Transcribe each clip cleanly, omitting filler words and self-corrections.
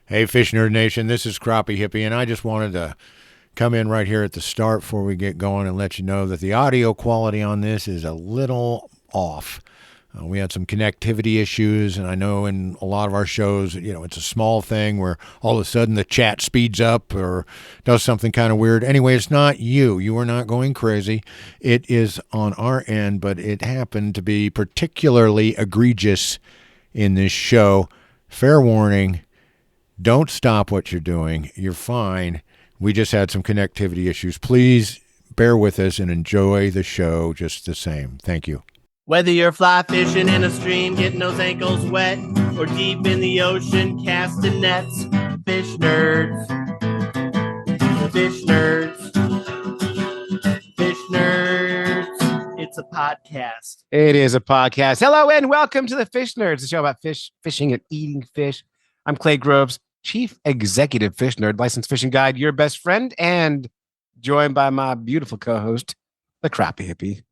Hey, Fish Nerd Nation, this is Crappie Hippie, and I just wanted to come in right here at the start before we get going and let you know that the audio quality on this is a little off. We had some connectivity issues, and I know in a lot of our shows, it's a small thing where all of a sudden the chat speeds up or does something kind of weird. Anyway, it's not you. You are not going crazy. It is on our end, but it happened to be particularly egregious in this show. Fair warning. Don't stop what you're doing. You're fine. We just had some connectivity issues. Please bear with us and enjoy the show just the same. Thank you. Whether you're fly fishing in a stream, getting those ankles wet, or deep in the ocean, casting nets, fish nerds, fish nerds, fish nerds. It's a podcast. It is a podcast. Hello and welcome to the Fish Nerds, the show about fish, fishing, and eating fish. I'm Clay Groves, Chief Executive Fish Nerd, licensed fishing guide, your best friend, and joined by my beautiful co-host, the Crappie Hippie.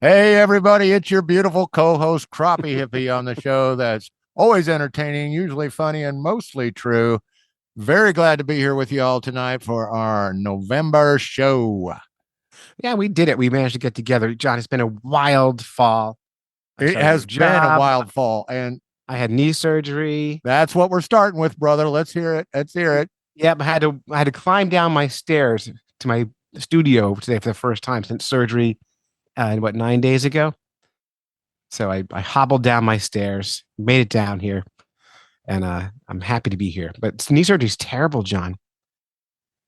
Hey, everybody, it's your beautiful co-host, Crappie Hippie, on the show that's always entertaining, usually funny, and mostly true. Very glad to be here with you all tonight for our November show. Yeah, we did it. We managed to get together. John, it's been a wild fall. It has been a wild fall, and I had knee surgery. That's what we're starting with, brother. Let's hear it. Let's hear it. Yep, I had to climb down my stairs to my studio today for the first time since surgery. 9 days ago. So I hobbled down my stairs, made it down here, and I'm happy to be here. But knee surgery is terrible, John.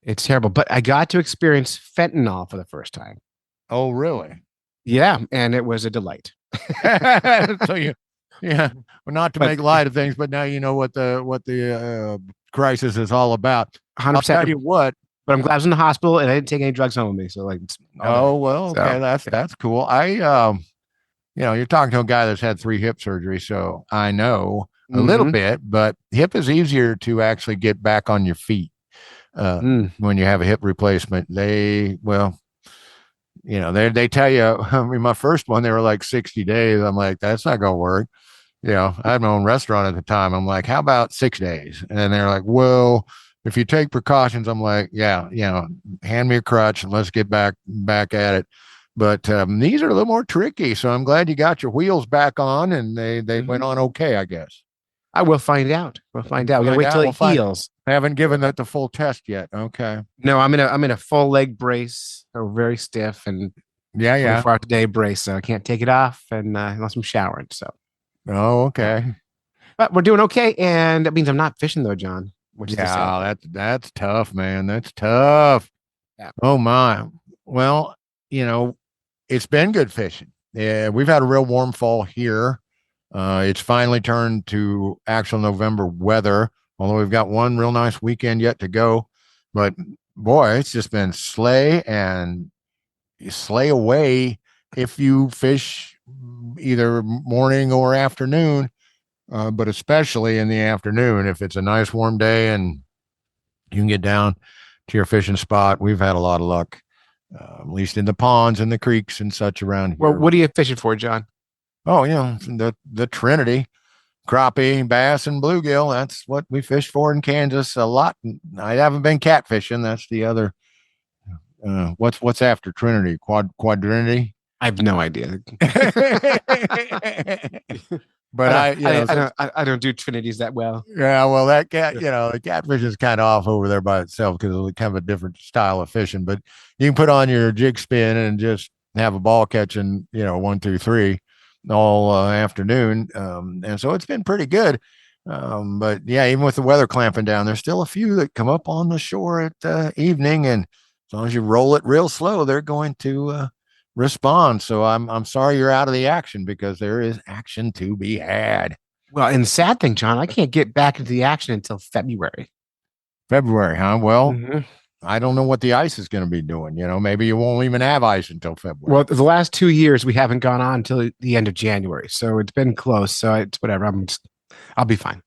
It's terrible. But I got to experience fentanyl for the first time. Oh, really? Yeah, and it was a delight. Yeah. Well, not to make light of things, but now you know what the crisis is all about. 100%. I'll tell you what. But I'm glad I was in the hospital and I didn't take any drugs home with me. So Okay, that's cool. You're talking to a guy that's had 3 hip surgeries, so I know a little bit, but hip is easier to actually get back on your feet when you have a hip replacement. They tell you, I mean, my first one, they were like 60 days. I'm like, that's not going to work. I had my own restaurant at the time. I'm like, how about 6 days? And they're like, well, if you take precautions, I'm like, yeah, hand me a crutch and let's get back at it. But these are a little more tricky. So I'm glad you got your wheels back on and they went on okay, I guess. I will find out. We'll find out. We're gonna wait till it heals. I haven't given that the full test yet. Okay. No, I'm in a full leg brace, so very stiff and 24-hour a day brace, so I can't take it off and unless I'm showering. So. Oh, okay. But we're doing okay, and that means I'm not fishing though, John. Which is that's tough, man. That's tough. Yeah. Oh my. Well, it's been good fishing. Yeah, we've had a real warm fall here. It's finally turned to actual November weather, although we've got one real nice weekend yet to go. But boy, it's just been slay and slay away if you fish either morning or afternoon. But especially in the afternoon, if it's a nice warm day and you can get down to your fishing spot, we've had a lot of luck, at least in the ponds and the creeks and such around here. Well, what are you fishing for, John? Oh, the Trinity, crappie, bass, and bluegill. That's what we fish for in Kansas a lot. I haven't been catfishing. That's the other. What's after Trinity? Quadrinity? I have no idea. But I don't do Trinities that well. Yeah, well, that cat, the catfish is kind of off over there by itself because it's kind of a different style of fishing. But you can put on your jig spin and just have a ball catching, 1, 2, 3 all afternoon. And so it's been pretty good. But yeah, even with the weather clamping down, there's still a few that come up on the shore at evening, and as long as you roll it real slow, they're going to respond. So I'm sorry you're out of the action because there is action to be had. Well, and the sad thing, John, I can't get back into the action until February. February, huh? Well, I don't know what the ice is going to be doing. Maybe you won't even have ice until February. Well, the last 2 years we haven't gone on until the end of January, so it's been close. So it's whatever. I'll be fine.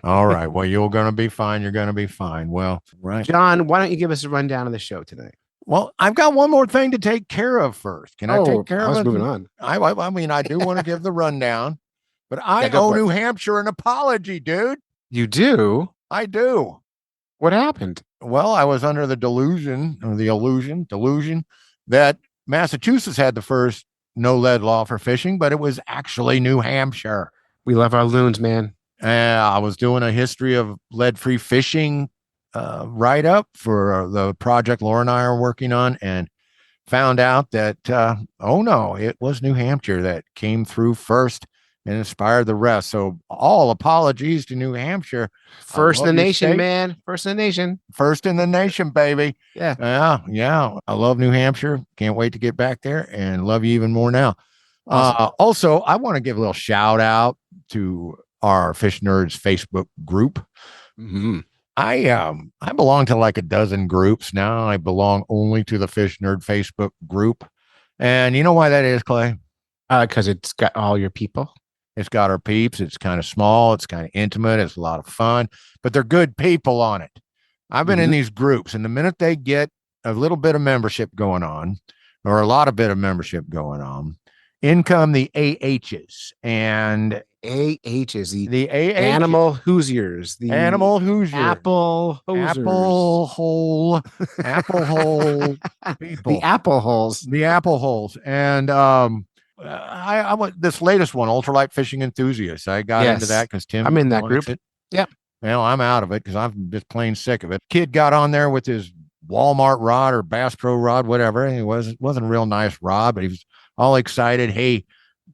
All right. Well, you're going to be fine. You're going to be fine. Well, right. John, why don't you give us a rundown of the show tonight? Well, I've got one more thing to take care of first. Can I take care of it? I was moving on. I mean, I do want to give the rundown, but I owe New Hampshire an apology, dude. You do? I do. What happened? Well, I was under the delusion that Massachusetts had the first no lead law for fishing, but it was actually New Hampshire. We love our loons, man. I was doing a history of lead-free fishing write up for the project Laura and I are working on, and found out that, oh no, it was New Hampshire that came through first and inspired the rest. So all apologies to New Hampshire. First in the nation, state. man. First in the nation. First in the nation, baby. Yeah. Yeah. I love New Hampshire. Can't wait to get back there and love you even more now. Awesome. Also, I want to give a little shout out to our Fish Nerds Facebook group. Mm-hmm. I belong to like a dozen groups now. I belong only to the Fish Nerd Facebook group. And you know why that is, Clay? Because it's got all your people. It's got our peeps. It's kind of small. It's kind of intimate. It's a lot of fun, but they're good people on it. I've been in these groups, and the minute they get a little bit of membership going on, or a lot of bit of membership going on, in come the AHs. And AHs, the Animal Hoosiers, the Animal Hoosier, Apple Hoosiers. Apple hole people, the Apple holes, the Apple holes. And I went this latest one, ultralight fishing enthusiasts. I got into that because Tim, I'm in that group. Yeah. Well, I'm out of it because I'm just plain sick of it. Kid got on there with his Walmart rod or Bass Pro rod, whatever. And it wasn't a real nice rod, but he was all excited. Hey,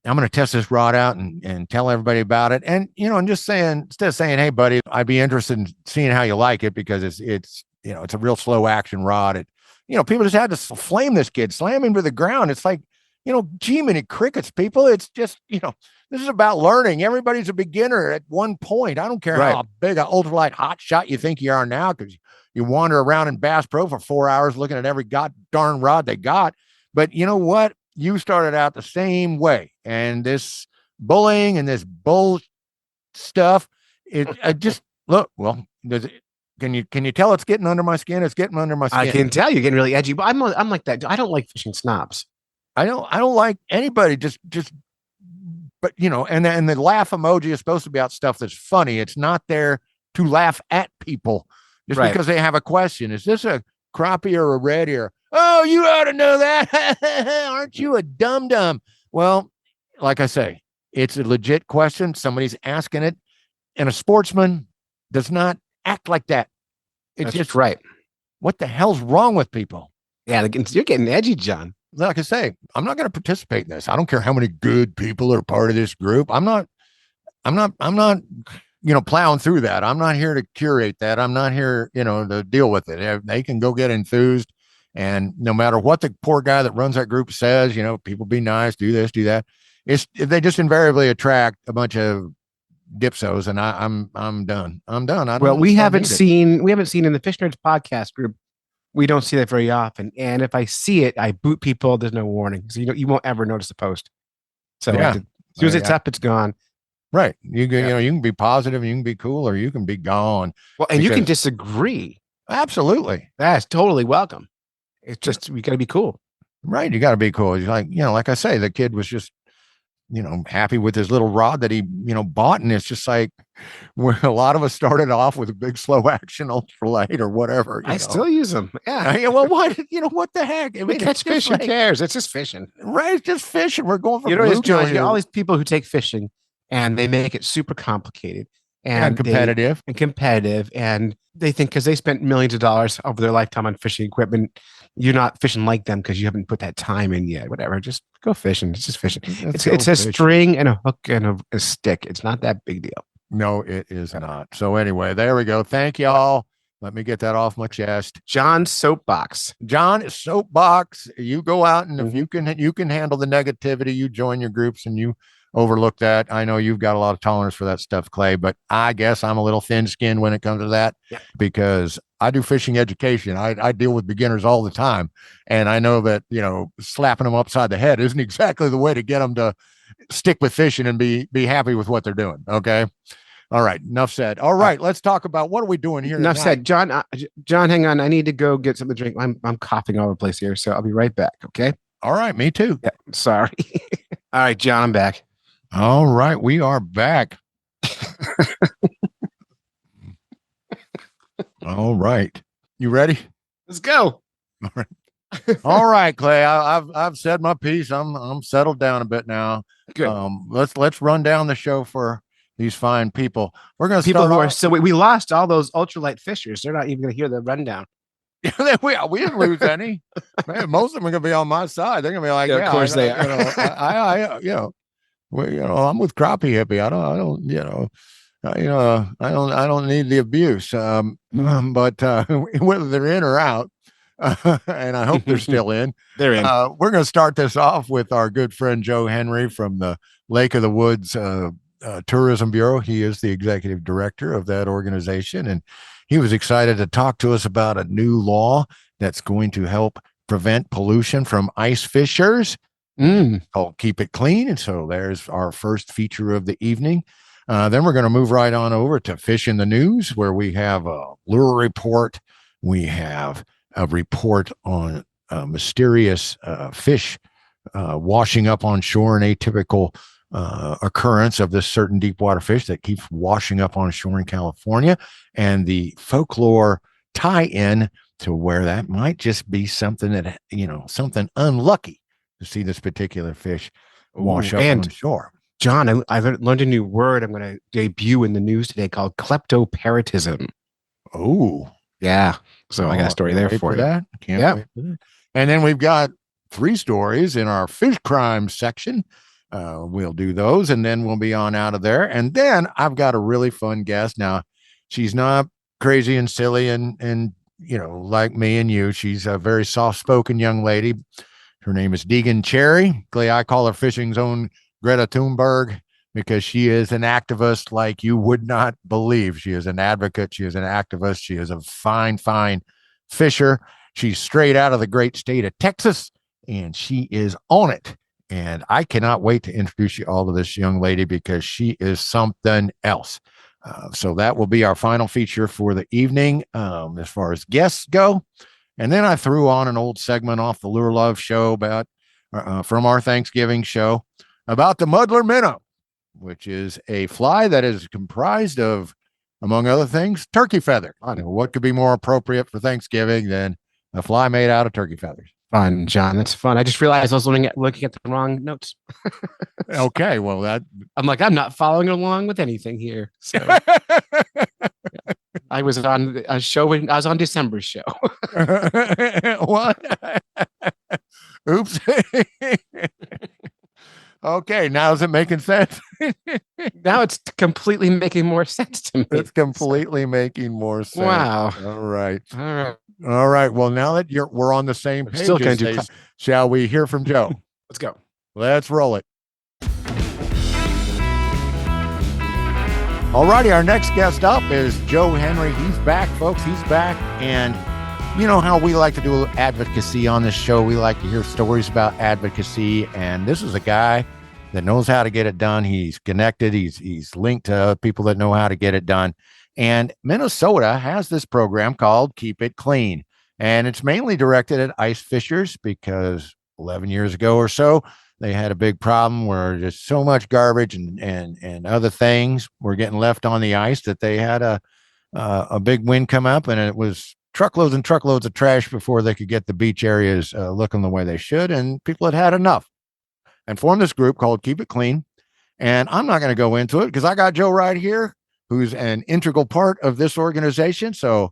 I'm going to test this rod out and tell everybody about it. And, and just saying, instead of saying, hey, buddy, I'd be interested in seeing how you like it because it's a real slow action rod. People just had to flame this kid, slam him to the ground. It's like, gee, many crickets, people. It's just, this is about learning. Everybody's a beginner at one point. I don't care how big an ultralight hot shot you think you are now because you wander around in Bass Pro for 4 hours looking at every god darn rod they got. But you know what? You started out the same way, and this bullying and this bull stuff, it just look. Well, can you tell it's getting under my skin? It's getting under my skin. I can tell you're getting really edgy, but I'm like that. I don't like fishing snobs. I don't like anybody but and the laugh emoji is supposed to be about stuff that's funny. It's not there to laugh at people just because they have a question. Is this a crappie or a red ear? Oh, you ought to know that. Aren't you a dum-dum? Well, like I say, it's a legit question. Somebody's asking it. And a sportsman does not act like that. It's That's just right. What the hell's wrong with people? Yeah, you're getting edgy, John. Like I say, I'm not going to participate in this. I don't care how many good people are part of this group. I'm not plowing through that. I'm not here to curate that. I'm not here, to deal with it. They can go get enthused. And no matter what the poor guy that runs that group says, people be nice, do this, do that. They just invariably attract a bunch of dipsos, and I'm done. I'm done. We haven't seen in the Fish Nerds podcast group. We don't see that very often. And if I see it, I boot people. There's no warning. So you won't ever notice the post. So as soon as it's up, it's gone. Right. You can be positive and you can be cool, or you can be gone. Well, and you can disagree. Absolutely. That's totally welcome. It's just, we got to be cool. Right. You got to be cool. You're like I say, the kid was just, happy with his little rod that he, bought. And it's just like, where a lot of us started off with a big slow action ultralight or whatever. I still use them. Yeah. Well, what, what the heck? We catch fish. Who cares? It's just fishing. Right. It's just fishing. We're going for all these people who take fishing and they make it super complicated and competitive and they think because they spent millions of dollars over their lifetime on fishing equipment, you're not fishing like them because you haven't put that time in yet. Whatever, just go fishing. It's just fishing. It's a string and a hook and a stick. It's not that big deal. No, it is not. So anyway, there we go. Thank y'all. Let me get that off my chest. John's soapbox. John soapbox. You go out and if you can handle the negativity, you join your groups and you overlook that. I know you've got a lot of tolerance for that stuff, Clay, but I guess I'm a little thin-skinned when it comes to that because I do fishing education. I deal with beginners all the time. And I know that, slapping them upside the head isn't exactly the way to get them to stick with fishing and be happy with what they're doing. Okay. All right. Enough said. All right. Let's talk about what are we doing here. Enough said. John, hang on. I need to go get something to drink. I'm coughing all over the place here. So I'll be right back. Okay. All right. Me too. Yeah, sorry. All right, John, I'm back. All right, we are back. All right. You ready? Let's go. All right. All right, Clay. I've said my piece. I'm settled down a bit now. Good. Let's run down the show for these fine people. We're gonna People start who are off. so we lost all those ultralight fishers. They're not even going to hear the rundown. we didn't lose any. Man, most of them are gonna be on my side. They're gonna be like, Yeah, of course they are. You know, I'm with Crappie Hippie. I don't need the abuse. But whether they're in or out, and I hope they're still in. They're in. We're going to start this off with our good friend Joe Henry from the Lake of the Woods Tourism Bureau. He is the executive director of that organization, and he was excited to talk to us about a new law that's going to help prevent pollution from ice fishers called Keep It Clean. And so there's our first feature of the evening. Then we're going to move right on over to Fish in the News, where we have a lure report. We have a report on mysterious fish washing up on shore, an atypical occurrence of this certain deep water fish that keeps washing up on shore in California, and the folklore tie-in to where that might just be something that, something unlucky to see this particular fish wash up on shore. John, I learned a new word I'm going to debut in the news today called kleptoparatism. Oh, yeah. So I got a story there for you. That. Can't wait for that. And then we've got 3 stories in our fish crime section. We'll do those, and then we'll be on out of there. And then I've got a really fun guest. Now, she's not crazy and silly and like me and you. She's a very soft-spoken young lady. Her name is Deighan Cherry. I call her fishing's own Greta Thunberg, because she is an activist like you would not believe. She is an advocate. She is an activist. She is a fine, fine fisher. She's straight out of the great state of Texas, and she is on it. And I cannot wait to introduce you all to this young lady, because she is something else. So that will be our final feature for the evening as far as guests go. And then I threw on an old segment off the Lure Love show about from our Thanksgiving show about the muddler minnow, which is a fly that is comprised of, among other things, turkey feather. I know what could be more appropriate for Thanksgiving than a fly made out of turkey feathers. Fun, John. That's fun. I just realized I was looking at the wrong notes. Okay, well I'm not following along with anything here. So I was on a show when I was on December's show. What? Oops. Okay, now is it making sense? Now it's completely making more sense to me. It's completely making more sense. Wow. All right. Well, now that we're on the same page, shall we hear from Joe? Let's go. Let's roll it. All righty. Our next guest up is Joe Henry. He's back, folks. He's back. And you know how we like to do advocacy on this show. We like to hear stories about advocacy. And this is a guy that knows how to get it done. He's connected. He's linked to people that know how to get it done. And Minnesota has this program called Keep It Clean. And it's mainly directed at ice fishers, because 11 years ago or so, they had a big problem where just so much garbage and other things were getting left on the ice that they had a big wind come up, and it was truckloads and truckloads of trash before they could get the beach areas looking the way they should. And people had enough and formed this group called Keep It Clean. And I'm not going to go into it because I got Joe right here, who's an integral part of this organization. So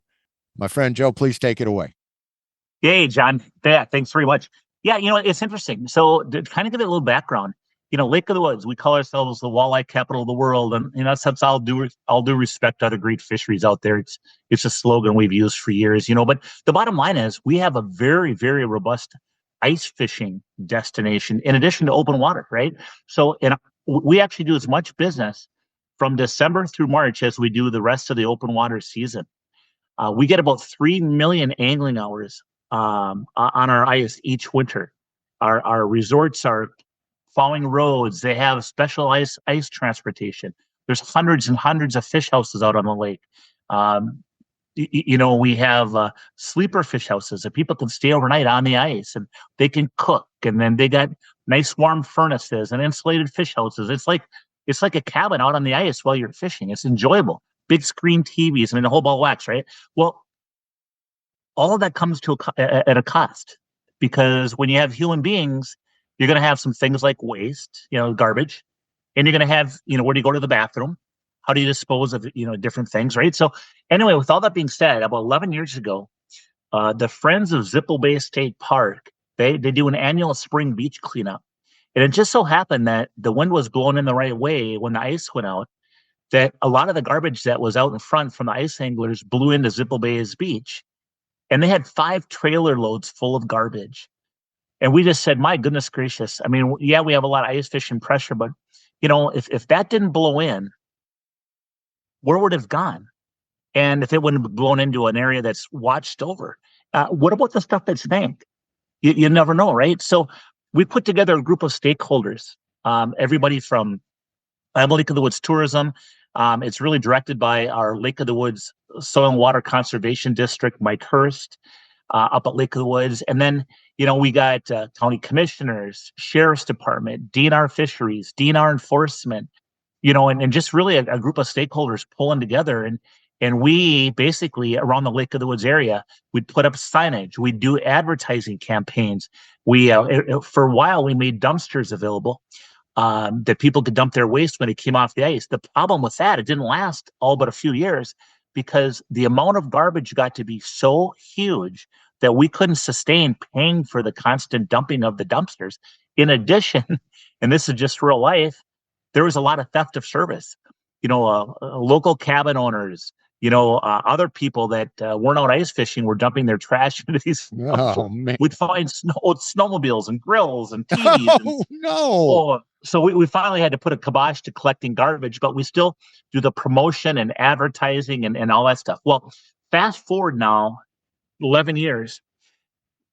my friend Joe, please take it away. Hey, John. Yeah, thanks very much. Yeah, it's interesting. So to kind of give it a little background, Lake of the Woods, we call ourselves the walleye capital of the world. And that's all due respect to other great fisheries out there. It's a slogan we've used for years, but the bottom line is we have a very, very robust ice fishing destination in addition to open water, right? So we actually do as much business from December through March as we do the rest of the open water season. We get about 3 million angling hours on our ice each winter. Our resorts are following roads. They have special ice transportation. There's hundreds and hundreds of fish houses out on the lake. We have sleeper fish houses that people can stay overnight on the ice and they can cook. And then they got nice warm furnaces and insulated fish houses. It's like a cabin out on the ice while you're fishing. It's enjoyable. Big screen TVs, the whole ball of wax, right? Well, all of that comes to at a cost, because when you have human beings, you're going to have some things like waste, garbage, and you're going to have, where do you go to the bathroom? How do you dispose of, different things, right? So anyway, with all that being said, about 11 years ago, the Friends of Zipple Bay State Park, they do an annual spring beach cleanup. And it just so happened that the wind was blowing in the right way when the ice went out, that a lot of the garbage that was out in front from the ice anglers blew into Zipple Bay's beach. And they had 5 trailer loads full of garbage. And we just said, my goodness gracious. I mean, yeah, we have a lot of ice fishing pressure, but if that didn't blow in, where would it have gone? And if it wouldn't have blown into an area that's watched over, what about the stuff that's banked? You never know, right? So we put together a group of stakeholders, everybody from Lake of the Woods Tourism. It's really directed by our Lake of the Woods Soil and Water Conservation District, Mike Hurst, up at Lake of the Woods. And then, we got county commissioners, sheriff's department, DNR fisheries, DNR enforcement, and just really a group of stakeholders pulling together. And we basically, around the Lake of the Woods area, we'd put up signage, we'd do advertising campaigns. For a while, we made dumpsters available that people could dump their waste when it came off the ice. The problem with that, it didn't last all but a few years, because the amount of garbage got to be so huge that we couldn't sustain paying for the constant dumping of the dumpsters. In addition, and this is just real life, there was a lot of theft of service. Local cabin owners, other people that weren't out ice fishing were dumping their trash into these. Oh, man. We'd find snowmobiles and grills and TVs. Oh, no. So we finally had to put a kibosh to collecting garbage, but we still do the promotion and advertising and all that stuff. Well, fast forward now, 11 years,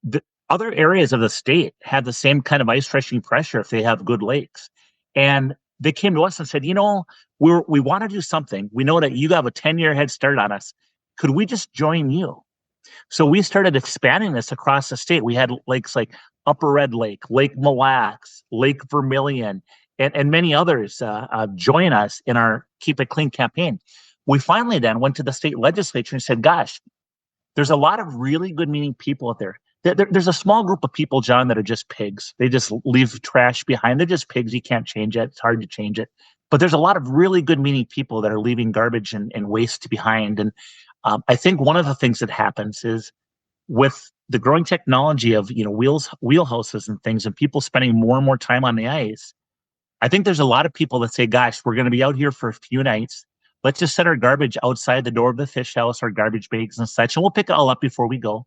the other areas of the state have the same kind of ice fishing pressure if they have good lakes. And they came to us and said, we want to do something. We know that you have a 10-year head start on us. Could we just join you? So we started expanding this across the state. We had lakes like Upper Red Lake, Lake Mille Lacs, Lake Vermilion, and many others join us in our Keep It Clean campaign. We finally then went to the state legislature and said, gosh, there's a lot of really good-meaning people out there. There's a small group of people, John, that are just pigs. They just leave trash behind. They're just pigs. You can't change it. It's hard to change it. But there's a lot of really good-meaning people that are leaving garbage and waste behind. And I think one of the things that happens is, with the growing technology of wheelhouses and things, and people spending more and more time on the ice, I think there's a lot of people that say, gosh, we're going to be out here for a few nights. Let's just set our garbage outside the door of the fish house, our garbage bags and such, and we'll pick it all up before we go.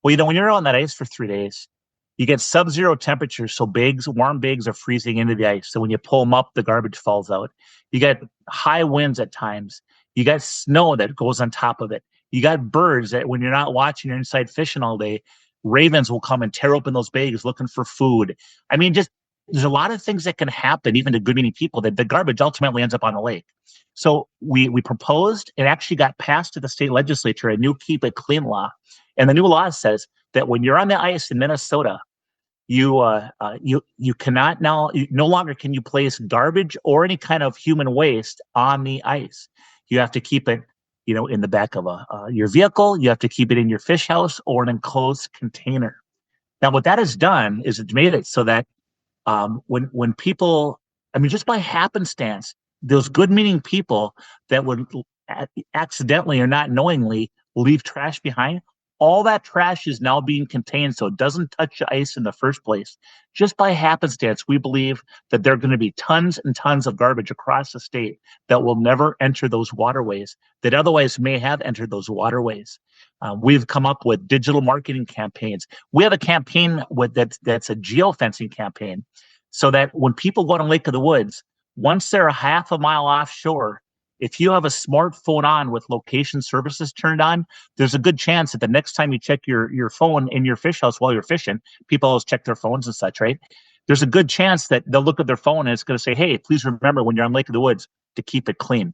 Well, when you're on that ice for 3 days, you get sub-zero temperatures, so warm bags are freezing into the ice. So when you pull them up, the garbage falls out. You get high winds at times. You got snow that goes on top of it. You got birds that, when you're not watching, you're inside fishing all day, ravens will come and tear open those bags looking for food. I mean, there's a lot of things that can happen, even to good-meaning people, that the garbage ultimately ends up on the lake. So we proposed, and actually got passed to the state legislature, a new Keep It Clean law. And the new law says that when you're on the ice in Minnesota, you cannot no longer can you place garbage or any kind of human waste on the ice. You have to keep it, in the back of your vehicle. You have to keep it in your fish house or an enclosed container. Now, what that has done is it's made it so that when people, just by happenstance, those good-meaning people that would accidentally or not knowingly leave trash behind, all that trash is now being contained so it doesn't touch the ice in the first place. Just by happenstance, we believe that there are going to be tons and tons of garbage across the state that will never enter those waterways, that otherwise may have entered those waterways. We've come up with digital marketing campaigns. We have a campaign that's a geofencing campaign, so that when people go to Lake of the Woods, once they're a half a mile offshore, if you have a smartphone on with location services turned on, there's a good chance that the next time you check your phone in your fish house while you're fishing, people always check their phones and such, right? There's a good chance that they'll look at their phone and it's going to say, hey, please remember when you're on Lake of the Woods to keep it clean.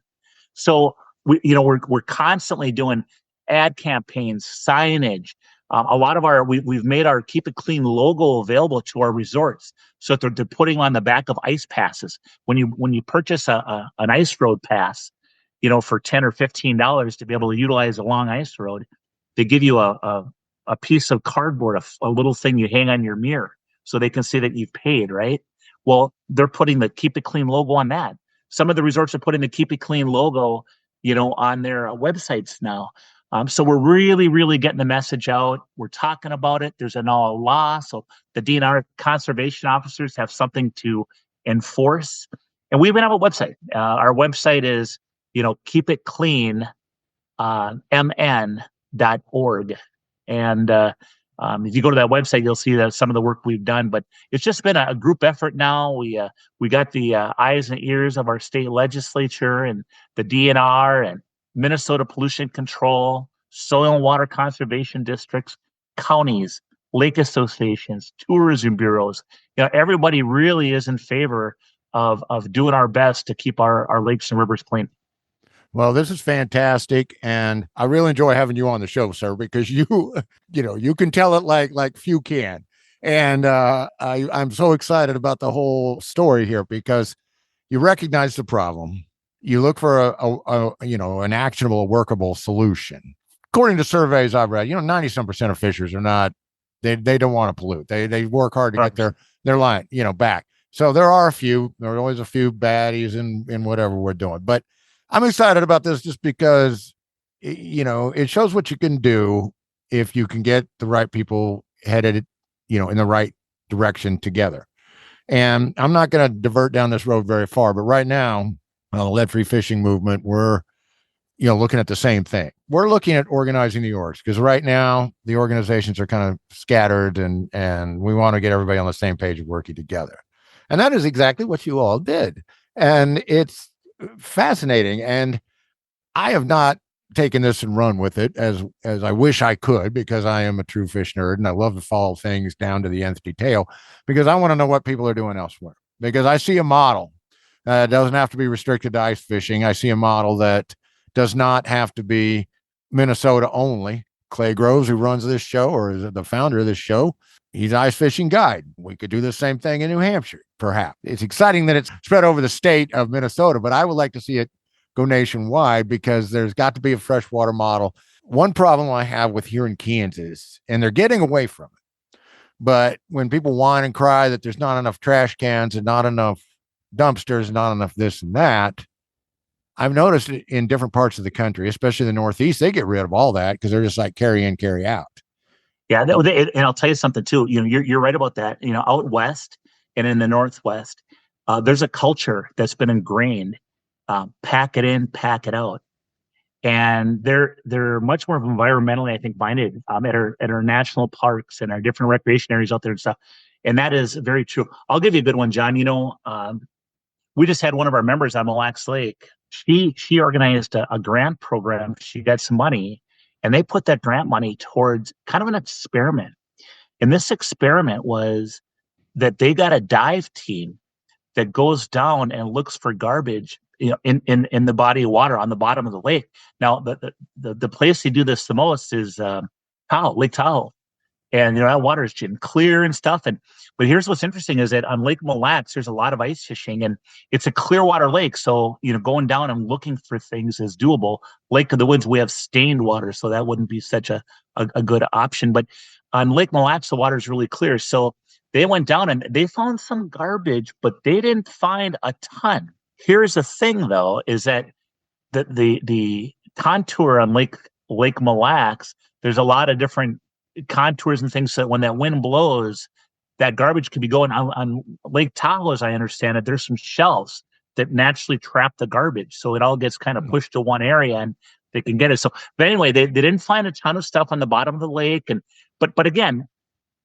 So we're constantly doing ad campaigns, signage. A lot of we've made our Keep It Clean logo available to our resorts, so that they're putting on the back of ice passes. When you purchase an ice road pass, for $10 or $15 to be able to utilize a long ice road, they give you a piece of cardboard, a little thing you hang on your mirror so they can see that you've paid, right? Well, they're putting the Keep It Clean logo on that. Some of the resorts are putting the Keep It Clean logo, on their websites now. So we're really, really getting the message out. We're talking about it. There's now a law, so the DNR conservation officers have something to enforce. And we even have a website. Our website is, keep it clean, mn.org. And if you go to that website, you'll see that some of the work we've done. But it's just been a group effort now. We got the eyes and ears of our state legislature and the DNR and Minnesota Pollution Control, soil and water conservation districts, counties, lake associations, tourism bureaus. Everybody really is in favor of doing our best to keep our lakes and rivers clean. Well, this is fantastic, and I really enjoy having you on the show, sir, because you can tell it like few can. And I'm so excited about the whole story here because you recognize the problem. You look for an actionable, workable solution. According to surveys I've read, 90% of fishers are not, they don't want to pollute. They work hard to get their line, back. So there are always a few baddies in whatever we're doing. But I'm excited about this just because, it shows what you can do if you can get the right people headed, in the right direction together. And I'm not going to divert down this road very far, but right now, the lead-free fishing movement, we're, looking at the same thing. We're looking at organizing the orgs because right now the organizations are kind of scattered and we want to get everybody on the same page of working together. And that is exactly what you all did. And it's fascinating. And I have not taken this and run with it as I wish I could, because I am a true fish nerd and I love to follow things down to the nth detail because I want to know what people are doing elsewhere. Because I see a model that doesn't have to be restricted to ice fishing. I see a model that does not have to be Minnesota only. Clay Groves, who runs this show or is the founder of this show, he's an ice fishing guide. We could do the same thing in New Hampshire, perhaps. It's exciting that it's spread over the state of Minnesota, but I would like to see it go nationwide because there's got to be a freshwater model. One problem I have with here in Kansas, and they're getting away from it, but when people whine and cry that there's not enough trash cans and not enough dumpsters, not enough this and that, I've noticed it in different parts of the country, especially the Northeast, they get rid of all that because they're just like carry in, carry out. Yeah, and I'll tell you something too. You're right about that. Out west and in the Northwest, there's a culture that's been ingrained. Pack it in, pack it out, and they're much more environmentally, I think, minded at our national parks and our different recreation areas out there and stuff. And that is very true. I'll give you a good one, John. We just had one of our members on Mille Lacs Lake. She organized a grant program. She got some money, and they put that grant money towards kind of an experiment. And this experiment was that they got a dive team that goes down and looks for garbage, in the body of water on the bottom of the lake. Now, the place they do this the most is Lake Tahoe. And that water is clear and stuff. But here's what's interesting is that on Lake Mille Lacs, there's a lot of ice fishing, and it's a clear water lake. So going down and looking for things is doable. Lake of the Woods, we have stained water, so that wouldn't be such a good option. But on Lake Mille Lacs, the water is really clear. So they went down and they found some garbage, but they didn't find a ton. Here's the thing, though, is that the contour on Lake Mille Lacs, there's a lot of different contours and things, so when that wind blows, that garbage could be going on Lake Tahoe. As I understand it, there's some shelves that naturally trap the garbage, so it all gets kind of pushed to one area and they can get it. So, but anyway, they didn't find a ton of stuff on the bottom of the lake, but again,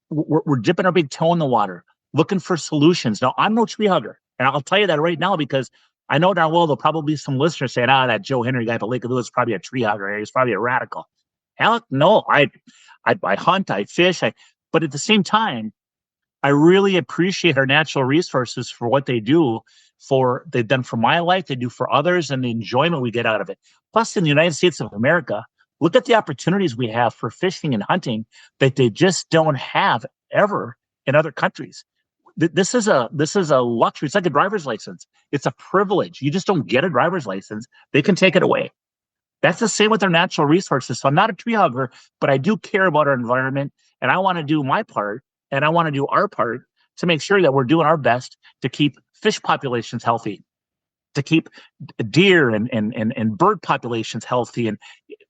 we're dipping our big toe in the water, looking for solutions. Now, I'm no tree hugger, and I'll tell you that right now because I know darn well there'll probably be some listeners saying, that Joe Henry guy at the Lake of the Woods is probably a tree hugger. He's probably a radical. Hell, no, I hunt, I fish, but at the same time, I really appreciate our natural resources for what they do. They've done for my life, they do for others, and the enjoyment we get out of it. Plus, in the United States of America, look at the opportunities we have for fishing and hunting that they just don't have ever in other countries. This is a luxury. It's like a driver's license. It's a privilege. You just don't get a driver's license. They can take it away. That's the same with our natural resources. So I'm not a tree hugger, but I do care about our environment, and I want to do my part, and I want to do our part to make sure that we're doing our best to keep fish populations healthy, to keep deer and bird populations healthy.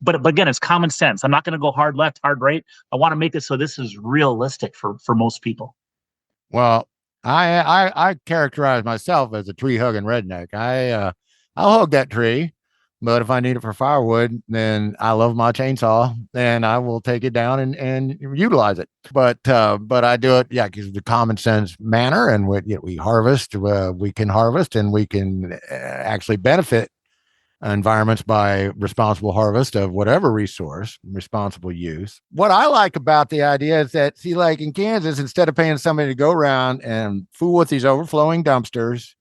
But again, it's common sense. I'm not going to go hard left, hard right. I want to make it so this is realistic for most people. Well, I characterize myself as a tree hugging redneck. I'll hug that tree, but if I need it for firewood, then I love my chainsaw and I will take it down and utilize it. But I do it, yeah, because the common sense manner, and we harvest, we can harvest, and we can actually benefit environments by responsible harvest of whatever resource, responsible use. What I like about the idea is that, see, like in Kansas, instead of paying somebody to go around and fool with these overflowing dumpsters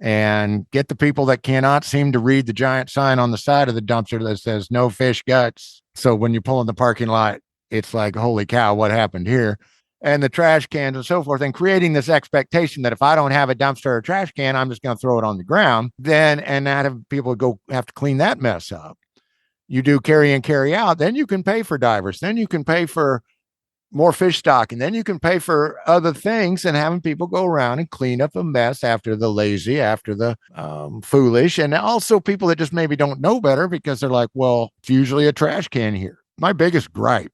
and get the people that cannot seem to read the giant sign on the side of the dumpster that says no fish guts. So when you pull in the parking lot, it's like, holy cow, what happened here? And the trash cans and so forth, and creating this expectation that if I don't have a dumpster or a trash can, I'm just going to throw it on the ground. Then, and not have people go have to clean that mess up. You do carry in, carry out, then you can pay for divers. Then you can pay for more fish stock. And then you can pay for other things, and having people go around and clean up a mess after the lazy, after the foolish. And also people that just maybe don't know better because they're like, well, it's usually a trash can here. My biggest gripe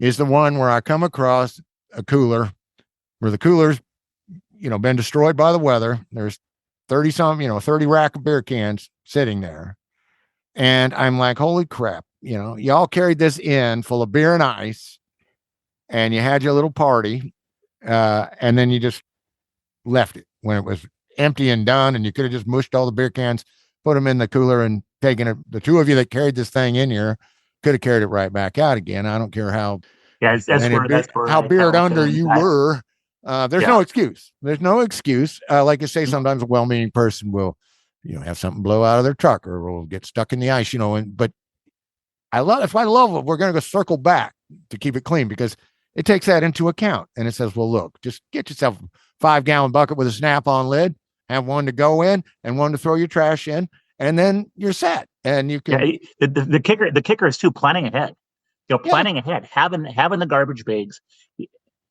is the one where I come across a cooler where the cooler's, been destroyed by the weather. There's 30 rack of beer cans sitting there. And I'm like, holy crap, y'all carried this in full of beer and ice, and you had your little party, and then you just left it when it was empty and done, and you could have just mushed all the beer cans, put them in the cooler, and taken it. The two of you that carried this thing in here could have carried it right back out again. I don't care how how beard under you were. There's no excuse. There's no excuse. Like you say, sometimes a well-meaning person will, have something blow out of their truck or will get stuck in the ice, but I love it. We're going to go circle back to keep it clean because it takes that into account. And it says, well, look, just get yourself a 5-gallon bucket with a snap-on lid, have one to go in and one to throw your trash in, and then you're set. And you can. Yeah, the kicker is too planning ahead. Planning ahead, having the garbage bags,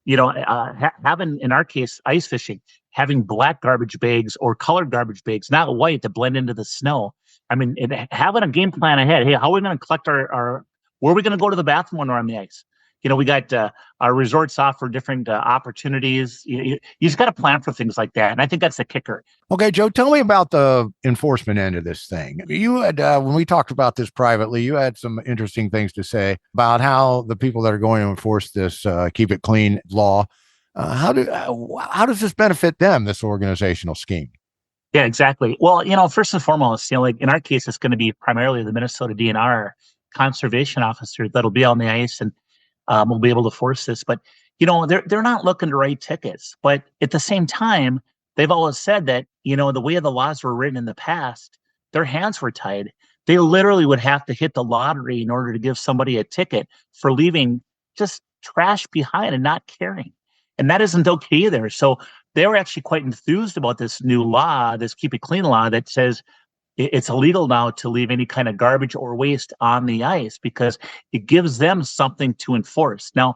having, in our case, ice fishing, having black garbage bags or colored garbage bags, not white, to blend into the snow. I mean, having a game plan ahead. Hey, how are we going to collect our where are we going to go to the bathroom when we're on the ice? We got our resorts offer different opportunities. You just got to plan for things like that. And I think that's the kicker. Okay, Joe, tell me about the enforcement end of this thing. You had, when we talked about this privately, you had some interesting things to say about how the people that are going to enforce this keep it clean law, how does this benefit them, this organizational scheme? Yeah, exactly. Well, first and foremost, like in our case, it's going to be primarily the Minnesota DNR conservation officer that'll be on the ice and we'll be able to force this. But, they're not looking to write tickets. But at the same time, they've always said that, the way the laws were written in the past, their hands were tied. They literally would have to hit the lottery in order to give somebody a ticket for leaving just trash behind and not caring. And that isn't okay either. So they were actually quite enthused about this new law, this Keep It Clean law that says it's illegal now to leave any kind of garbage or waste on the ice because it gives them something to enforce. Now,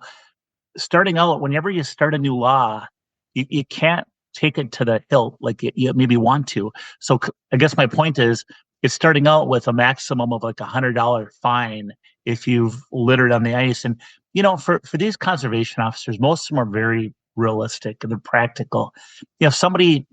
starting out, whenever you start a new law, you can't take it to the hilt like you maybe want to. So I guess my point is, it's starting out with a maximum of like $100 fine if you've littered on the ice. And, for these conservation officers, most of them are very realistic and they're practical. If somebody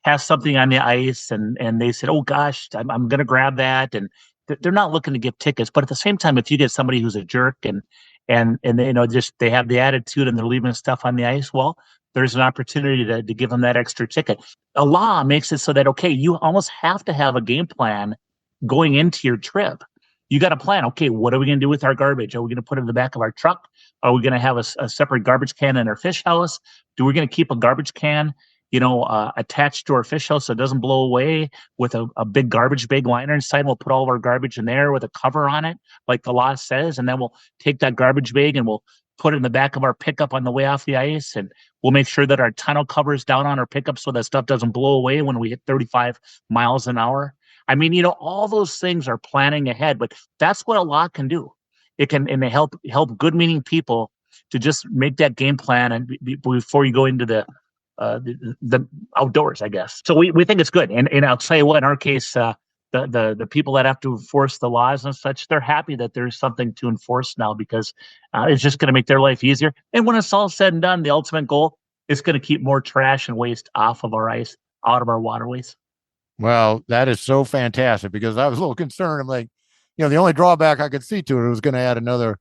has something on the ice and they said, oh gosh, I'm going to grab that. And they're not looking to give tickets. But at the same time, if you get somebody who's a jerk and they have the attitude and they're leaving stuff on the ice, well, there's an opportunity to give them that extra ticket. A law makes it so that, okay, you almost have to have a game plan going into your trip. You got to plan, okay, what are we going to do with our garbage? Are we going to put it in the back of our truck? Are we going to have a separate garbage can in our fish house? Do we going to keep a garbage can attached to our fish house so it doesn't blow away with a big garbage bag liner inside? We'll put all of our garbage in there with a cover on it, like the law says, and then we'll take that garbage bag and we'll put it in the back of our pickup on the way off the ice, and we'll make sure that our tonneau cover's down on our pickup so that stuff doesn't blow away when we hit 35 miles an hour. I mean, all those things are planning ahead, but that's what a lot can do. It can, and they help good meaning people to just make that game plan and before you go into the outdoors, I guess. So we think it's good. And I'll tell you what, in our case, the people that have to enforce the laws and such, they're happy that there's something to enforce now because it's just going to make their life easier. And when it's all said and done, the ultimate goal is going to keep more trash and waste off of our ice, out of our waterways. Well, that is so fantastic because I was a little concerned. I'm like, the only drawback I could see to it was going to add another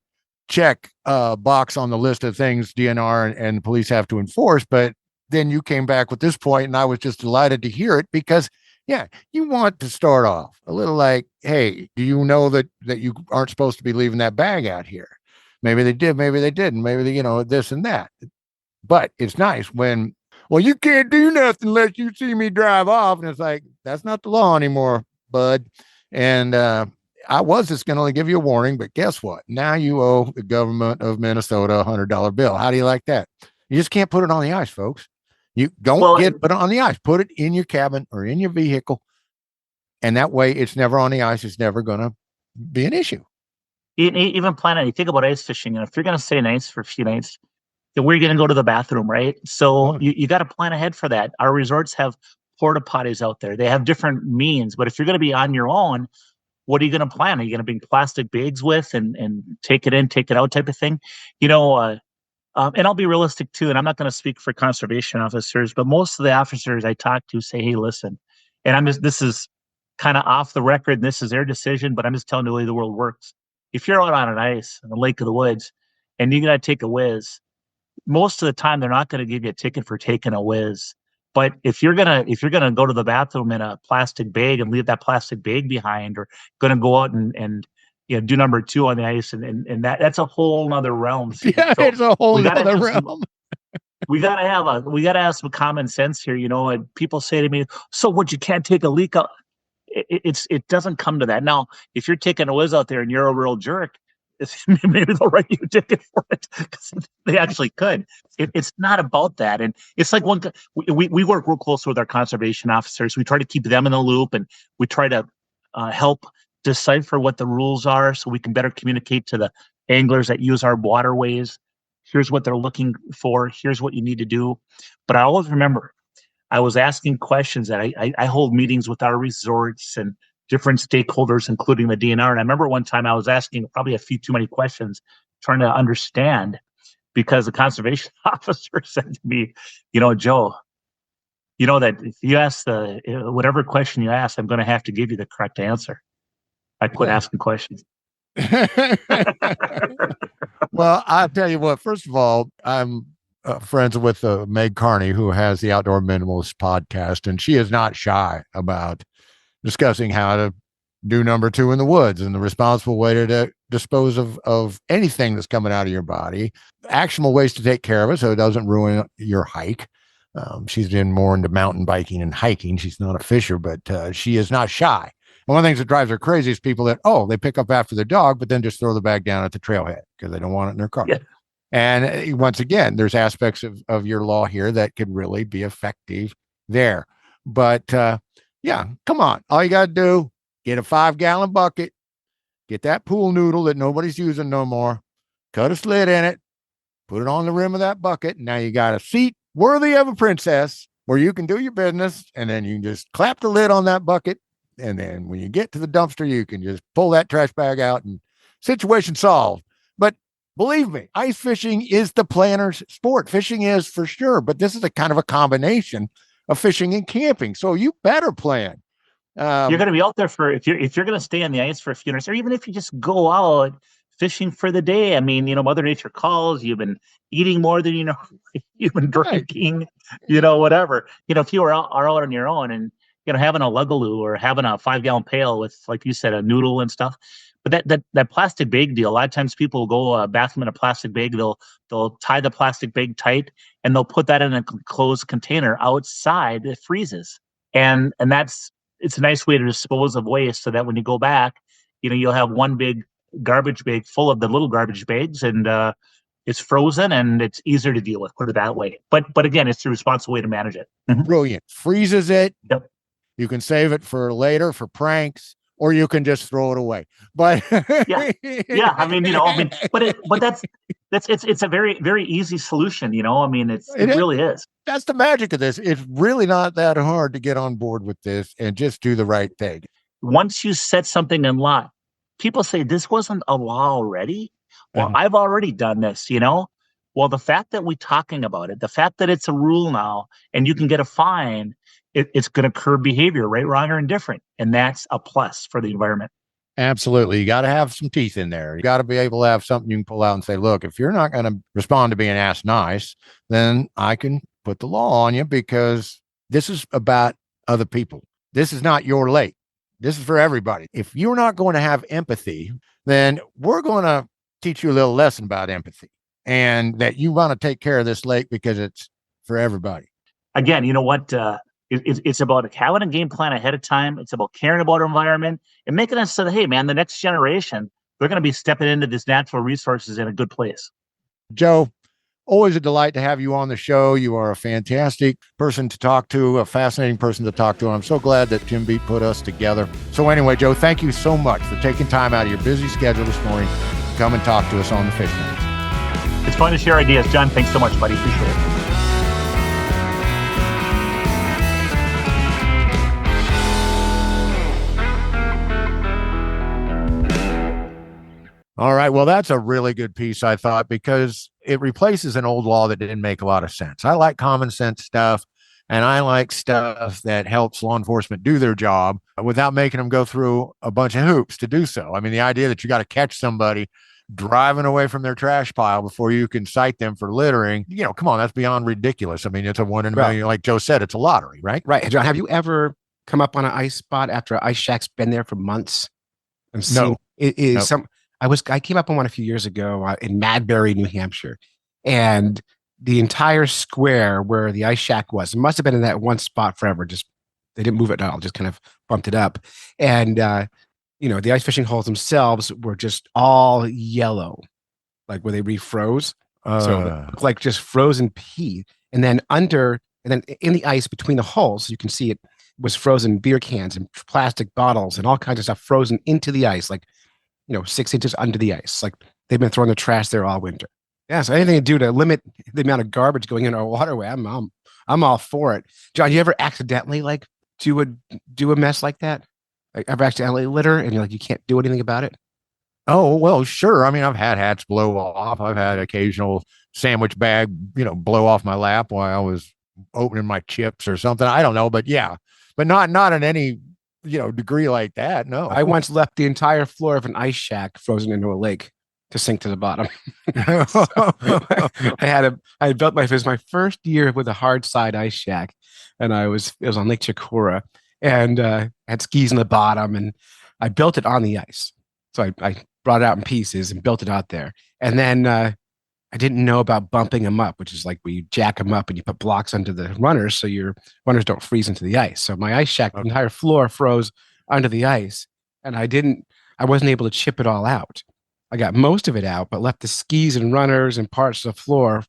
check box on the list of things DNR and the police have to enforce. But then you came back with this point, and I was just delighted to hear it because, you want to start off a little like, hey, do you know that you aren't supposed to be leaving that bag out here? Maybe they did, maybe they didn't, maybe they, this and that. But it's nice when, well, you can't do nothing unless you see me drive off. And it's like, that's not the law anymore, bud. And I was just going to give you a warning, but guess what? Now you owe the government of Minnesota a $100 bill. How do you like that? You just can't put it on the ice, folks. You don't put it on the ice. Put it in your cabin or in your vehicle. And that way it's never on the ice. It's never going to be an issue. Even plan on, you think about ice fishing, and if you're going to stay in ice for a few nights, then we're going to go to the bathroom, right? So you got to plan ahead for that. Our resorts have porta potties out there. They have different means, but if you're going to be on your own, what are you going to plan? Are you going to bring plastic bags with and take it in, take it out type of thing? And I'll be realistic too, and I'm not going to speak for conservation officers, but most of the officers I talk to say, hey, listen, and this is kind of off the record, and this is their decision, but I'm just telling you the way the world works. If you're out on an ice in the lake of the woods and you got to take a whiz, most of the time they're not going to give you a ticket for taking a whiz. But if you're gonna go to the bathroom in a plastic bag and leave that plastic bag behind, or gonna go out and do number 2 on the ice, and that's a whole nother realm. Yeah, so it's a whole nother realm. We gotta have some common sense here. And people say to me, "So what? You can't take a leak out?" It doesn't come to that. Now, if you're taking a whiz out there and you're a real jerk, maybe they'll write you a ticket for it because they actually could. It's not about that. And it's like we work real close with our conservation officers. We try to keep them in the loop, and we try to help decipher what the rules are so we can better communicate to the anglers that use our waterways. Here's what they're looking for. Here's what you need to do. But I always remember I was asking questions that I hold meetings with our resorts and different stakeholders, including the DNR. And I remember one time I was asking probably a few too many questions, trying to understand, because the conservation officer said to me, Joe, that if you ask whatever question you ask, I'm going to have to give you the correct answer. I quit asking questions. Well, I'll tell you what, first of all, I'm friends with Meg Carney, who has the Outdoor Minimalist podcast, and she is not shy about discussing how to do number 2 in the woods and the responsible way to dispose of anything that's coming out of your body, actionable ways to take care of it so it doesn't ruin your hike. She's been more into mountain biking and hiking. She's not a fisher, but she is not shy. And one of the things that drives her crazy is people that, they pick up after their dog, but then just throw the bag down at the trailhead because they don't want it in their car. Yeah. And once again, there's aspects of your law here that could really be effective there. But come on. All you got to do, get a 5-gallon bucket, get that pool noodle that nobody's using no more, cut a slit in it, put it on the rim of that bucket. Now you got a seat worthy of a princess where you can do your business, and then you can just clap the lid on that bucket. And then when you get to the dumpster, you can just pull that trash bag out and situation solved. But believe me, ice fishing is the planner's sport. Fishing is for sure, but this is a kind of a combination of fishing and camping. So you better plan. You're going to be out there if you're going to stay on the ice for a few minutes, or even if you just go out fishing for the day. I mean, Mother Nature calls. You've been eating more than you've been drinking. Right. Whatever. If you are out on your own and having a lugaloo or having a 5-gallon pail with, like you said, a noodle and stuff. But that plastic bag deal, a lot of times people will go bathroom in a plastic bag. They'll tie the plastic bag tight and they'll put that in a closed container outside. It freezes, and it's a nice way to dispose of waste so that when you go back, you'll have one big garbage bag full of the little garbage bags, and it's frozen and it's easier to deal with. Put it that way. But again, it's the responsible way to manage it. Brilliant. Freezes it. Yep. You can save it for later for pranks, or you can just throw it away. But yeah. I mean, but it's a very, very easy solution. I mean, it really is. That's the magic of this. It's really not that hard to get on board with this and just do the right thing. Once you set something in law, people say this wasn't a law already. Well, I've already done this, Well, the fact that we're talking about it, the fact that it's a rule now and you can get a fine, it's going to curb behavior, right, wrong, or indifferent. And that's a plus for the environment. Absolutely. You got to have some teeth in there. You got to be able to have something you can pull out and say, look, if you're not going to respond to being asked nice, then I can put the law on you, because this is about other people. This is not your lake. This is for everybody. If you're not going to have empathy, then we're going to teach you a little lesson about empathy, and that you want to take care of this lake because it's for everybody. Again, you know what? It's about having a game plan ahead of time. It's about caring about our environment and making us so that, hey, man, the next generation, they're going to be stepping into this natural resources in a good place. Joe, always a delight to have you on the show. You are a fantastic person to talk to, a fascinating person to talk to. I'm so glad that Tim Beat put us together. So anyway, Joe, thank you so much for taking time out of your busy schedule this morning to come and talk to us on the Fish Nerds. It's fun to share ideas. John, thanks so much, buddy. Appreciate it. All right. Well, that's a really good piece, I thought, because it replaces an old law that didn't make a lot of sense. I like common sense stuff, and I like stuff that helps law enforcement do their job without making them go through a bunch of hoops to do so. I mean, the idea that you got to catch somebody driving away from their trash pile before you can cite them for littering, come on, that's beyond ridiculous. I mean, it's a 1 in a million. Like Joe said, it's a lottery, right? Right. John, have you ever come up on an ice spot after an ice shack's been there for months? No. It is I came up on one a few years ago in Madbury, New Hampshire, and the entire square where the ice shack was, it must have been in that one spot forever. Just they didn't move it at all, just kind of bumped it up. And the ice fishing holes themselves were just all yellow, like where they refroze. So it looked like just frozen pea. And then in the ice between the holes, you can see it was frozen beer cans and plastic bottles and all kinds of stuff frozen into the ice, like 6 inches under the ice. Like they've been throwing the trash there all winter. Yeah, so anything to do to limit the amount of garbage going in our waterway, I'm all for it. John, you ever accidentally do a mess like that? Like ever accidentally litter and you can't do anything about it? Oh, well, sure. I mean, I've had hats blow off. I've had occasional sandwich bag, blow off my lap while I was opening my chips or something. I don't know, but yeah, but not in any degree like that. No. I once left the entire floor of an ice shack frozen into a lake to sink to the bottom. I had built it was my first year with a hard side ice shack, and it was on Lake Chicora, and had skis in the bottom, and I built it on the ice. So I brought it out in pieces and built it out there. And then I didn't know about bumping them up, which is like where you jack them up and you put blocks under the runners so your runners don't freeze into the ice. So my ice shack, the entire floor froze under the ice, and I wasn't able to chip it all out. I got most of it out, but left the skis and runners and parts of the floor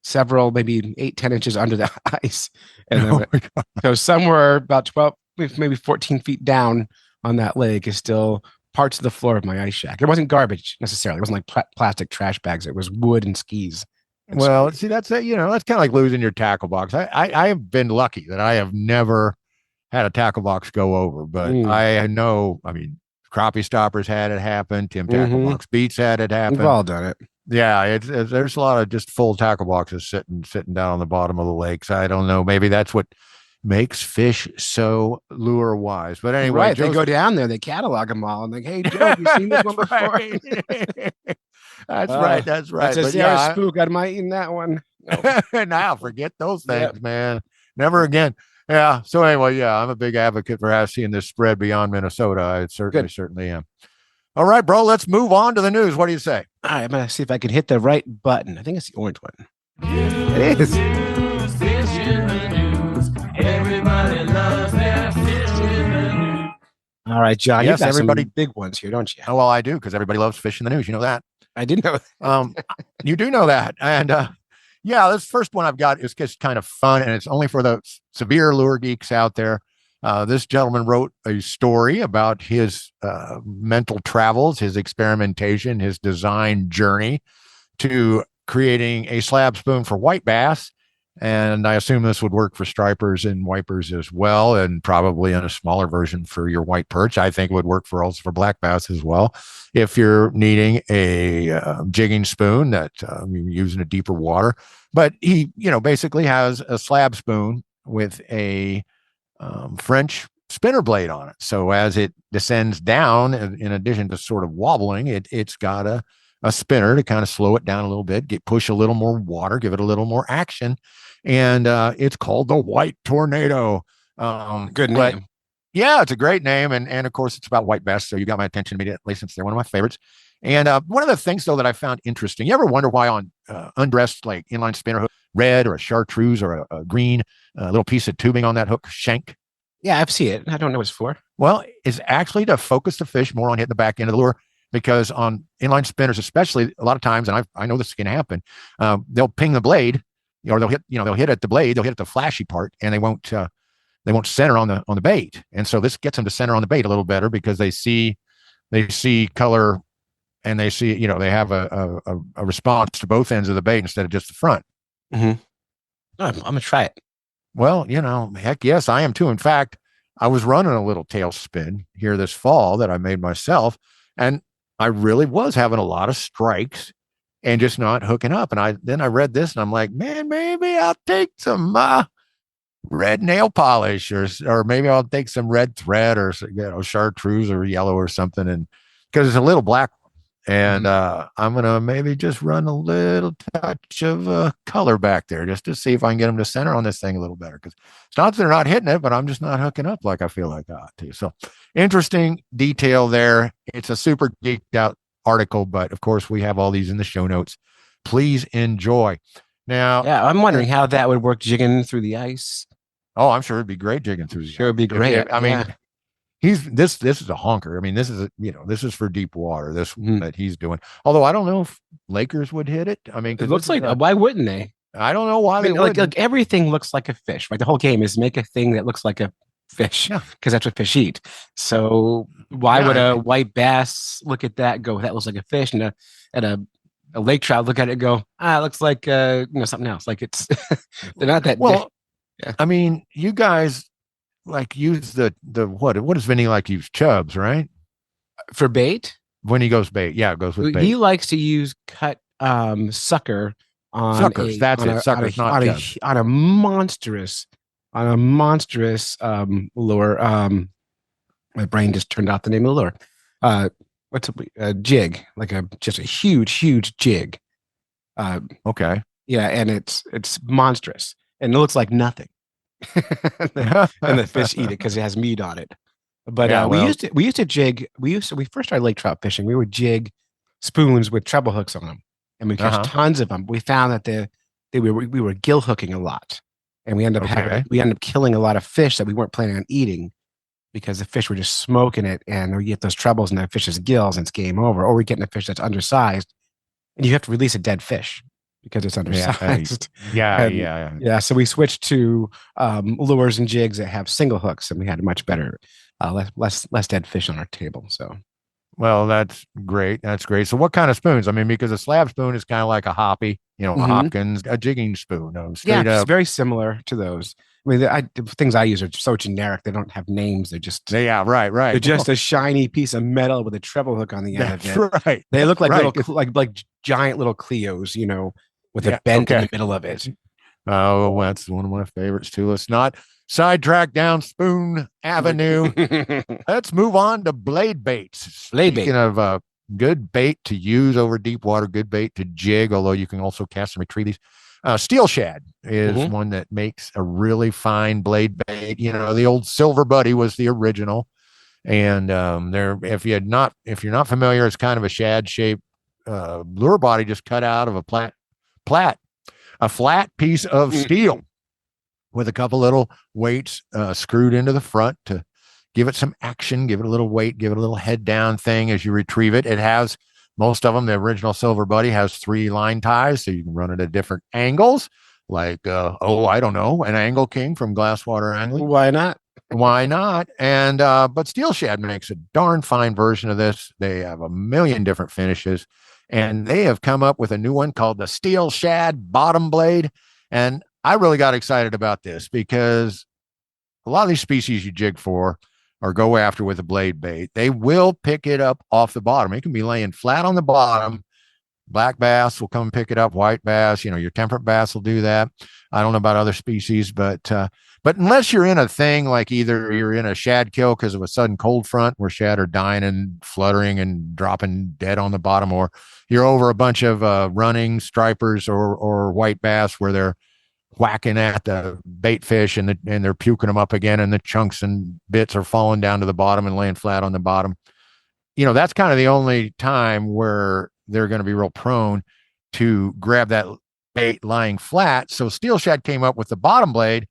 several, maybe 8-10 inches under the ice. And then so somewhere about 12, maybe 14 feet down on that lake is still parts of the floor of my ice shack. It wasn't garbage necessarily. It wasn't like plastic trash bags. It was wood and skis. And well, see, that's that's kind of like losing your tackle box. I have been lucky that I have never had a tackle box go over, but I know, I mean, crappie stoppers had it happen. Tim Tackle Box Beats had it happen. We've all done it. Yeah, there's a lot of just full tackle boxes sitting down on the bottom of the lakes. I don't know. Maybe that's what makes fish so lure wise. But anyway, right, they go down there, they catalog them all, and like, hey, Joe, have you seen this one before? That's right. That's right. That's a spook. I might eat that one. No. Now forget those things, man. Never again. Yeah. So anyway, I'm a big advocate for seeing this spread beyond Minnesota. I certainly am. All right, bro. Let's move on to the news. What do you say? All right, I'm gonna see if I can hit the right button. I think it's the orange one. It is. Everybody loves their fish in the news. All right, John. Yes, you got everybody some big ones here, don't you? Oh, well, I do, because everybody loves fish in the news. You know that. I didn't know that. You do know that, and this first one I've got is just kind of fun, and it's only for the severe lure geeks out there. This gentleman wrote a story about his mental travels, his experimentation, his design journey to creating a slab spoon for white bass. And I assume this would work for stripers and wipers as well, and probably in a smaller version for your white perch. I think it would work for also for black bass as well. If you're needing a jigging spoon that you're using a deeper water, but he, basically has a slab spoon with a French spinner blade on it. So as it descends down, in addition to sort of wobbling, it's got a spinner to kind of slow it down a little bit, push a little more water, give it a little more action. And it's called the White Tornado. Good name. Yeah, it's a great name. And of course, it's about white bass. So you got my attention immediately since they're one of my favorites. And one of the things, though, that I found interesting, you ever wonder why on undressed like inline spinner hook, red or a chartreuse or a green little piece of tubing on that hook shank? Yeah, I've seen it. I don't know what it's for. Well, it's actually to focus the fish more on hitting the back end of the lure, because on inline spinners, especially, a lot of times, and I know this can happen, they'll ping the blade, or they'll hit at the blade, they'll hit at the flashy part, and they won't center on the bait. And so this gets them to center on the bait a little better, because they see color, and they see, they have a response to both ends of the bait instead of just the front. Mm-hmm. I'm gonna try it. Well, heck yes, I am too. In fact, I was running a little tail spin here this fall that I made myself, and I really was having a lot of strikes and just not hooking up. And then I read this, and I'm like, man, maybe I'll take some red nail polish, or maybe I'll take some red thread, or chartreuse or yellow or something, and because it's a little black. And I'm going to maybe just run a little touch of color back there just to see if I can get them to center on this thing a little better. Because it's not that they're not hitting it, but I'm just not hooking up like I feel like I ought to. So interesting detail there. It's a super geeked out article, but of course we have all these in the show notes. Please enjoy. Now, yeah, I'm wondering how that would work jigging through the ice. Oh, I'm sure it'd be great jigging through the ice. Sure, it'd be great. I mean, this is a honker. I mean, this is for deep water, that he's doing. Although I don't know if Lakers would hit it. I mean, it looks like, why wouldn't they? I don't know why they would. Like everything looks like a fish. Right, the whole game is make a thing that looks like a fish, because that's what fish eat. So why would a white bass look at that and go, that looks like a fish, and a lake trout look at it and go, it looks like something else. Like it's they're not that well. Yeah. I mean, you guys like use the what does Vinny like use? Chubs, right? For bait? When he goes bait. Yeah, it goes with bait. He likes to use cut sucker on suckers. Suckers, not chubs. On a monstrous lure. My brain just turned out the name of the lure. What's a jig? Like just a huge jig. Okay. Yeah, and it's monstrous, and it looks like nothing. And the fish eat it because it has meat on it. But we used to jig. We first started lake trout fishing. We would jig spoons with treble hooks on them, and we catch tons of them. We found that we were gill hooking a lot, and we ended up killing a lot of fish that we weren't planning on eating, because the fish were just smoking it, and we get those trebles in the fish's gills, and it's game over. Or we're getting a fish that's undersized, and you have to release a dead fish because it's undersized. Yeah. So we switched to lures and jigs that have single hooks, and we had a much better, less dead fish on our table. So, well, that's great. So, what kind of spoons? I mean, because a slab spoon is kind of like a hoppy, a Hopkins, a jigging spoon. It's very similar to those. I mean, the things I use are so generic; they don't have names. They're just right. They're just a shiny piece of metal with a treble hook on the end of it. Right. They look like little, like giant little Cleos, with a bend in the middle of it. Oh, that's one of my favorites too. Let's not sidetrack down Spoon Avenue. Let's move on to blade baits. Speaking of good bait to use over deep water, good bait to jig, although you can also cast and retrieve these. SteelShad is one that makes a really fine blade bait. The old Silver Buddy was the original, and if you're not familiar, it's kind of a shad shaped lure body just cut out of a flat piece of steel with a couple little weights screwed into the front to give it some action, give it a little weight, give it a little head down thing as you retrieve it. It has, most of them, the original Silver Buddy has 3 line ties, so you can run it at different angles, like, I don't know, an Angle King from Glasswater Angling. Why not? Why not? And but SteelShad makes a darn fine version of this. They have a million different finishes, and they have come up with a new one called the SteelShad Bottom Blade. And I really got excited about this because a lot of these species you jig for or go after with a blade bait, they will pick it up off the bottom. It can be laying flat on the bottom. Black bass will come and pick it up. White bass, your temperate bass will do that. I don't know about other species, but unless you're in a thing like either you're in a shad kill because of a sudden cold front where shad are dying and fluttering and dropping dead on the bottom, or you're over a bunch of running stripers or white bass where they're whacking at the bait fish and they're puking them up again, and the chunks and bits are falling down to the bottom and laying flat on the bottom. That's kind of the only time where they're going to be real prone to grab that bait lying flat. So SteelShad came up with the bottom blade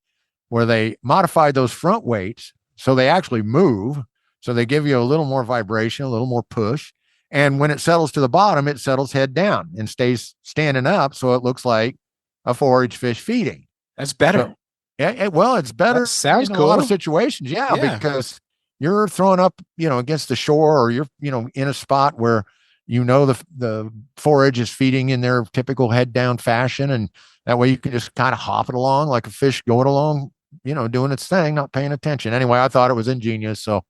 where they modified those front weights so they actually move. So they give you a little more vibration, a little more push. And when it settles to the bottom, it settles head down and stays standing up. So it looks like a forage fish feeding. That's better. So, yeah, well, it's better. That sounds in cool. a lot of situations. Yeah, because you're throwing up, against the shore, or you're, in a spot where the forage is feeding in their typical head down fashion, and that way you can just kind of hop it along like a fish going along, doing its thing, not paying attention. Anyway, I thought it was ingenious. So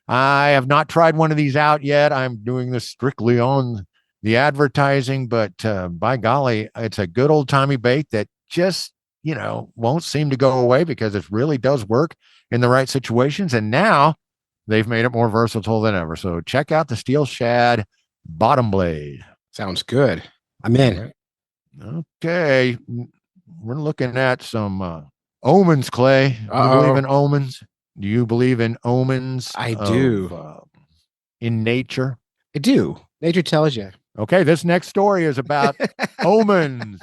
I have not tried one of these out yet. I'm doing this strictly on the advertising, but by golly, it's a good old timey bait that just, won't seem to go away because it really does work in the right situations. And now they've made it more versatile than ever. So check out the SteelShad Bottom Blade. Sounds good. I'm in. Okay. We're looking at some omens, Clay. Do you believe in omens? Do you believe in omens? I do. In nature? I do. Nature tells you. Okay, this next story is about omens.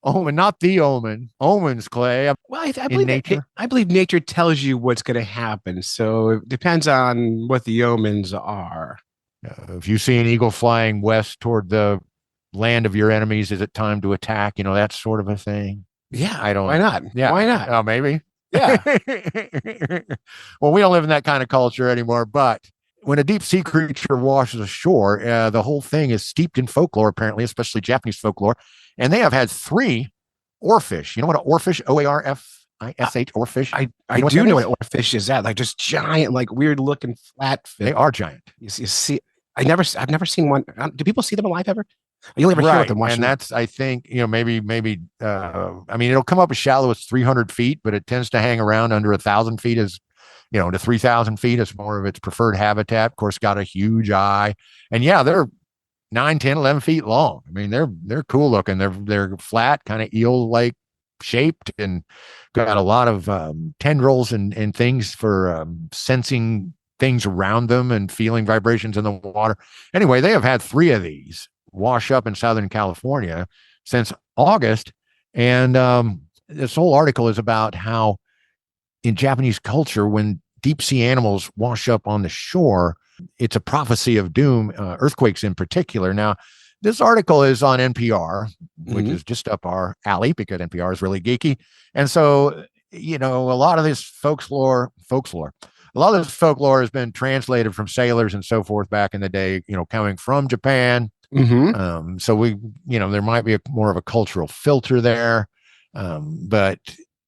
Omen, not the omen. Omens, Clay. Well, I believe nature. I believe nature tells you what's going to happen. So it depends on what the omens are. If you see an eagle flying west toward the land of your enemies, is it time to attack? That sort of a thing. Yeah, I don't. Why not? Yeah, why not? Oh, maybe. Yeah. Well, we don't live in that kind of culture anymore. But when a deep sea creature washes ashore, the whole thing is steeped in folklore, apparently, especially Japanese folklore. And they have had 3 oarfish. You know what an oarfish? OARFISH, oarfish. I do know what oarfish is. That like just giant, like weird looking flat fish. They are giant. You see, I've never seen one. Do people see them alive ever? You only ever hear of them watching. And that's, I think, maybe. I mean, it'll come up as shallow as 300 feet, but it tends to hang around under 1,000 feet as, to 3,000 feet is more of its preferred habitat. Of course, got a huge eye, and they're 9, 10, 11 feet long. I mean, they're cool looking. They're flat, kind of eel-like shaped, and got a lot of tendrils and things for sensing things around them and feeling vibrations in the water. Anyway, they have had 3 of these wash up in Southern California since August. And this whole article is about how in Japanese culture, when deep sea animals wash up on the shore, it's a prophecy of doom, earthquakes in particular. Now, this article is on NPR, which is just up our alley because NPR is really geeky. And so, a lot of this folklore, a lot of this folklore has been translated from sailors and so forth back in the day, coming from Japan. So we, there might be more of a cultural filter there. But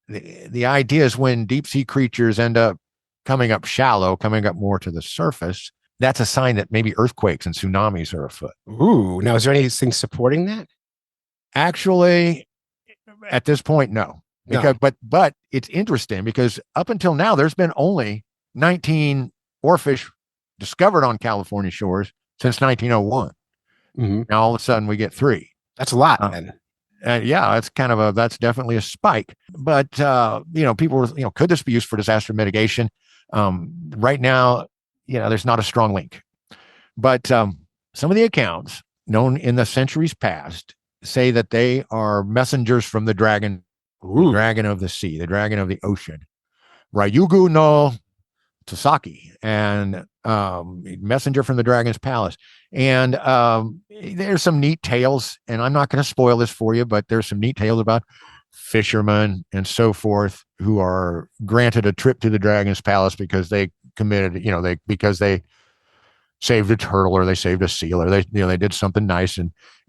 the idea is when deep sea creatures end up coming up shallow, coming up more to the surface, that's a sign that maybe earthquakes and tsunamis are afoot. Ooh, now is there anything supporting that? Actually, at this point, no. Because, but it's interesting because up until now, there's been only 19 oarfish discovered on California shores since 1901. Now all of a sudden we get 3. That's a lot, man. Yeah, that's definitely a spike. But people were, could this be used for disaster mitigation? Right now, there's not a strong link. But some of the accounts known in the centuries past say that they are messengers from the dragon, the dragon of the sea, the dragon of the ocean, Ryugu no Tosaki, and messenger from the dragon's palace. And there's some neat tales, and I'm not going to spoil this for you, but there's some neat tales about fishermen and so forth who are granted a trip to the Dragon's Palace because they committed, because they saved a turtle or they saved a seal or they did something nice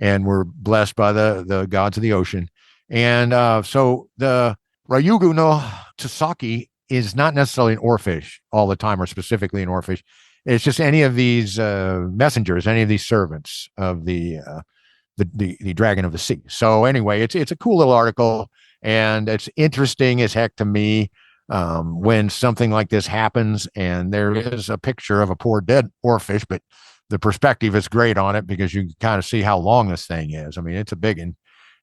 and were blessed by the gods of the ocean. And so the Ryugu no Tsusaki is not necessarily an oarfish all the time or specifically an oarfish. It's just any of these messengers, any of these servants of the dragon of the sea. So anyway, it's a cool little article, and it's interesting as heck to me when something like this happens, and there is a picture of a poor dead oarfish, but the perspective is great on it because you can kind of see how long this thing is. I mean, it's a big one.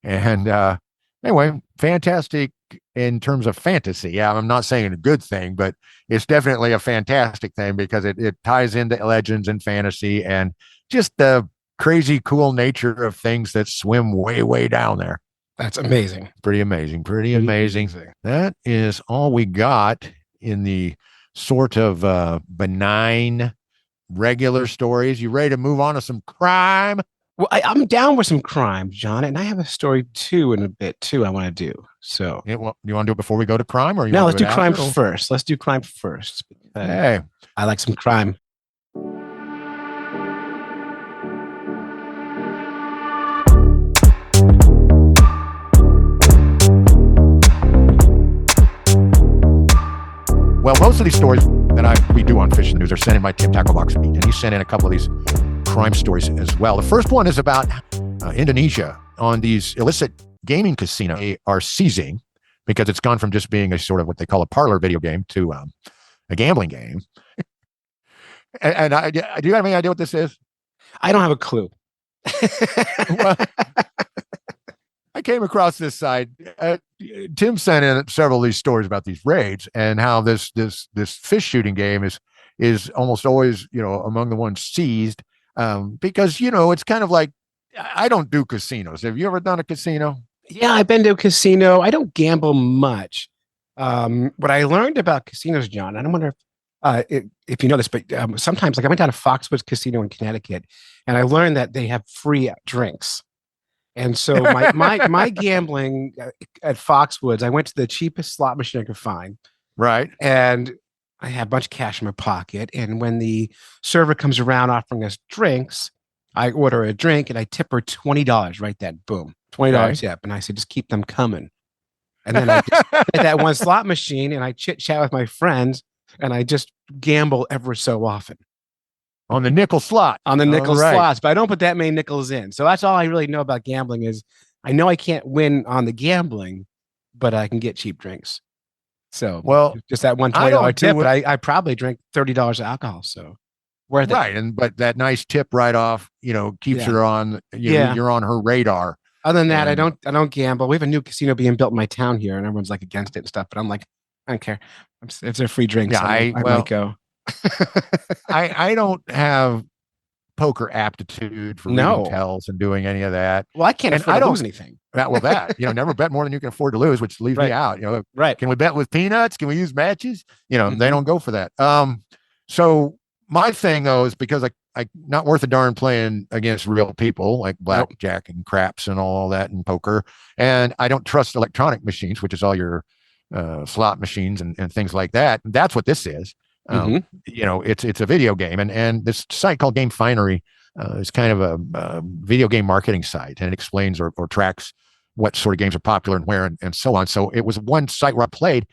And anyway, fantastic in terms of fantasy. Yeah, I'm not saying a good thing, but it's definitely a fantastic thing because it ties into legends and fantasy and just the crazy cool nature of things that swim way, way down there. That's amazing. Pretty amazing. Pretty amazing. That is all we got in the sort of benign, regular stories. You ready to move on to some crime? Well, I'm down with some crime, John, and I have a story too in a bit too I want to do. So, yeah, well, you want to do it before we go to crime, or no? Let's do crime first. Let's do crime first. Hey, I like some crime. Well, most of these stories that we do on Fishing News are sent in by Tim Tackle Box Meat, and he sent in a couple of these crime stories as well. The first one is about Indonesia on these illicit gaming casinos they are seizing because it's gone from just being a sort of what they call a parlor video game to a gambling game. and do you have any idea what this is? I don't have a clue. Well, I came across this site. Tim sent in several of these stories about these raids and how this fish shooting game is almost always among the ones seized because it's kind of like I don't do casinos. Have you ever done a casino? Yeah, I've been to a casino. I don't gamble much. What I learned about casinos, John, I don't wonder if you know this, but sometimes, like I went down to Foxwoods Casino in Connecticut, and I learned that they have free drinks. And so my gambling at Foxwoods, I went to the cheapest slot machine I could find. Right. And I had a bunch of cash in my pocket. And when the server comes around offering us drinks, I order a drink and I tip her $20 right then. Boom. $20 tip. And I said, just keep them coming. And then I just hit that one slot machine and I chit chat with my friends and I just gamble ever so often. On the nickel slot. On the nickel slots, but I don't put that many nickels in. So that's all I really know about gambling is I know I can't win on the gambling, but I can get cheap drinks. So just that one $20 tip, but I probably drink $30 of alcohol. So worth it. Right. But that nice tip right off, keeps her on, you're on her radar. Other than that, I don't gamble. We have a new casino being built in my town here and everyone's like against it and stuff, but I'm like, I don't care. It's a free drink. Yeah, so I might go. I don't have poker aptitude for reading tells and doing any of that. Well, I can't afford to lose anything. Never bet more than you can afford to lose, which leaves me out. Right. Can we bet with peanuts? Can we use matches? They don't go for that. So my thing though is because I not worth a darn playing against real people like blackjack and craps and all that and poker. And I don't trust electronic machines, which is all your slot machines and things like that. And that's what this is. It's a video game, and this site called Game Finery is kind of a video game marketing site, and it explains or tracks what sort of games are popular and where and so on. So it was one site where I played,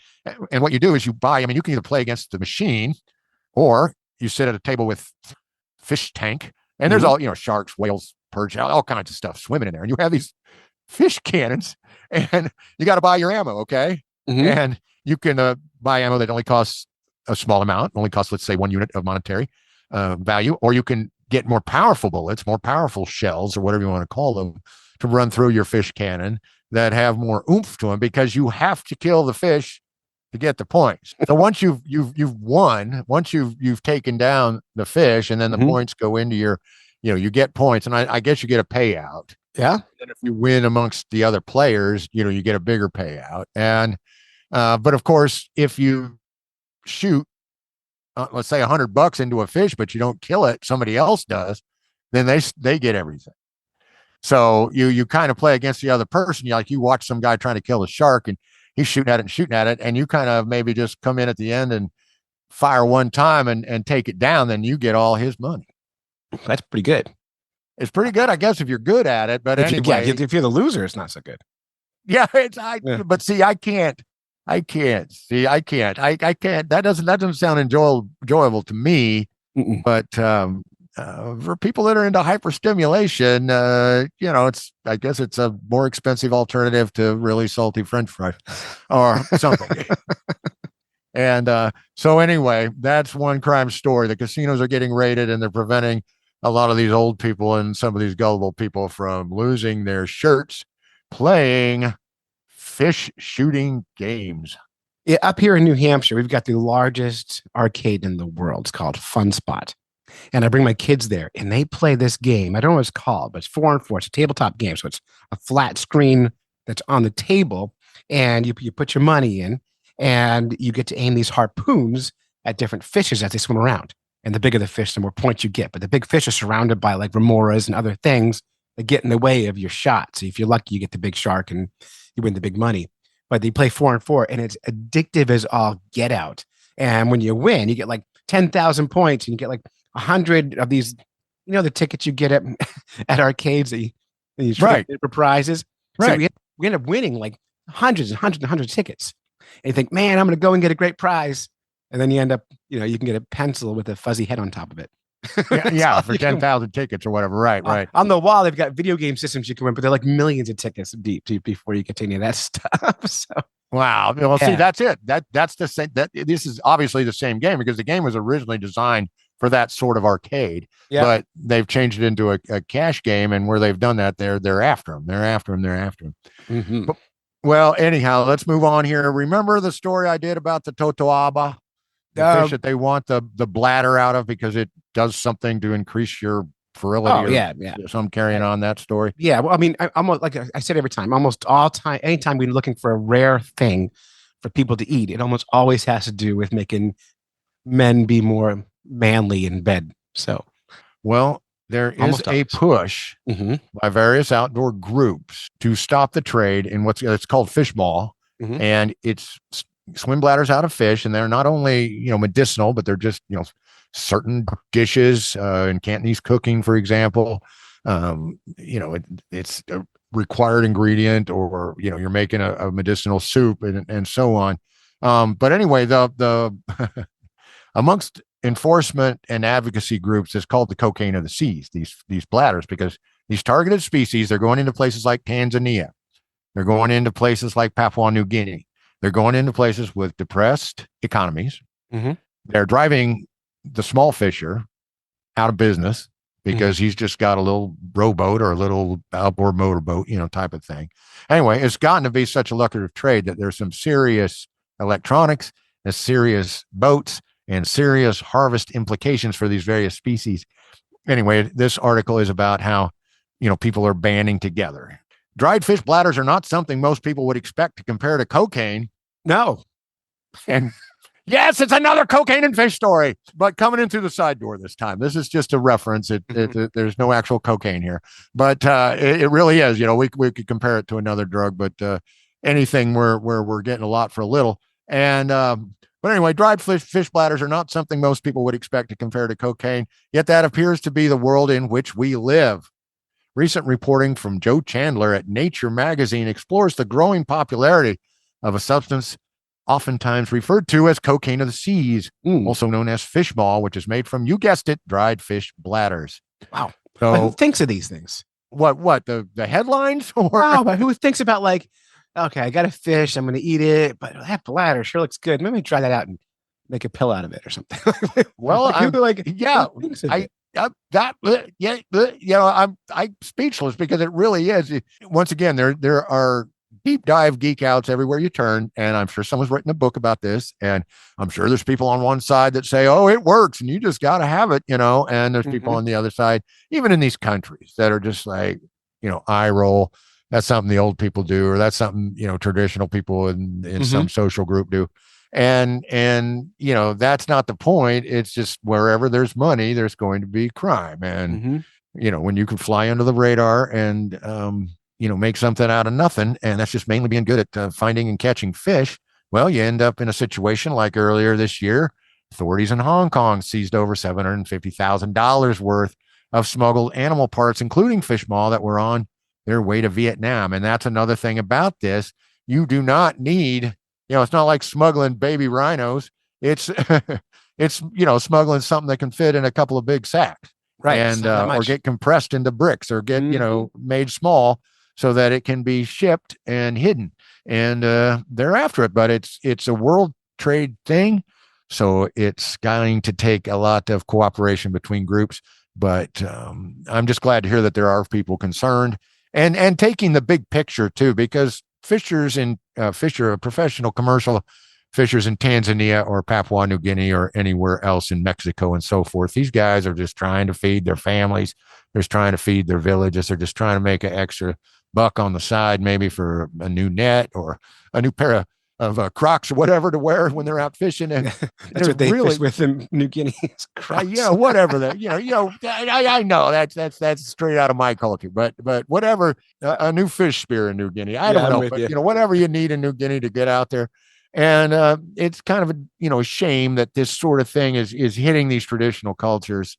and what you do is you buy. I mean, you can either play against the machine, or you sit at a table with fish tank, and there's all sharks, whales, perch, all kinds of stuff swimming in there, and you have these fish cannons, and you got to buy your ammo, okay? And you can buy ammo that only costs a small amount, only costs, let's say, 1 unit of monetary value, or you can get more powerful bullets, more powerful shells, or whatever you want to call them, to run through your fish cannon that have more oomph to them because you have to kill the fish to get the points. So once you've won, once you've taken down the fish, and then the points go into your, you get points, and I guess you get a payout. Yeah. And if you win amongst the other players, you get a bigger payout. And but of course, if you shoot let's say $100 into a fish, but you don't kill it, somebody else does, then they get everything. So you kind of play against the other person. You watch some guy trying to kill a shark and he's shooting at it and shooting at it, and you kind of maybe just come in at the end and fire one time and take it down, then you get all his money. That's pretty good. It's pretty good, I guess, if you're good at it. But anyway, if you're the loser, it's not so good. Yeah, but see, I can't. I can't. That doesn't sound enjoyable to me. Mm-mm. But for people that are into hyperstimulation, I guess it's a more expensive alternative to really salty French fries or something. And so anyway, that's one crime story. The casinos are getting raided, and they're preventing a lot of these old people and some of these gullible people from losing their shirts playing fish shooting games. Yeah, up here in New Hampshire, we've got the largest arcade in the world. It's called Fun Spot. And I bring my kids there and they play this game. I don't know what it's called, but it's 4-on-4. It's a tabletop game. So it's a flat screen that's on the table, and you put your money in and you get to aim these harpoons at different fishes as they swim around. And the bigger the fish, the more points you get. But the big fish are surrounded by like remoras and other things that get in the way of your shot. So if you're lucky, you get the big shark and you win the big money. But they play 4-on-4, and it's addictive as all get out. And when you win, you get like 10,000 points, and you get like 100 of these, the tickets you get at arcades that you try for prizes. Right. So we end up winning like hundreds of tickets. And you think, man, I'm going to go and get a great prize. And then you end up, you can get a pencil with a fuzzy head on top of it. Yeah, for 10,000 tickets or whatever. Right. On the wall, they've got video game systems you can win, but they're like millions of tickets deep before you get to any of that stuff. So, wow. Well, see, that's it. That's the same. This is obviously the same game because the game was originally designed for that sort of arcade, but they've changed it into a cash game, and where they've done that, they're after them. They're after them. Mm-hmm. But, well, anyhow, let's move on here. Remember the story I did about the totoaba? The fish that they want the bladder out of because it does something to increase your virility. So I'm carrying on that story. Yeah. Well, I mean, I almost, like I said, every time, almost all time, anytime we're looking for a rare thing for people to eat, it almost always has to do with making men be more manly in bed. So, well, there is a push by various outdoor groups to stop the trade in it's called fish maw, and it's swim bladders out of fish, and they're not only medicinal, but they're just certain dishes in Cantonese cooking, for example. It's a required ingredient, or you're making a medicinal soup and so on. But anyway, the amongst enforcement and advocacy groups, it's called the cocaine of the seas. These bladders, because these targeted species, they're going into places like Tanzania, they're going into places like Papua New Guinea. They're going into places with depressed economies. They're driving the small fisher out of business because he's just got a little rowboat or a little outboard motorboat, type of thing. Anyway, it's gotten to be such a lucrative trade that there's some serious electronics and serious boats and serious harvest implications for these various species. Anyway, this article is about how, people are banding together. Dried fish bladders are not something most people would expect to compare to cocaine. No. And yes, it's another cocaine and fish story, but coming in through the side door this time. This is just a reference. There's no actual cocaine here, but it really is. We could compare it to another drug, but anything where we're getting a lot for a little. And but anyway, dried fish bladders are not something most people would expect to compare to cocaine, yet that appears to be the world in which we live. Recent reporting from Joe Chandler at Nature magazine explores the growing popularity of a substance oftentimes referred to as cocaine of the seas, also known as fish maw, which is made from, you guessed it, dried fish bladders. Wow. So who thinks of these things? What the headlines? Or but who thinks about like, okay, I got a fish, I'm going to eat it, but that bladder sure looks good. Maybe try that out and make a pill out of it or something. Well, I'm speechless because it really is. Once again, there are deep dive geek outs everywhere you turn, and I'm sure someone's written a book about this, and I'm sure there's people on one side that say, oh, it works and you just got to have it, and there's people on the other side, even in these countries, that are just like, eye roll. That's something the old people do, or that's something, traditional people in some social group do. And that's not the point. It's just wherever there's money, there's going to be crime. And when you can fly under the radar and, make something out of nothing. And that's just mainly being good at finding and catching fish. Well, you end up in a situation like earlier this year. Authorities in Hong Kong seized over $750,000 worth of smuggled animal parts, including fish maw, that were on their way to Vietnam. And that's another thing about this. You do not need, it's not like smuggling baby rhinos. It's, it's, smuggling something that can fit in a couple of big sacks. Right. And, or get compressed into bricks or get, made small so that it can be shipped and hidden. And they're after it, but it's a world trade thing. So it's going to take a lot of cooperation between groups. But I'm just glad to hear that there are people concerned and taking the big picture too, because fishers professional commercial fishers in Tanzania or Papua New Guinea or anywhere else in Mexico and so forth, these guys are just trying to feed their families. They're just trying to feed their villages. They're just trying to make an extra buck on the side, maybe for a new net or a new pair of Crocs or whatever to wear when they're out fishing. And that's what they fish with in New Guinea. Crocs. Whatever that, I know that's straight out of my culture, but whatever, a new fish spear in New Guinea. I don't know, but whatever you need in New Guinea to get out there. And it's kind of a shame that this sort of thing is hitting these traditional cultures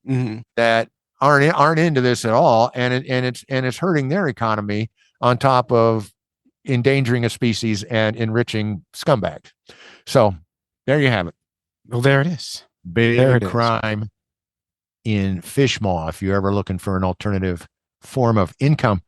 that aren't into this at all, and it's hurting their economy on top of endangering a species and enriching scumbags. So there you have it. Well, there it is. Big crime in fish maw if you're ever looking for an alternative form of income.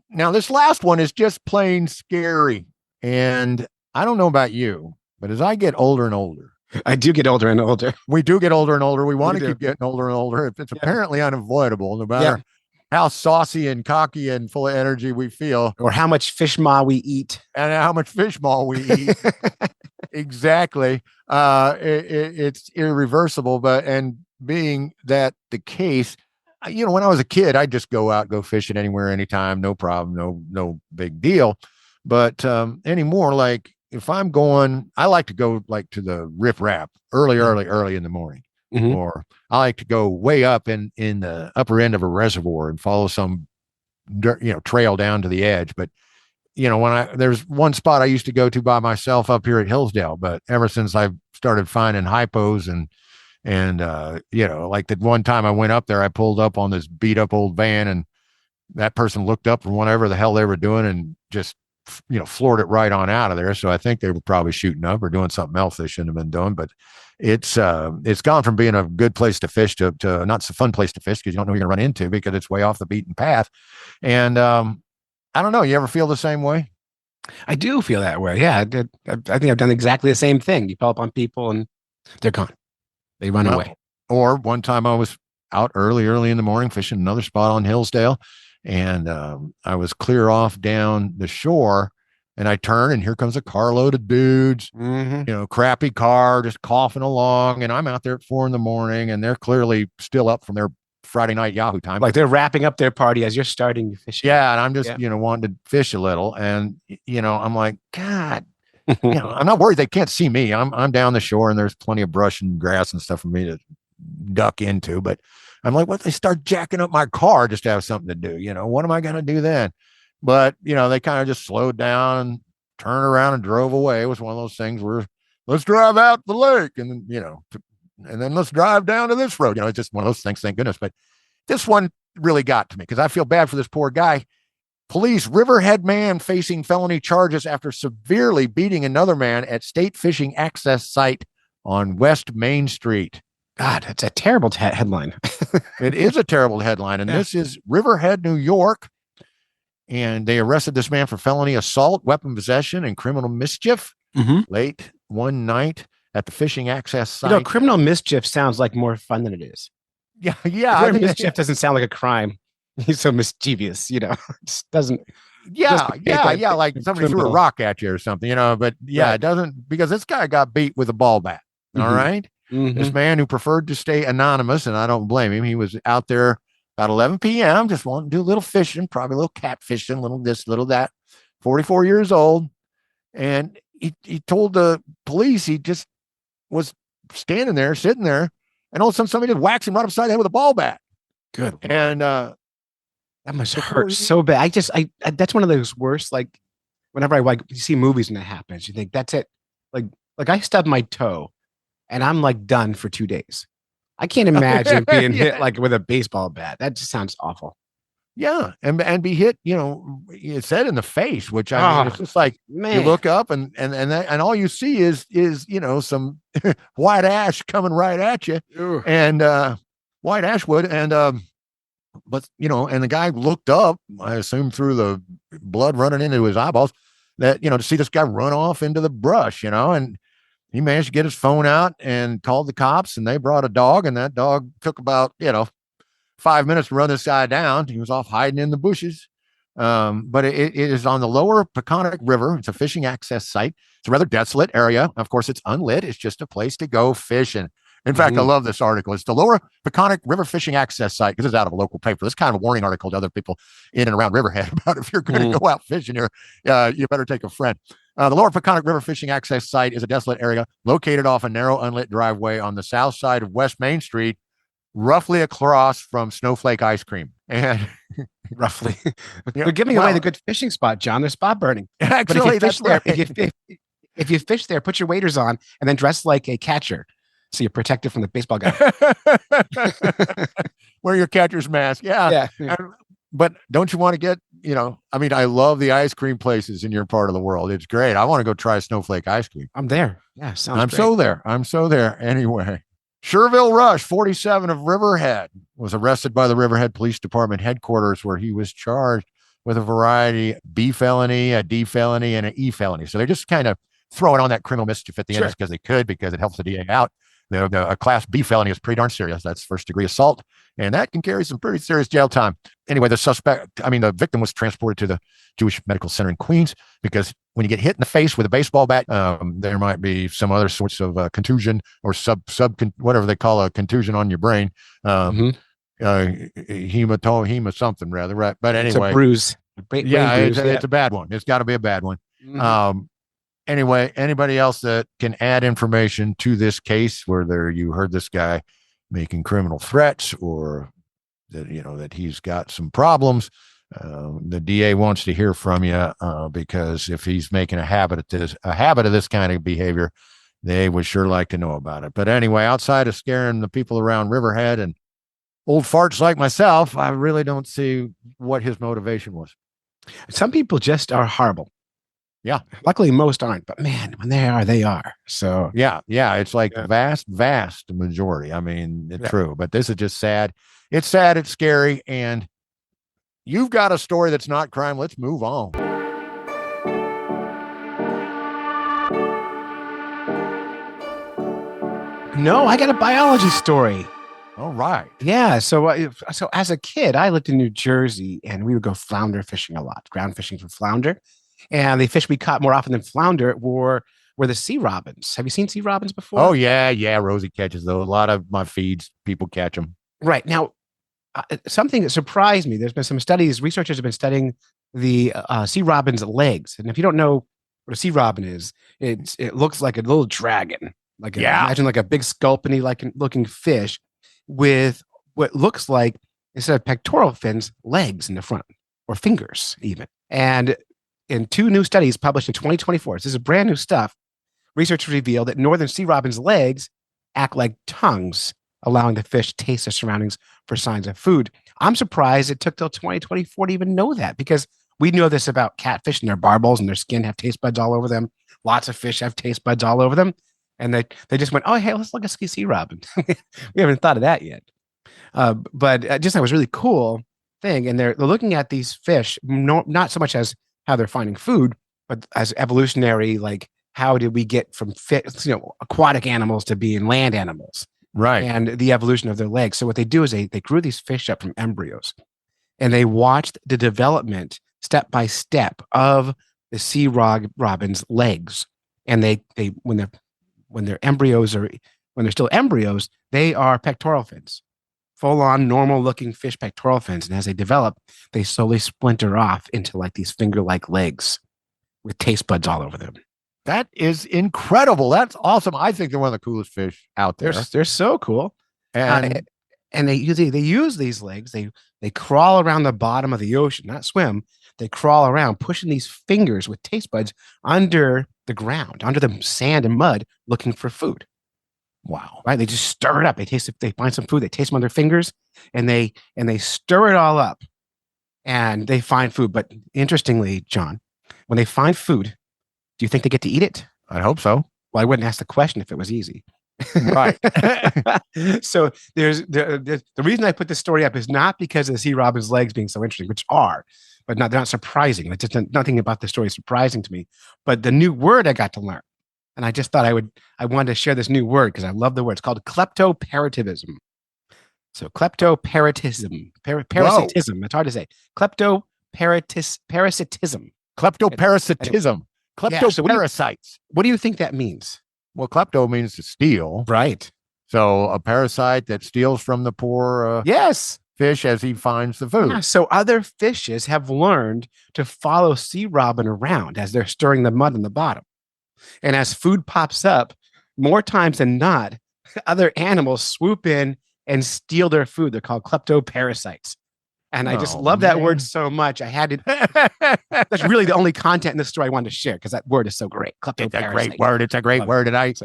Now, this last one is just plain scary, and I don't know about you, but as I get older and older, I do get older and older. We do get older and older. We want to keep getting older and older. It's apparently unavoidable, no matter how saucy and cocky and full of energy we feel, or how much fish maw we eat, and how much fish maw we eat. Exactly. It's irreversible. And being that the case, when I was a kid, I'd just go fishing anywhere, anytime, no problem, no big deal. But anymore, like, if I'm going, I like to go like to the rip rap early in the morning, or I like to go way up in the upper end of a reservoir and follow some dirt, trail down to the edge. But there's one spot I used to go to by myself up here at Hillsdale, but ever since I've started finding hypos and like that one time I went up there, I pulled up on this beat up old van, and that person looked up from whatever the hell they were doing and just floored it right on out of there. So I think they were probably shooting up or doing something else they shouldn't have been doing. But it's gone from being a good place to fish to not so fun place to fish, because you don't know who you're going to run into because it's way off the beaten path. And I don't know. You ever feel the same way? I do feel that way. Yeah, I think I've done exactly the same thing. You pull up on people and they're gone. They run away. Or one time I was out early in the morning fishing another spot on Hillsdale. And I was clear off down the shore, and I turn, and here comes a carload of dudes, crappy car, just coughing along. And I'm out there at 4 a.m, and they're clearly still up from their Friday night Yahoo time. Like they're wrapping up their party as you're starting your fishing. Yeah. And I'm just, wanting to fish a little. And, I'm like, God, I'm not worried. They can't see me. I'm down the shore, and there's plenty of brush and grass and stuff for me to duck into. But I'm like, what if they start jacking up my car just to have something to do? What am I going to do then? But, they kind of just slowed down and turned around and drove away. It was one of those things where let's drive out the lake and then let's drive down to this road. It's just one of those things, thank goodness. But this one really got to me because I feel bad for this poor guy. Police: Riverhead man facing felony charges after severely beating another man at state fishing access site on West Main Street. God, that's a terrible headline. It is a terrible headline. And this is Riverhead, New York. And they arrested this man for felony assault, weapon possession, and criminal mischief late one night at the fishing access site. Criminal mischief sounds like more fun than it is. Yeah. Yeah. Mischief doesn't sound like a crime. He's so mischievous, it just doesn't. Yeah. Like somebody threw a rock at you or something, but it doesn't, because this guy got beat with a ball bat. All right. This man who preferred to stay anonymous, and I don't blame him. He was out there about 11 p.m., just wanting to do a little fishing, probably a little cat fishing, little this, little that, 44 years old. And he told the police he just was standing there, sitting there, and all of a sudden somebody just whacks him right upside the head with a ball bat. Good. And That must before hurt you- so bad. I that's one of those worst, like, whenever I like you see movies and that happens, you think that's it. Like I stubbed my toe and I'm like done for 2 days. I can't imagine being hit Yeah. like with a baseball bat. That just sounds awful. Yeah, and be hit, it said in the face, which I mean, it's Oh, just like you man. look up and all you see is some white ash coming right at you, Ugh. and white ash wood, and but and the guy looked up, I assume through the blood running into his eyeballs, that to see this guy run off into the brush, and he managed to get his phone out and called the cops, and they brought a dog, and that dog took about 5 minutes to run this guy down. He was off hiding in the bushes. But it is on the lower Peconic River. It's a fishing access site. It's a rather desolate area. Of course, it's unlit. It's just a place to go fishing. In fact, I love this article. It's the lower Peconic River fishing access site, because it's out of a local paper. This kind of a warning article to other people in and around Riverhead about if you're going to go out fishing here, you better take a friend. The lower Peconic River fishing access site is a desolate area located off a narrow, unlit driveway on the south side of West Main Street, roughly across from Snowflake Ice Cream. And Roughly. Yeah, They're giving well- away the good fishing spot, John. They're spot burning. But actually, if you fish that's there, right. if you fish there, put your waders on and then dress like a catcher, so you're protected from the baseball guy. Wear your catcher's mask. Yeah. Yeah. But don't you want to get, I mean, I love the ice cream places in your part of the world. It's great. I want to go try Snowflake ice cream. I'm there. Yeah, sounds I'm great. so there. I'm so there. Anyway, Sherville Rush, 47 of Riverhead, was arrested by the Riverhead Police Department headquarters, where he was charged with a variety B felony, a D felony, and an E felony. So they're just kind of throwing on that criminal mischief at the end Sure. just because they could, because it helps the DA out. A class B felony is pretty darn serious. That's first degree assault, and that can carry some pretty serious jail time. Anyway, the victim was transported to the Jewish Medical Center in Queens, because when you get hit in the face with a baseball bat, there might be some other sorts of contusion or whatever they call a contusion on your brain. Hema something rather, right? But It's a anyway, bruise. Brain bruise, it's a bad one. It's got to be a bad one. Anyway, anybody else that can add information to this case, whether you heard this guy making criminal threats or that he's got some problems, the DA wants to hear from you, because if he's making a habit of this kind of behavior, they would sure like to know about it. But anyway, outside of scaring the people around Riverhead and old farts like myself, I really don't see what his motivation was. Some people just are horrible. Yeah. Luckily, most aren't. But man, when they are, they are. So Yeah. It's like Yeah. vast majority. I mean, it's Yeah. true, but this is just sad. It's sad. It's scary. And you've got a story that's not crime. Let's move on. no, I got a biology story. All right. Yeah. So as a kid, I lived in New Jersey, and we would go flounder fishing a lot, ground fishing for flounder. And the fish we caught more often than flounder were the sea robins. Have you seen sea robins before? Oh, yeah. Rosie catches those. A lot of my feeds, people catch them. Right. Now, something that surprised me, there's been some studies, researchers have been studying the sea robin's legs. And if you don't know what a sea robin is, it looks like a little dragon. Imagine like a big sculpiny looking fish with what looks like, instead of pectoral fins, legs in the front, or fingers even. And in 2 new studies published in 2024, this is brand new stuff, research revealed that northern sea robins' legs act like tongues, allowing the fish to taste their surroundings for signs of food. I'm surprised it took till 2024 to even know that, because we know this about catfish and their barbels and their skin have taste buds all over them. Lots of fish have taste buds all over them. And they just went, oh, hey, let's look at sea robin. We haven't thought of that yet. But just that was really cool thing. And they're looking at these fish, not so much as how they're finding food, but as evolutionary, like how did we get from aquatic animals to being land animals, Right. and the evolution of their legs. So what they do is they grew these fish up from embryos, and they watched the development step by step of the sea robin's legs. And they when they're still embryos, they are pectoral fins, full on normal looking fish pectoral fins. And as they develop, they slowly splinter off into like these finger-like legs with taste buds all over them. That is incredible. That's awesome. I think they're one of the coolest fish out there. They're so cool. And And they use these legs. They crawl around the bottom of the ocean, not swim. They crawl around, pushing these fingers with taste buds under the ground, under the sand and mud, looking for food. Wow. Right? They just stir it up. They find some food. They taste them on their fingers, and they stir it all up, and they find food. But interestingly, John, when they find food, do you think they get to eat it? I hope so. Well, I wouldn't ask the question if it was easy. Right. So there's the reason I put this story up is not because of the sea robin's legs being so interesting, which are, but they're not surprising. It's just nothing about the story is surprising to me. But the new word I got to learn, and I just thought I wanted to share this new word because I love the word. It's called kleptoparatism. So kleptoparatism, parasitism. It's hard to say. Parasitism. Kleptoparasitism. Kleptoparasites. What do you think that means? Well, klepto means to steal. Right. So a parasite that steals from the poor Yes. fish as he finds the food. Yeah, so other fishes have learned to follow sea robin around as they're stirring the mud on the bottom. And as food pops up, more times than not, other animals swoop in and steal their food. They're called kleptoparasites. And I just love that word so much. I had to. That's really the only content in this story I wanted to share because that word is so great. It's a great word. It's a great word. And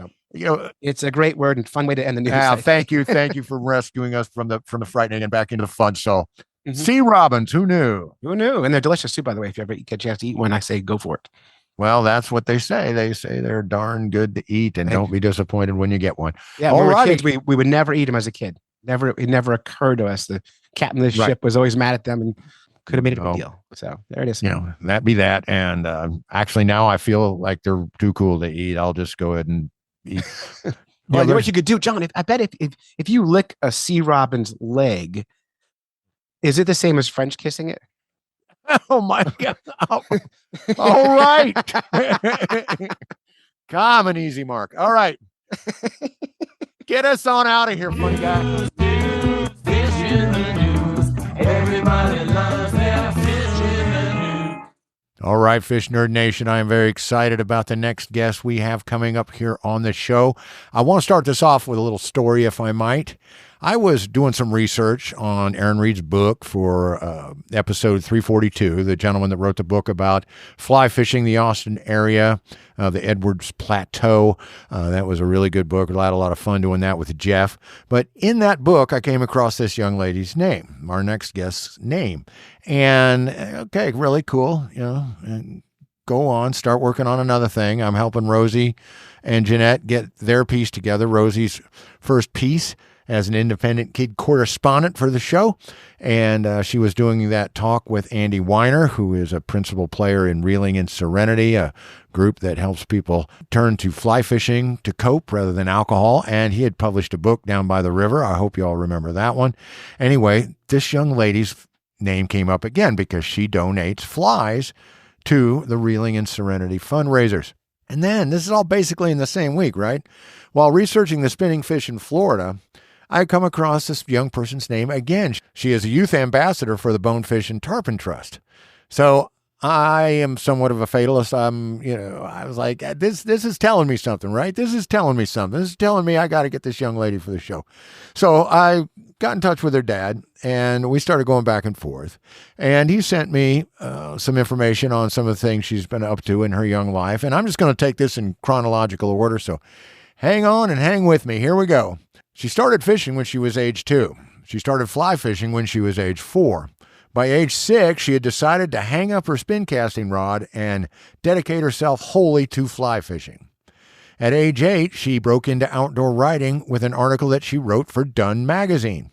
it's a great word and fun way to end the news. Thank you for rescuing us from the frightening and back into the fun. So, sea robins, who knew? Who knew? And they're delicious too, by the way. If you ever get a chance to eat one, I say go for it. Well, that's what they say. They say they're darn good to eat, and don't be disappointed when you get one. Yeah, when we were kids, we would never eat them as a kid. It never occurred to us. The captain of the ship was always mad at them and could have made it a big deal. So there it is. That be that. And actually, now I feel like they're too cool to eat. I'll just go ahead and eat. Well, what you could do, John, I bet if you lick a sea robin's leg, is it the same as French kissing it? Oh my God. All right. Come an easy mark. All right. Get us on out of here, funny guy. Fish in the news. Everybody loves their fish in the news. All right, Fish Nerd Nation, I am very excited about the next guest we have coming up here on the show. I want to start this off with a little story, if I might. I was doing some research on Aaron Reed's book for episode 342, the gentleman that wrote the book about fly fishing the Austin area, the Edwards Plateau. That was a really good book. I had a lot of fun doing that with Jeff. But in that book, I came across this young lady's name, our next guest's name. And, okay, really cool, and go on, start working on another thing. I'm helping Rosie and Jeanette get their piece together, Rosie's first piece as an independent kid correspondent for the show. And she was doing that talk with Andy Weiner, who is a principal player in Reeling in Serenity, a group that helps people turn to fly fishing to cope rather than alcohol. And he had published a book, Down by the River. I hope you all remember that one. Anyway, this young lady's name came up again because she donates flies to the Reeling in Serenity fundraisers. And then, this is all basically in the same week, right? While researching the spinning fish in Florida, I come across this young person's name again. She is a youth ambassador for the Bonefish and Tarpon Trust. So I am somewhat of a fatalist. I was like, this is telling me something, right? This is telling me something. This is telling me I got to get this young lady for the show. So I got in touch with her dad, and we started going back and forth. And he sent me some information on some of the things she's been up to in her young life. And I'm just going to take this in chronological order. So hang on and hang with me. Here we go. She started fishing when she was age 2. She started fly fishing when she was age 4. By age 6, she had decided to hang up her spin casting rod and dedicate herself wholly to fly fishing. At age 8, she broke into outdoor writing with an article that she wrote for Dun magazine.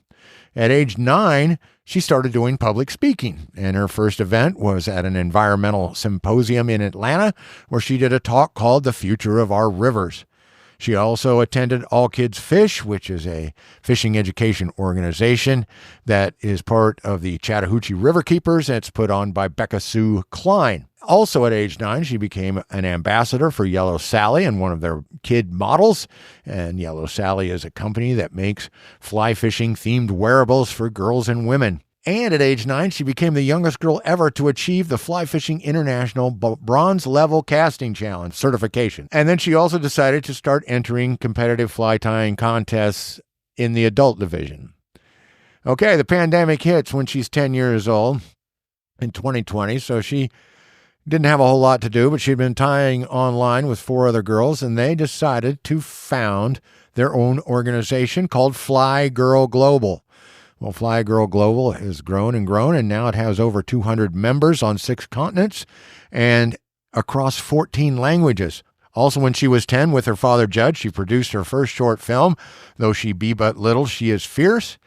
At age 9, she started doing public speaking, and her first event was at an environmental symposium in Atlanta, where she did a talk called The Future of Our Rivers. She also attended All Kids Fish, which is a fishing education organization that is part of the Chattahoochee River Keepers. It's put on by Becca Sue Klein. Also at age 9, she became an ambassador for Yellow Sally and one of their kid models. And Yellow Sally is a company that makes fly fishing themed wearables for girls and women. And at age 9, she became the youngest girl ever to achieve the Fly Fishing International Bronze Level Casting Challenge certification. And then she also decided to start entering competitive fly tying contests in the adult division. Okay, the pandemic hits when she's 10 years old in 2020, so she didn't have a whole lot to do, but she'd been tying online with 4 other girls, and they decided to found their own organization called Fly Girl Global. Well, Fly Girl Global has grown, and now it has over 200 members on 6 continents and across 14 languages. Also, when she was 10, with her father, Judge, she produced her first short film, Though She Be But Little, She Is Fierce,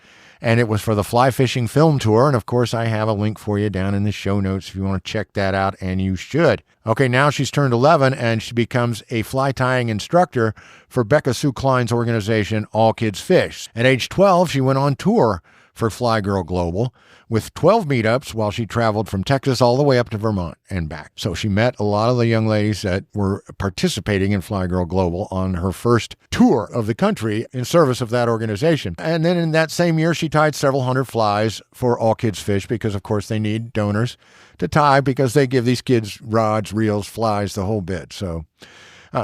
and it was for the Fly Fishing Film Tour. And, of course, I have a link for you down in the show notes if you want to check that out, and you should. Okay, now she's turned 11, and she becomes a fly tying instructor for Becca Sue Klein's organization, All Kids Fish. At age 12, she went on tour for Fly Girl Global with 12 meetups while she traveled from Texas all the way up to Vermont and back. So she met a lot of the young ladies that were participating in Fly Girl Global on her first tour of the country in service of that organization. And then in that same year, she tied several hundred flies for All Kids Fish because, of course, they need donors to tie because they give these kids rods, reels, flies, the whole bit. So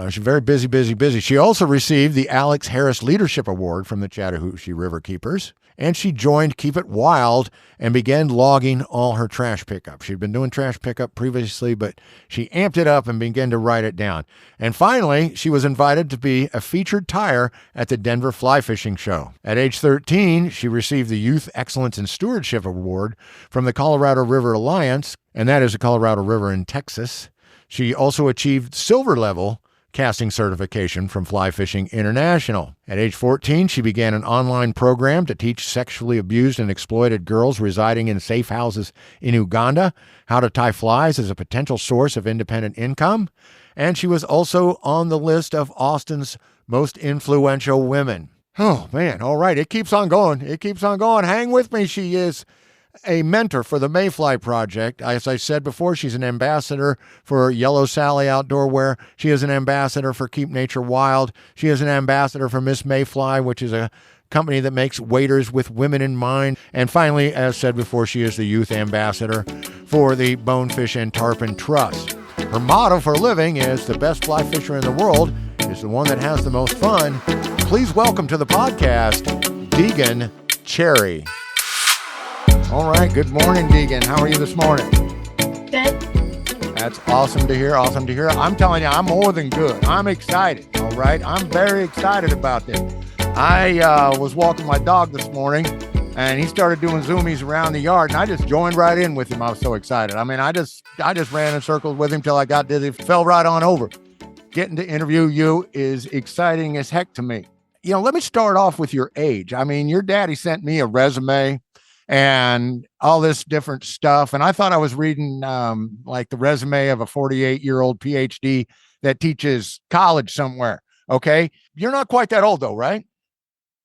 she's very busy. She also received the Alex Harris Leadership Award from the Chattahoochee River Keepers, and she joined Keep It Wild and began logging all her trash pickup. She'd been doing trash pickup previously, but she amped it up and began to write it down. And finally, she was invited to be a featured tyer at the Denver Fly Fishing Show. At age 13, she received the Youth Excellence in Stewardship Award from the Colorado River Alliance, and that is the Colorado River in Texas. She also achieved silver level casting certification from Fly Fishing International. At age 14, she began an online program to teach sexually abused and exploited girls residing in safe houses in Uganda how to tie flies as a potential source of independent income. And she was also on the list of Austin's most influential women. Oh, man. All right. It keeps on going. Hang with me. She is a mentor for the Mayfly Project. As I said before, she's an ambassador for Yellow Sally Outdoor Wear. She is an ambassador for Keep Nature Wild. She is an ambassador for Miss Mayfly, which is a company that makes waders with women in mind. And finally, as said before, she is the youth ambassador for the Bonefish and Tarpon Trust. Her motto for a living is the best fly fisher in the world is the one that has the most fun. Please welcome to the podcast, Deighan Cherry. All right. Good morning, Deighan. How are you this morning? Good. That's awesome to hear. I'm telling you, I'm more than good. I'm excited. All right. I'm very excited about this. I was walking my dog this morning, and he started doing zoomies around the yard, and I just joined right in with him. I was so excited. I mean, I just ran in circles with him till I got dizzy, fell right on over. Getting to interview you is exciting as heck to me. You know, let me start off with your age. I mean, your daddy sent me a resume and all this different stuff. And I thought I was reading like the resume of a 48-year-old PhD that teaches college somewhere. Okay. You're not quite that old though, right?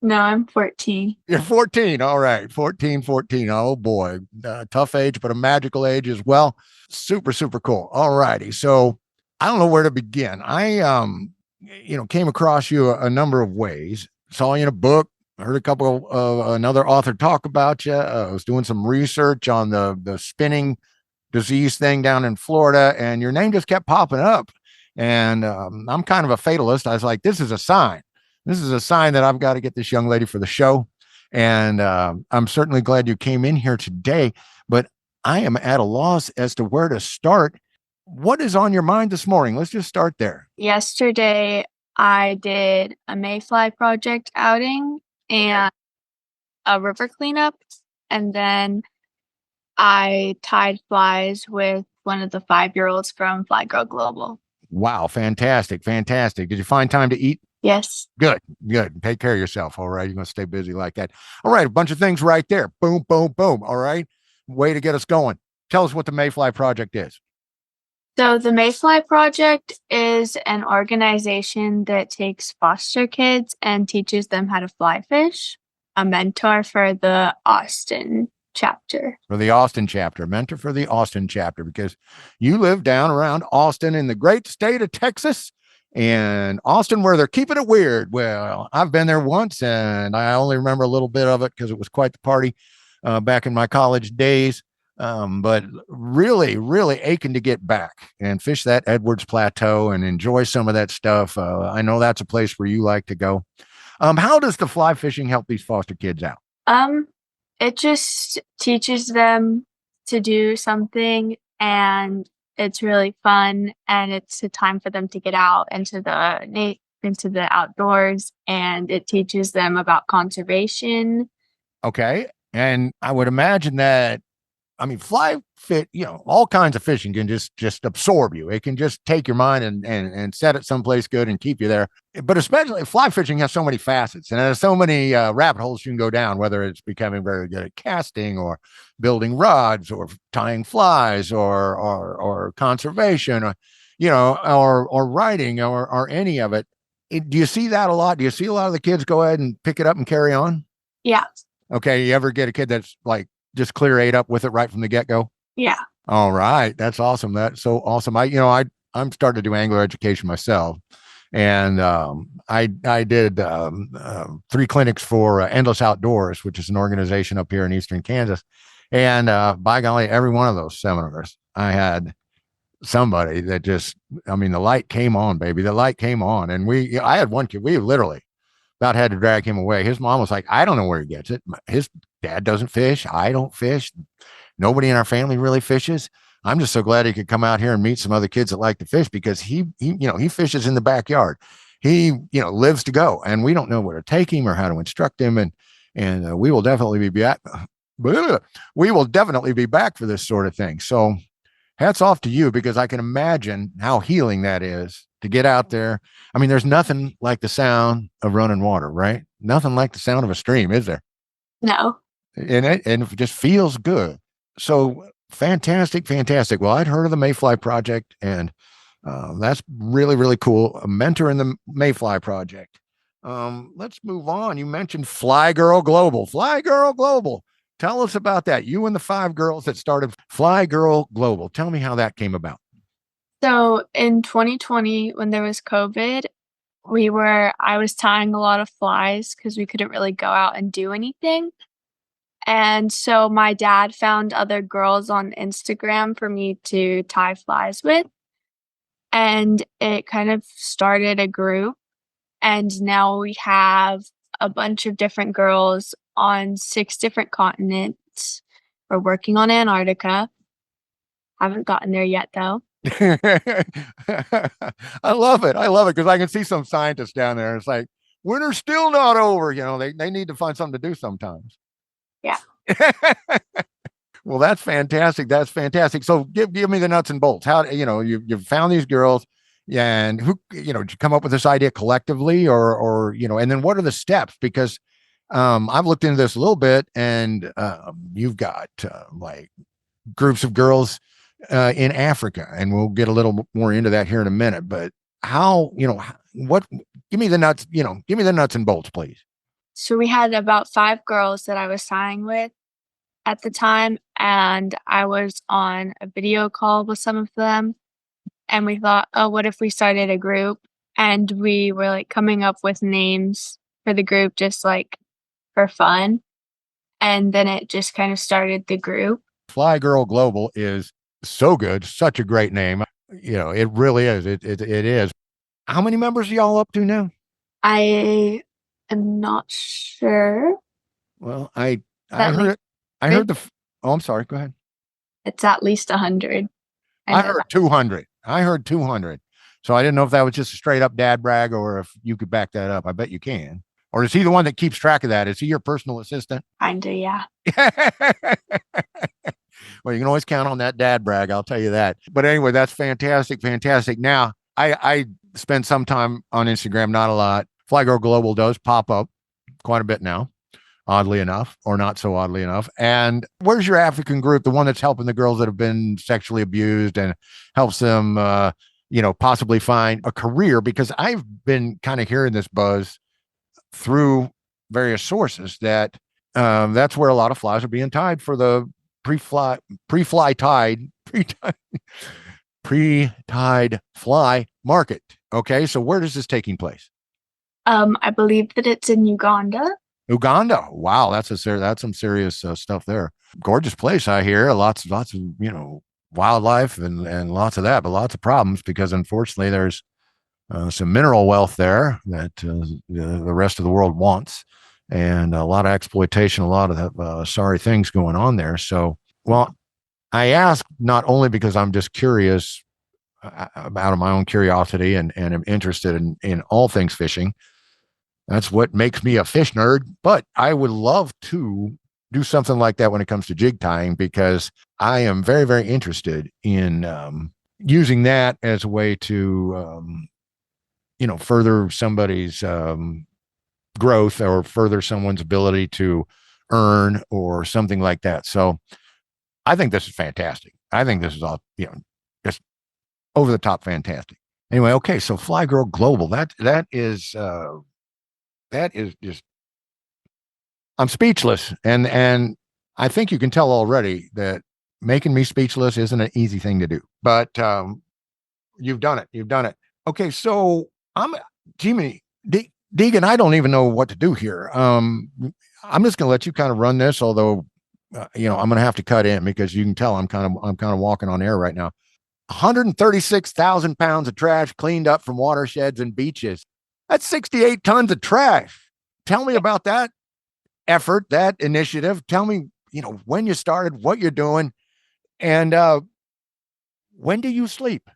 No, I'm 14. You're 14. All right. 14. Oh boy. Tough age, but a magical age as well. Super cool. All righty. So I don't know where to begin. I, came across you a number of ways. Saw you in a book. I heard a couple of another author talk about you. I was doing some research on the spinning disease thing down in Florida, and your name just kept popping up. And I'm kind of a fatalist. I was like, this is a sign. This is a sign that I've got to get this young lady for the show. And I'm certainly glad you came in here today, but I am at a loss as to where to start. What is on your mind this morning? Let's just start there. Yesterday, I did a Mayfly project outing and a river cleanup, and then I tied flies with one of the 5-year-olds from Fly Girl Global. Wow, fantastic. Did you find time to eat? Yes. Good. Take care of yourself. All right. You're going to stay busy like that. All right. A bunch of things right there. Boom. All right. Way to get us going. Tell us what the Mayfly Project is. So the Mayfly Project is an organization that takes foster kids and teaches them how to fly fish. A mentor for the Austin chapter. Mentor for the Austin chapter, because you live down around Austin in the great state of Texas, and Austin where they're keeping it weird. Well, I've been there once, and I only remember a little bit of it because it was quite the party back in my college days. But really aching to get back and fish that Edwards Plateau and enjoy some of that stuff. I know that's a place where you like to go. How does the fly fishing help these foster kids out? It just teaches them to do something, and it's really fun, and it's a time for them to get out into the outdoors, and it teaches them about conservation. Okay. And I would imagine that, I mean, fly fit, all kinds of fishing can just absorb you. It can just take your mind and set it someplace good and keep you there. But especially fly fishing has so many facets and there's so many rabbit holes you can go down, whether it's becoming very good at casting or building rods or tying flies or conservation or writing or any of it. Do you see that a lot? Do you see a lot of the kids go ahead and pick it up and carry on? Yeah. Okay. You ever get a kid that's like just clear ate up with it right from the get-go? Yeah. All right. That's awesome. That's so awesome. I'm starting to do angler education myself. And I did 3 clinics for Endless Outdoors, which is an organization up here in Eastern Kansas. And by golly, every one of those seminars, I had somebody that the light came on, baby. The light came on. And I had one kid, we literally about had to drag him away. His mom was like, I don't know where he gets it. His dad doesn't fish. I don't fish. Nobody in our family really fishes. I'm just so glad he could come out here and meet some other kids that like to fish because he fishes in the backyard. He, lives to go, and we don't know where to take him or how to instruct him. And we will definitely be back. We will definitely be back for this sort of thing. So hats off to you, because I can imagine how healing that is to get out there. I mean, there's nothing like the sound of running water, right? Nothing like the sound of a stream, is there? No. And it just feels good. So fantastic. Well, I'd heard of the Mayfly Project, and that's really, really cool. A mentor in the Mayfly Project. Let's move on. You mentioned Fly Girl Global. Fly Girl Global. Tell us about that. You and the 5 girls that started Fly Girl Global. Tell me how that came about. So in 2020, when there was COVID, I was tying a lot of flies because we couldn't really go out and do anything. And so my dad found other girls on Instagram for me to tie flies with. And it kind of started a group. And now we have a bunch of different girls on 6 different continents. We're working on Antarctica. Haven't gotten there yet, though. I love it because I can see some scientists down there. It's like, winter's still not over. They need to find something to do sometimes. Yeah. Well, that's fantastic. So give me the nuts and bolts. How, you've found these girls, and who, did you come up with this idea collectively or, and then what are the steps? Because I've looked into this a little bit, and you've got like groups of girls in Africa, and we'll get a little more into that here in a minute. But how, give me the nuts and bolts, please. So we had about 5 girls that I was tying with at the time, and I was on a video call with some of them, and we thought, oh, what if we started a group? And we were like coming up with names for the group just like for fun. And then it just kind of started the group. Fly Girl Global is so good. Such a great name. It really is. It is. How many members are y'all up to now? I am not sure. Well, I heard I'm sorry. Go ahead. It's at least 100. I heard 200. So I didn't know if that was just a straight up dad brag or if you could back that up. I bet you can. Or is he the one that keeps track of that? Is he your personal assistant? Kinda, yeah. Well, you can always count on that dad brag. I'll tell you that. But anyway, that's fantastic. Now, I spend some time on Instagram, not a lot. Fly Girl Global does pop up quite a bit now, oddly enough, or not so oddly enough. And where's your African group, the one that's helping the girls that have been sexually abused and helps them, possibly find a career? Because I've been kind of hearing this buzz through various sources that that's where a lot of flies are being tied for the pre-tied fly market. Okay, so where is this taking place? I believe that it's in Uganda. Wow, that's some serious stuff there. Gorgeous place, I hear. Lots of wildlife and lots of that, but lots of problems because unfortunately there's some mineral wealth there that the rest of the world wants, and a lot of exploitation, a lot of sorry things going on there. So, well, I ask not only because I'm just curious out of my own curiosity and am interested in all things fishing. That's what makes me a fish nerd. But I would love to do something like that when it comes to jig tying, because I am very, very interested in using that as a way to, further somebody's growth or further someone's ability to earn or something like that. So I think this is fantastic. I think this is all, just over the top fantastic. Anyway, okay, so Fly Girl Global. That is just, I'm speechless, and I think you can tell already that making me speechless isn't an easy thing to do. But you've done it. You've done it. Okay, so Deighan, I don't even know what to do here. I'm just going to let you kind of run this, although I'm going to have to cut in because you can tell I'm kind of walking on air right now. 136,000 pounds of trash cleaned up from watersheds and beaches. That's 68 tons of trash. Tell me about that effort, that initiative. Tell me, when you started, what you're doing, and when do you sleep?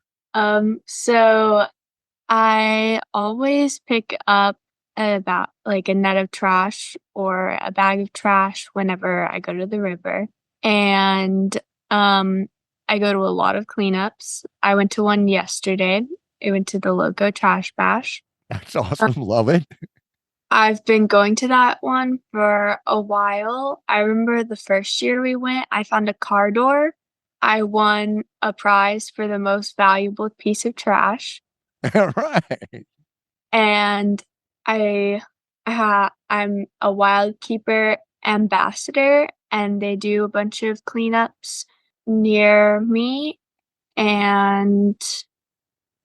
So I always pick up about like a net of trash or a bag of trash whenever I go to the river. And I go to a lot of cleanups. I went to one yesterday. I went to the Loco Trash Bash. That's awesome. Love it. I've been going to that one for a while. I remember the first year we went, I found a car door. I won a prize for the most valuable piece of trash. Right. And I'm a wild keeper ambassador, and they do a bunch of cleanups near me. And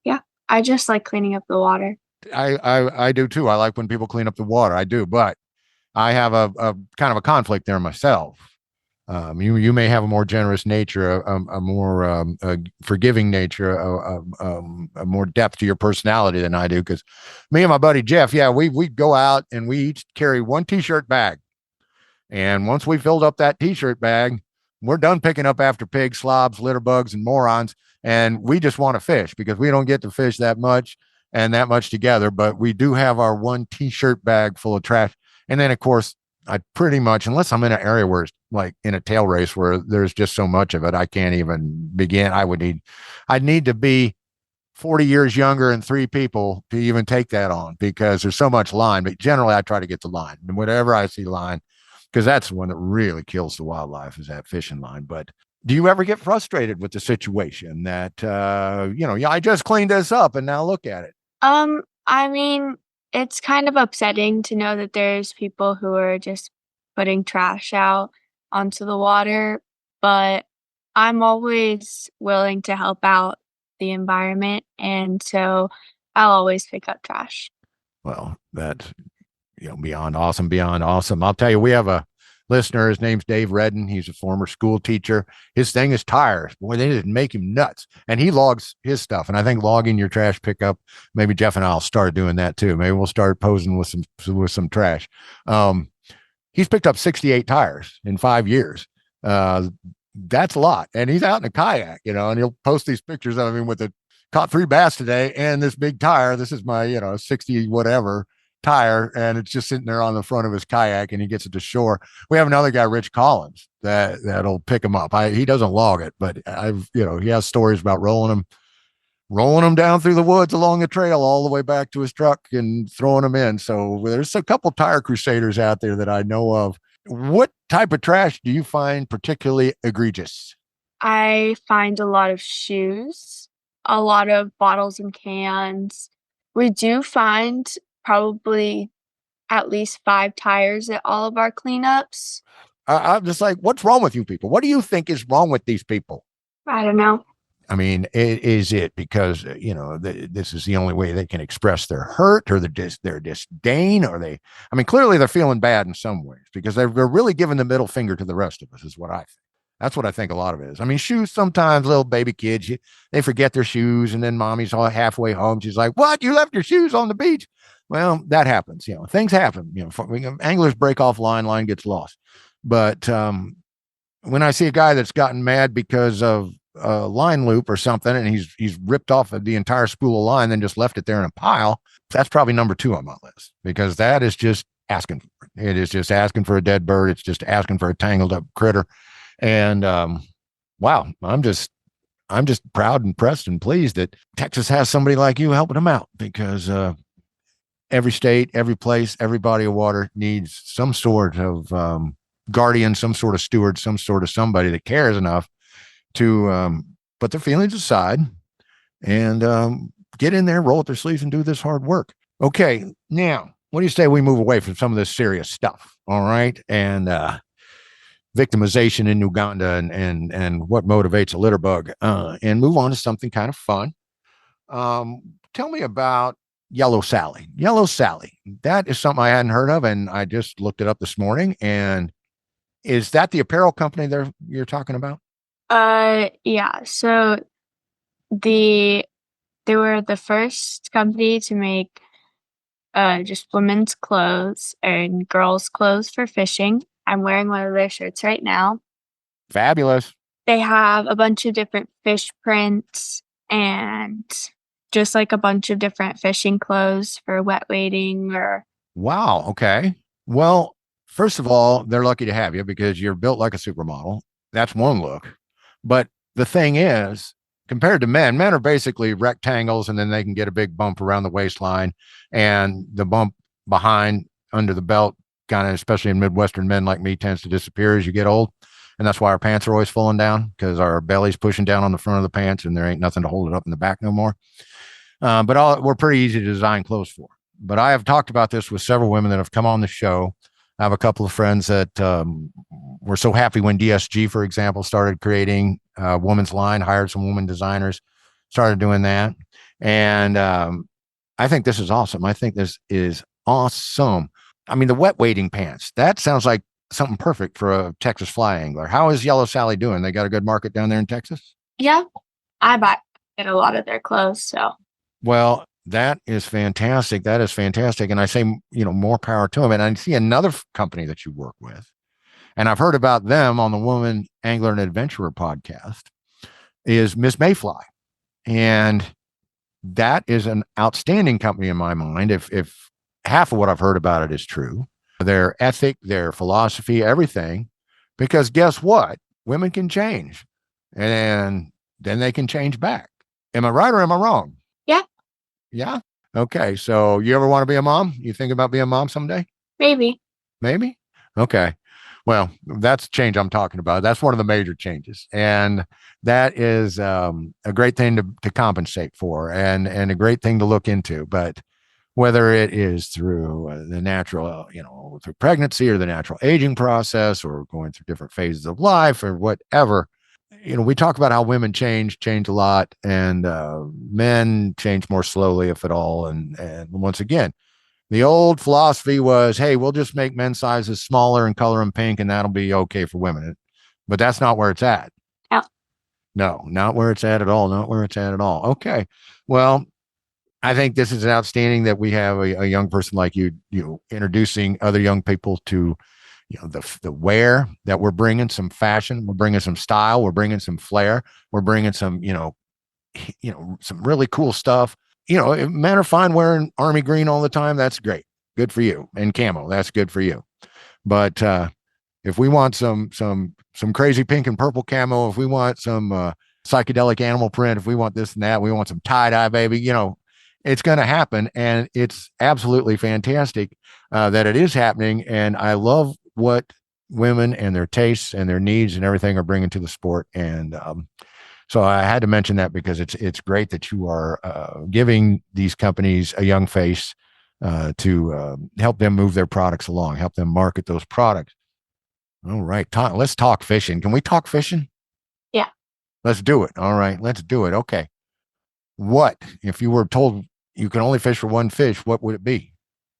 yeah, I just like cleaning up the water. I do too. I like when people clean up the water. I do, but I have a kind of a conflict there myself. You may have a more generous nature, a more forgiving nature, a more depth to your personality than I do. Because me and my buddy Jeff, we go out and we each carry one t-shirt bag, and once we filled up that t-shirt bag, we're done picking up after pigs, slobs, litter bugs, and morons, and we just want to fish because we don't get to fish that much and that much together. But we do have our one t-shirt bag full of trash, and then of course, I pretty much, unless I'm in an area where it's like in a tail race where there's just so much of it, I can't even begin. I'd need to be 40 years younger and 3 people to even take that on because there's so much line. But generally, I try to get the line, and whenever I see line, because that's the one that really kills the wildlife is that fishing line. But do you ever get frustrated with the situation that, I just cleaned this up and now look at it? I mean, it's kind of upsetting to know that there's people who are just putting trash out onto the water, but I'm always willing to help out the environment, and so I'll always pick up trash. Well, that's beyond awesome, beyond awesome. I'll tell you, we have a listener. His name's Dave Redden. He's a former school teacher. His thing is tires. Boy, they didn't make him nuts. And he logs his stuff. And I think logging your trash pickup, maybe Jeff and I'll start doing that too. Maybe we'll start posing with some trash. He's picked up 68 tires in 5 years. That's a lot. And he's out in a kayak, and he'll post these pictures of him with caught 3 bass today and this big tire. This is my, 60 whatever tire, and it's just sitting there on the front of his kayak, and he gets it to shore. We have another guy, Rich Collins, that'll pick him up. He doesn't log it, but he has stories about rolling them down through the woods along the trail all the way back to his truck and throwing them in. So there's a couple tire crusaders out there that I know of. What type of trash do you find particularly egregious? I find a lot of shoes, a lot of bottles and cans. We do find probably at least 5 tires at all of our cleanups. I'm just like, what's wrong with you people? What do you think is wrong with these people? I don't know. I mean, is it because, this is the only way they can express their hurt or their disdain, or clearly they're feeling bad in some ways because they're really giving the middle finger to the rest of us is what I think. That's what I think a lot of it is. I mean, shoes, sometimes little baby kids, they forget their shoes, and then mommy's all halfway home. She's like, what? You left your shoes on the beach? Well, that happens. Things happen. Anglers break off line gets lost. But when I see a guy that's gotten mad because of a line loop or something, and he's ripped off of the entire spool of line, then just left it there in a pile, that's probably number 2 on my list, because that is just asking for it. It is just asking for a dead bird. It's just asking for a tangled up critter. And wow, I'm just proud and impressed and pleased that Texas has somebody like you helping them out, because every state, every place, every body of water needs some sort of guardian, some sort of steward, some sort of somebody that cares enough to put their feelings aside and get in there, roll up their sleeves, and do this hard work. Okay, now, what do you say we move away from some of this serious stuff? All right, and victimization in Uganda and what motivates a litter bug, and move on to something kind of fun. Tell me about Yellow Sally. Yellow Sally. That is something I hadn't heard of, and I just looked it up this morning. And is that the apparel company you're talking about? Yeah. So they were the first company to make just women's clothes and girls' clothes for fishing. I'm wearing one of their shirts right now. Fabulous. They have a bunch of different fish prints and just like a bunch of different fishing clothes for wet wading or. Wow. Okay. Well, first of all, they're lucky to have you because you're built like a supermodel. That's one look. But the thing is, compared to men are basically rectangles, and then they can get a big bump around the waistline, and the bump behind under the belt, kind of, especially in Midwestern men like me, tends to disappear as you get old. And that's why our pants are always falling down, because our belly's pushing down on the front of the pants and there ain't nothing to hold it up in the back no more. But we're pretty easy to design clothes for. But I have talked about this with several women that have come on the show. I have a couple of friends that were so happy when DSG, for example, started creating a woman's line, hired some women designers, started doing that. And I think this is awesome. I think this is awesome. I mean, the wet wading pants, that sounds like something perfect for a Texas fly angler. How is Yellow Sally doing? They got a good market down there in Texas? Yeah, I buy a lot of their clothes. So. Well, that is fantastic. That is fantastic. And I say, more power to them. And I see another company that you work with, and I've heard about them on the Woman Angler and Adventurer podcast, is Miss Mayfly. And that is an outstanding company in my mind. If half of what I've heard about it is true, their ethic, their philosophy, everything, because guess what? Women can change, and then they can change back. Am I right or am I wrong? Yeah. Yeah. Okay. So you ever want to be a mom? You think about being a mom someday? Maybe. Maybe. Okay. Well, that's change I'm talking about. That's one of the major changes. And that is a great thing to compensate for, and a great thing to look into. But whether it is through the natural, through pregnancy or the natural aging process, or going through different phases of life or whatever, we talk about how women change a lot, and men change more slowly, if at all. And once again, the old philosophy was, hey, we'll just make men's sizes smaller and color them pink, and that'll be okay for women. But that's not where it's at. Yeah. No, not where it's at all. Not where it's at all. Okay. Well, I think this is outstanding that we have a young person like you introducing other young people to, the wear, that we're bringing some fashion, we're bringing some style, we're bringing some flair, we're bringing some, some really cool stuff. Men are fine wearing army green all the time. That's great. Good for you. And camo, that's good for you. But if we want some crazy pink and purple camo, if we want some psychedelic animal print, if we want this and that, we want some tie-dye, baby, it's going to happen. And it's absolutely fantastic that it is happening. And I love what women and their tastes and their needs and everything are bringing to the sport. And so I had to mention that, because it's great that you are giving these companies a young face to help them move their products along, help them market those products. All right. Let's talk fishing. Can we talk fishing? Yeah. Let's do it. All right. Let's do it. Okay. What, if you were told you can only fish for one fish, what would it be?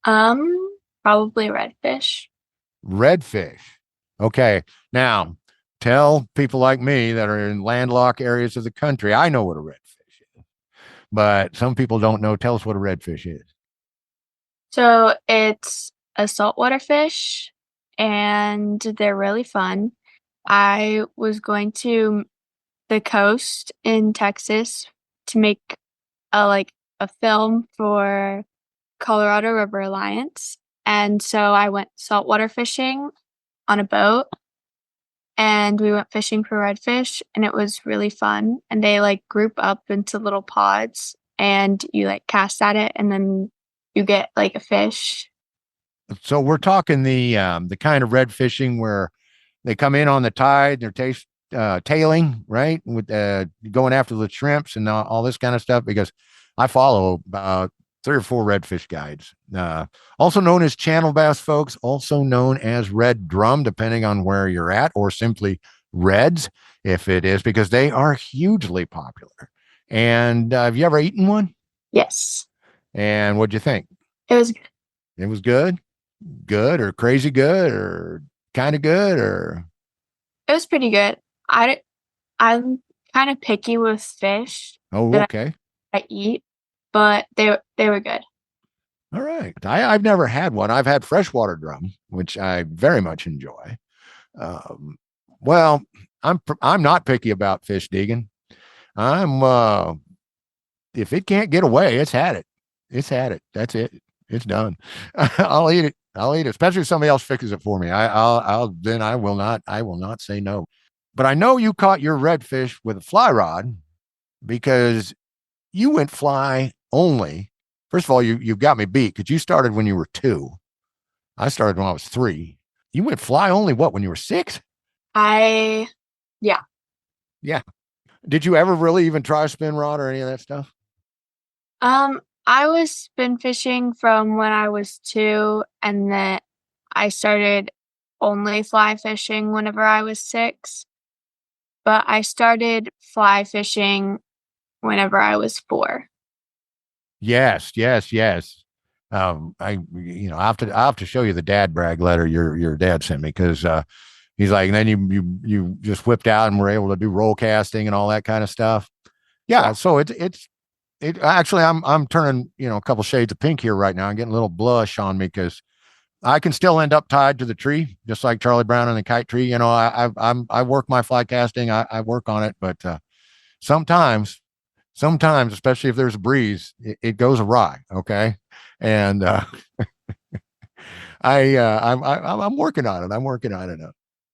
Probably redfish. Redfish. Okay. Now, tell people like me that are in landlocked areas of the country. I know what a redfish is, but some people don't know. Tell us what a redfish is. So it's a saltwater fish and they're really fun. I was going to the coast in Texas to make a film for Colorado River Alliance. And so I went saltwater fishing on a boat and we went fishing for redfish and it was really fun. And they like group up into little pods and you like cast at it and then you get like a fish. So we're talking the kind of red fishing where they come in on the tide, they're tailing, right? With going after the shrimps and all this kind of stuff, because I follow about 3 or 4 redfish guides, also known as channel bass, folks, also known as red drum, depending on where you're at, or simply reds, if it is, because they are hugely popular. And have you ever eaten one? Yes. And what'd you think? It was good. It was good? Good or crazy good or kind of good or? It was pretty good. I'm kind of picky with fish Oh, that okay. I eat, but they were good. All right. I've never had one. I've had freshwater drum, which I very much enjoy. Um, well, I'm not picky about fish, Deighan. I'm if it can't get away, it's had it. It's had it. That's it. It's done. I'll eat it. I'll eat it, especially if somebody else fixes it for me. I will not say no. But I know you caught your redfish with a fly rod because you went fly only. First of all, you've got me beat because you started when you were 2. I started when I was 3. You went fly only when you were 6? Yeah. Yeah. Did you ever really even try a spin rod or any of that stuff? I was spin fishing from when I was 2, and then I started only fly fishing whenever I was 6. But I started fly fishing whenever I was 4. Yes, yes, yes. I have to show you the dad brag letter your dad sent me because he's like, and then you just whipped out and were able to do roll casting and all that kind of stuff. Yeah, so it actually I'm turning a couple shades of pink here right now. I'm getting a little blush on me because I can still end up tied to the tree, just like Charlie Brown in the kite tree. I work my fly casting. I work on it, but sometimes, especially if there's a breeze, it goes awry. Okay. And I'm working on it. I'm working on it.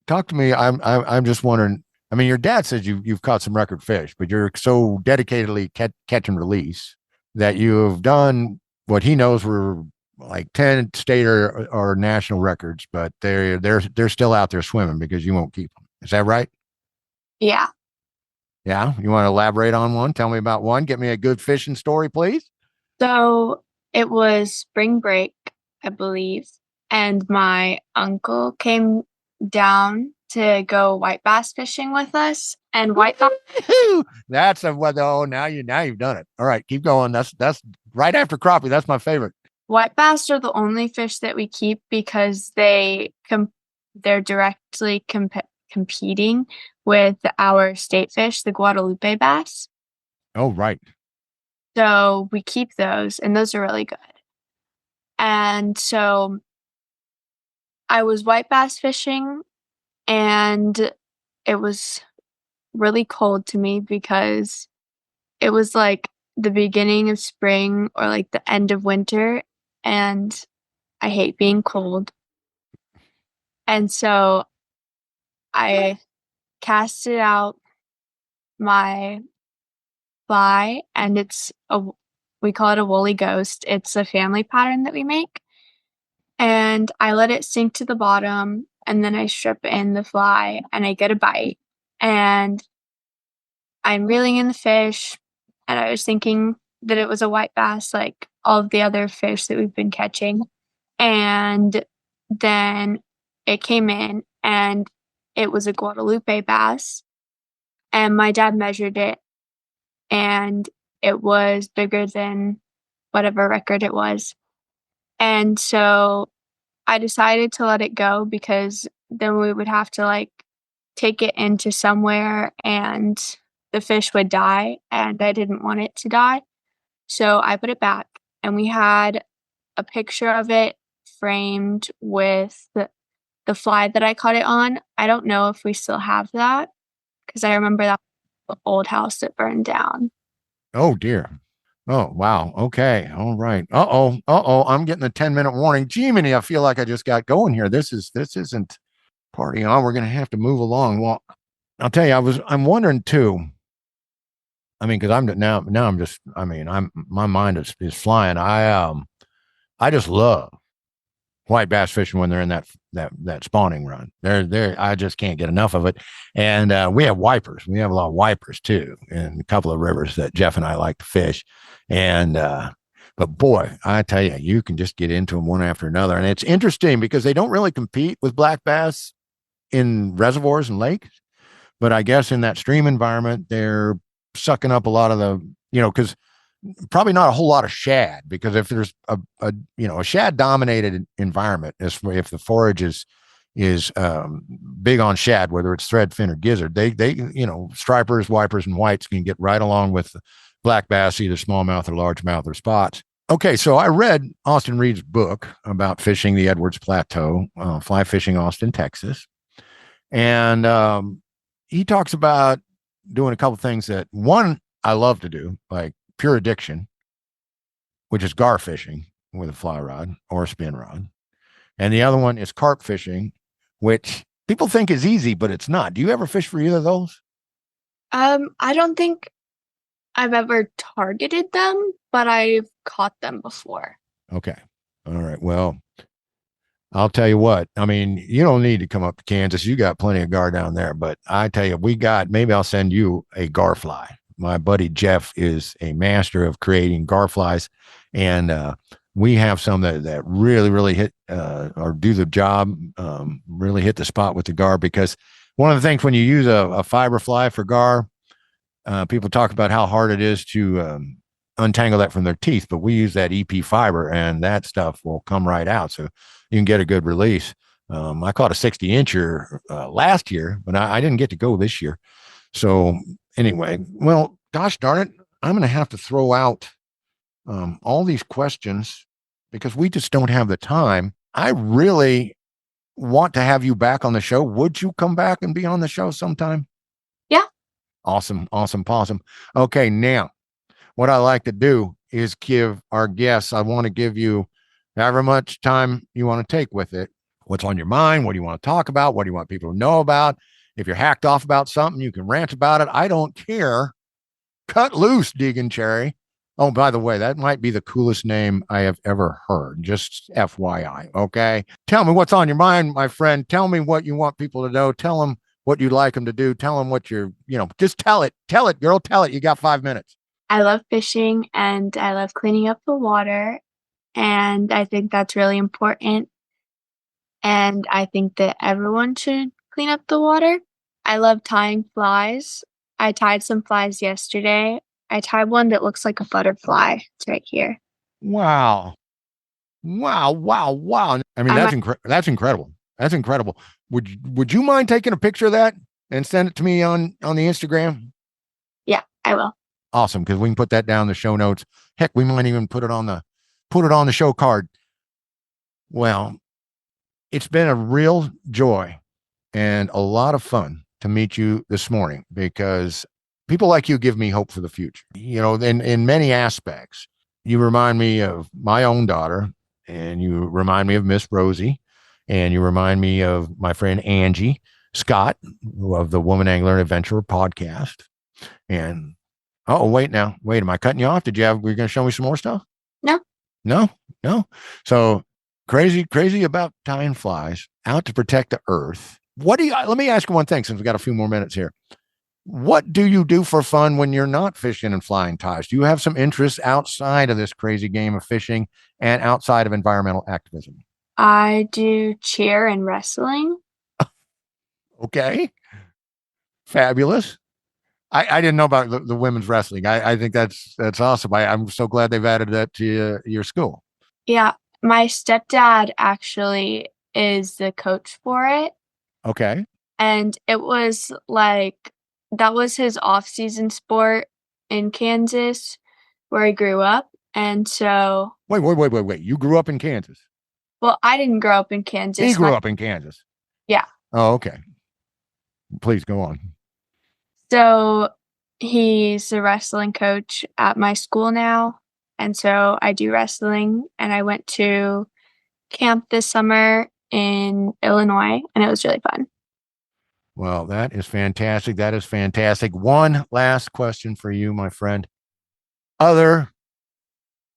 Talk to me. I'm just wondering. I mean, your dad says you've caught some record fish, but you're so dedicatedly catch and release that you've done what he knows were like 10 state or national records, but they're still out there swimming because you won't keep them. Is that right? Yeah. Yeah. You want to elaborate on one? Tell me about one. Get me a good fishing story, please. So it was spring break, I believe, and my uncle came down to go white bass fishing with us. And white bass. That's now you've done it. All right, keep going. That's right after crappie. That's my favorite. White bass are the only fish that we keep because they're directly competing with our state fish, the Guadalupe bass. Oh, right. So we keep those, and those are really good. And so I was white bass fishing, and it was really cold to me because it was like the beginning of spring or like the end of winter, and I hate being cold. And so I casted out my fly, and we call it a woolly ghost. It's a family pattern that we make. And I let it sink to the bottom, and then I strip in the fly, and I get a bite. And I'm reeling in the fish, and I was thinking that it was a white bass, like all of the other fish that we've been catching. And then it came in, and it was a Guadalupe bass. And my dad measured it, and it was bigger than whatever record it was. And so I decided to let it go because then we would have to like take it into somewhere and the fish would die, and I didn't want it to die. So I put it back, and we had a picture of it framed with the fly that I caught it on. I don't know if we still have that because I remember that was the old house that burned down. Oh dear. Oh wow. Okay. All right. Uh-oh. I'm getting a 10-minute warning. Jiminy, I feel like I just got going here. This isn't party on. We're gonna have to move along. Well, I'll tell you, I'm wondering too. I mean, because I'm just, I mean, my mind is flying. I just love white bass fishing when they're in that spawning run. I just can't get enough of it. And we have wipers. We have a lot of wipers too, in a couple of rivers that Jeff and I like to fish. And but boy, I tell you, you can just get into them one after another. And it's interesting because they don't really compete with black bass in reservoirs and lakes. But I guess in that stream environment, they're sucking up a lot of the, because probably not a whole lot of shad, because if there's a shad dominated environment, if the forage is big on shad, whether it's thread, fin, or gizzard, they stripers, wipers, and whites can get right along with black bass, either smallmouth or largemouth or spots. Okay, so I read Austin Reed's book about fishing the Edwards Plateau, fly fishing Austin, Texas, and he talks about doing a couple things that, one, I love to do, like pure addiction, which is gar fishing with a fly rod or a spin rod. And the other one is carp fishing, which people think is easy, but it's not. Do you ever fish for either of those? I don't think I've ever targeted them, but I've caught them before. Okay. All right. Well, I'll tell you what, I mean, you don't need to come up to Kansas. You got plenty of gar down there, but I tell you, maybe I'll send you a gar fly. My buddy Jeff is a master of creating gar flies, and we have some that really, really hit or do the job, really hit the spot with the gar, because one of the things when you use a fiber fly for gar, people talk about how hard it is to untangle that from their teeth, but we use that EP fiber and that stuff will come right out. So you can get a good release. I caught a 60-incher last year, but I didn't get to go this year. So anyway, well, gosh darn it, I'm going to have to throw out all these questions because we just don't have the time. I really want to have you back on the show. Would you come back and be on the show sometime? Yeah. Awesome. Okay, now what I like to do is give our guests, I want to give you however much time you want to take with it. What's on your mind? What do you want to talk about? What do you want people to know about? If you're hacked off about something, you can rant about it. I don't care. Cut loose, Deighan Cherry. Oh, by the way, that might be the coolest name I have ever heard. Just FYI, okay? Tell me what's on your mind, my friend. Tell me what you want people to know. Tell them what you'd like them to do. Tell them what just tell it. Tell it, girl. Tell it. You got 5 minutes. I love fishing and I love cleaning up the water. And I think that's really important. And I think that everyone should clean up the water. I love tying flies. I tied some flies yesterday. I tied one that looks like a butterfly. It's right here. Wow. I mean, that's incredible. That's incredible. Would you mind taking a picture of that and send it to me on the Instagram? Yeah, I will. Awesome, because we can put that down in the show notes. Heck, we might even put it on the show card. Well, it's been a real joy and a lot of fun to meet you this morning, because people like you give me hope for the future. In many aspects, you remind me of my own daughter, and you remind me of Miss Rosie, and you remind me of my friend Angie Scott of the Woman Angler and Adventurer podcast. And wait, am I cutting you off? Were you going to show me some more stuff? No. So crazy about tying flies out to protect the earth. Let me ask you one thing, since we've got a few more minutes here. What do you do for fun when you're not fishing and flying ties? Do you have some interests outside of this crazy game of fishing and outside of environmental activism? I do cheer and wrestling. Okay. Fabulous. I didn't know about the women's wrestling. I think that's awesome. I'm so glad they've added that to your school. Yeah. My stepdad actually is the coach for it. Okay. And it was like that was his off-season sport in Kansas where he grew up. And so, Wait. You grew up in Kansas. well, I didn't grow up in Kansas. He grew up in Kansas. Yeah. Oh, okay. Please go on. So he's a wrestling coach at my school now. And so I do wrestling, and I went to camp this summer in Illinois, and it was really fun. Well, that is fantastic. That is fantastic. One last question for you, my friend. Other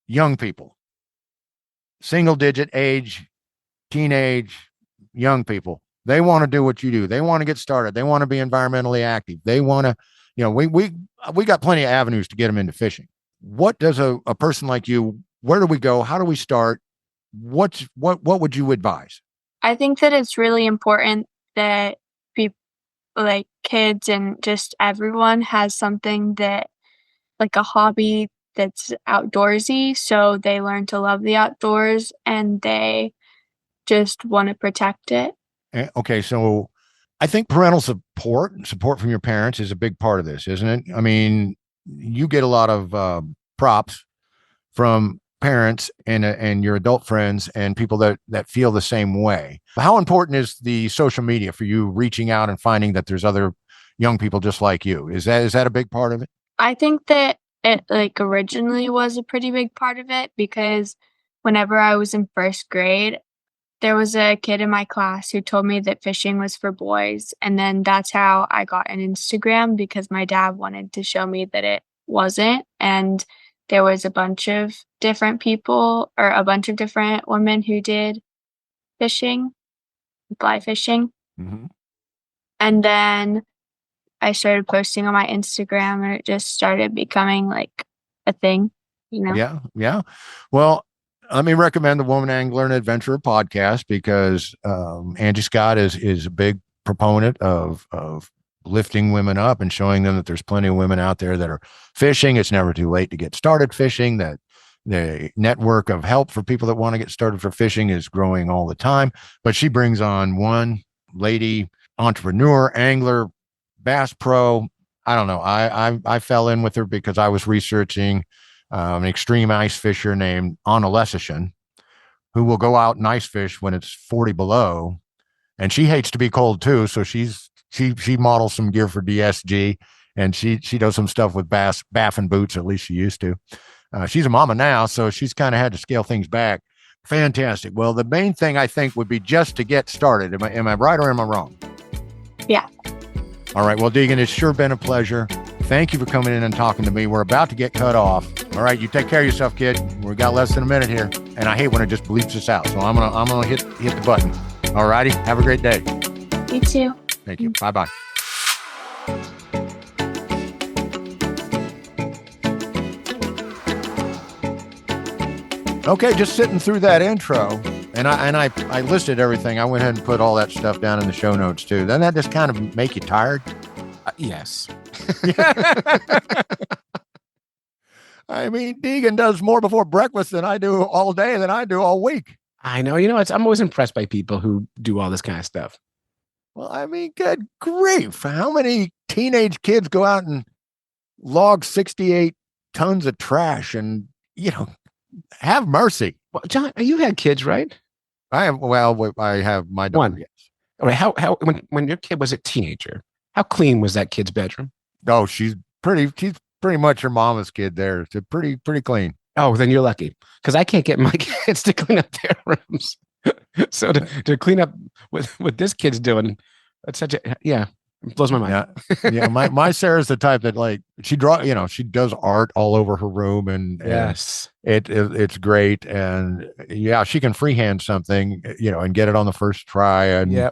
young people, single digit age, teenage, young people, they want to do what you do. They want to get started. They want to be environmentally active. They want to, we got plenty of avenues to get them into fishing. What does a person like you, where do we go? How do we start? What would you advise? I think that it's really important that people, like kids and just everyone, has something that, like a hobby that's outdoorsy, so they learn to love the outdoors and they just want to protect it. Okay, so I think parental support from your parents is a big part of this, isn't it? I mean, you get a lot of props from parents and your adult friends and people that feel the same way. How important is the social media for you reaching out and finding that there's other young people just like you? Is that a big part of it? I think that it originally was a pretty big part of it because whenever I was in first grade, there was a kid in my class who told me that fishing was for boys. And then that's how I got an Instagram, because my dad wanted to show me that it wasn't. And there was a bunch of different people, or a bunch of different women who did fishing, fly fishing. Mm-hmm. And then I started posting on my Instagram, and it just started becoming like a thing, Yeah. Well, let me recommend the Woman Angler and Adventurer podcast, because Angie Scott is a big proponent of lifting women up and showing them that there's plenty of women out there that are fishing. It's never too late to get started fishing. That the network of help for people that want to get started for fishing is growing all the time. But she brings on one lady entrepreneur, angler, bass pro. I don't know. I fell in with her because I was researching an extreme ice fisher named Anna Lesishin, who will go out and ice fish when it's 40 below. And she hates to be cold too. So she models some gear for DSG, and she does some stuff with baffin boots. At least she used to. She's a mama now, so she's kind of had to scale things back. Fantastic. Well, the main thing I think would be just to get started. Am I right or am I wrong? Yeah. All right. Well, Deighan, it's sure been a pleasure. Thank you for coming in and talking to me. We're about to get cut off. All right. You take care of yourself, kid. We got less than a minute here, and I hate when it just bleeps us out. So I'm gonna hit the button. All righty. Have a great day. You too. Thank you. Bye-bye. Okay, just sitting through that intro, and I listed everything. I went ahead and put all that stuff down in the show notes too. Doesn't that just kind of make you tired? Yes. I mean, Deighan does more before breakfast than I do all day than I do all week. I know. I'm always impressed by people who do all this kind of stuff. Well, I mean, good grief. How many teenage kids go out and log 68 tons of trash and, have mercy. Well, John, you had kids, right? I have my daughter. One. Yes. All right. How when your kid was a teenager, how clean was that kid's bedroom? Oh, she's pretty much her mama's kid there. It's pretty clean. Oh, then you're lucky, because I can't get my kids to clean up their rooms. So to clean up what this kid's doing, that's it blows my mind. Yeah. My Sarah's the type that she she does art all over her room, and yes, it's great. And yeah, she can freehand something, and get it on the first try. And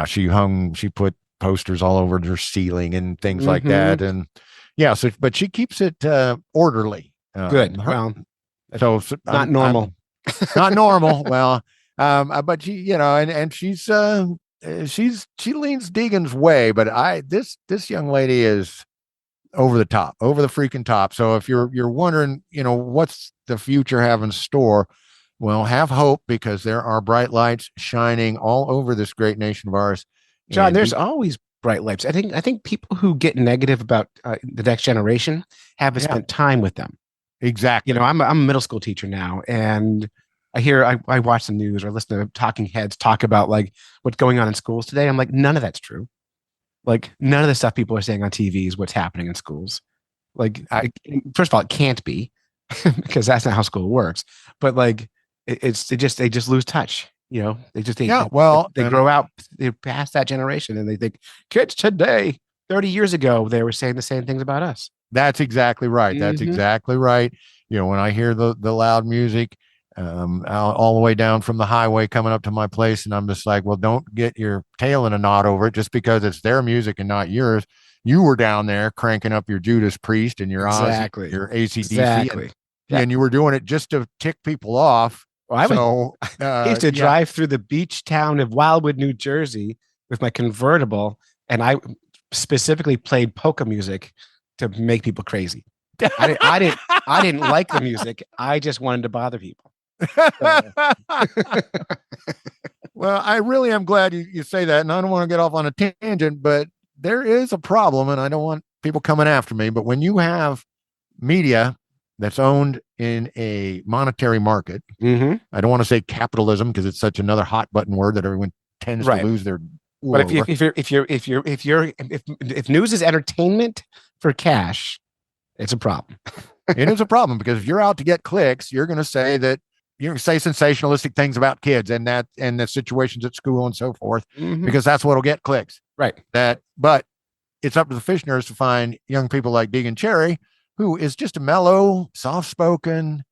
she put posters all over her ceiling and things like that. And but she keeps it orderly. Good. Well, so not normal. Not normal. Well, but she, and she leans Deighan's way, but this young lady is over the freaking top. So if you're wondering, what's the future have in store, well, have hope, because there are bright lights shining all over this great nation of ours. John, And there's always bright lights. I think people who get negative about the next generation haven't spent time with them. exactly. You know, I'm a middle school teacher now, and I watch the news or listen to talking heads talk about like what's going on in schools today. I'm like, none of that's true. Like none of the stuff people are saying on TV is what's happening in schools. Like, first of all, it can't be because that's not how school works. But like, they just lose touch. You know, they grow out, they pass that generation, and they think kids today, 30 years ago, they were saying the same things about us. That's exactly right. That's exactly right. You know, when I hear the loud music, all the way down from the highway coming up to my place, and I'm just like, well, don't get your tail in a knot over it just because it's their music and not yours. You were down there cranking up your Judas Priest and your Ozzy, your AC/DC, and you were doing it just to tick people off. Well, I used to drive through the beach town of Wildwood, New Jersey with my convertible, and I specifically played polka music to make people crazy. I didn't like the music. I just wanted to bother people. Well, I really am glad you say that, and I don't want to get off on a tangent, but there is a problem, and I don't want people coming after me, but when you have media that's owned in a monetary market, I don't want to say capitalism because it's such another hot button word that everyone tends to lose their. But if news is entertainment for cash, it's a problem. It is a problem because if you're out to get clicks, you're going to say sensationalistic things about kids and the situations at school and so forth, because that's what'll get clicks. Right. But it's up to the fish nerds to find young people like Deighan Cherry, who is just a mellow, soft-spoken,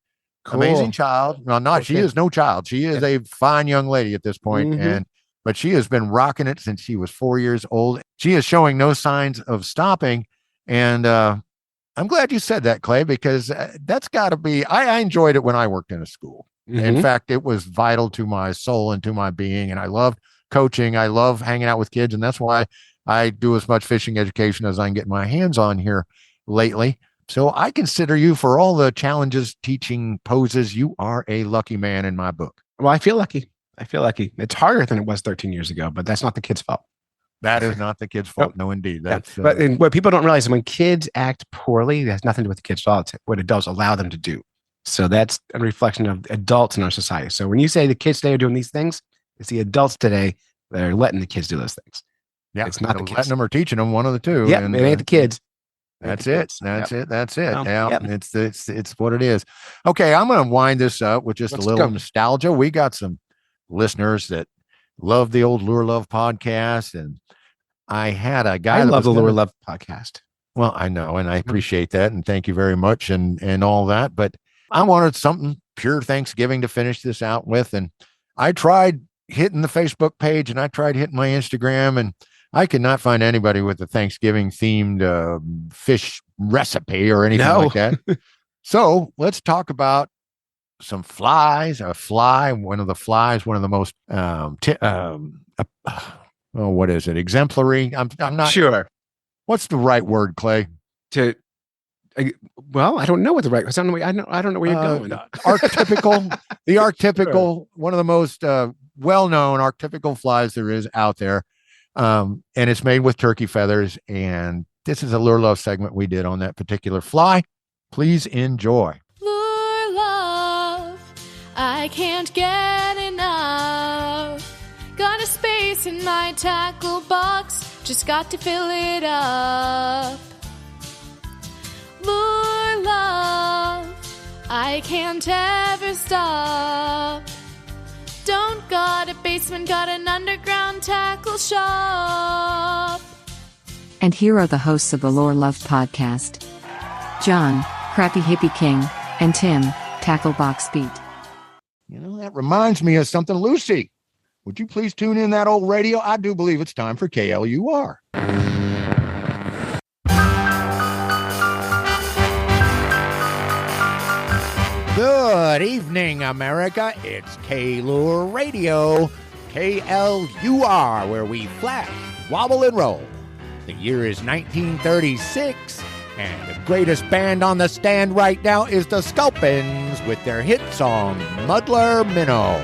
amazing child. Well, she is no child. She is a fine young lady at this point, but she has been rocking it since she was 4 years old. She is showing no signs of stopping, and I'm glad you said that, Clay, because that's got to be. I enjoyed it when I worked in a school. In fact, it was vital to my soul and to my being, and I loved coaching. I love hanging out with kids, and that's why I do as much fishing education as I can get my hands on here lately. So I consider you, for all the challenges teaching poses, you are a lucky man in my book. Well, I feel lucky. It's harder than it was 13 years ago, but that's not the kid's fault. That is not the kid's fault. No, indeed. That's but what people don't realize is when kids act poorly, that's nothing to do with the kid's fault. It's what adults allow them to do. So that's a reflection of adults in our society. So when you say the kids today are doing these things, it's the adults today that are letting the kids do those things. Yeah, it's not the kids. Letting them or teaching them, one of the two. Yeah, it ain't the kids. That's it. That's it. Yeah, it's what it is. Okay, I'm going to wind this up with just a little nostalgia. We got some listeners that love the old Lure Love podcast, and I had a guy. I love the Lure Love podcast. Well, I know, and I appreciate that, and thank you very much, and all that. But I wanted something pure Thanksgiving to finish this out with, and I tried hitting the Facebook page, and I tried hitting my Instagram, and I could not find anybody with a Thanksgiving themed fish recipe or anything like that. So let's talk about some flies. One of the most what is it? Exemplary. I'm not sure. What's the right word, Clay? Well, I don't know what the right. I don't know where you're going. The archetypical, one of the most well-known archetypical flies there is out there. And it's made with turkey feathers. And this is a Lure Love segment we did on that particular fly. Please enjoy. Lure Love, I can't get enough. Got a space in my tackle box, just got to fill it up. Lure Love, I can't ever stop. Don't got a basement, got an underground tackle shop. And here are the hosts of the Lure Love podcast. John, Crappy Hippie King, and Tim, Tackle Box Beat. That reminds me of something. Lucy, would you please tune in that old radio? I do believe it's time for KLUR. Good evening, America. It's K-Lure Radio, KLUR, where we flash, wobble, and roll. The year is 1936, and the greatest band on the stand right now is the Sculpins with their hit song, Muddler Minnow.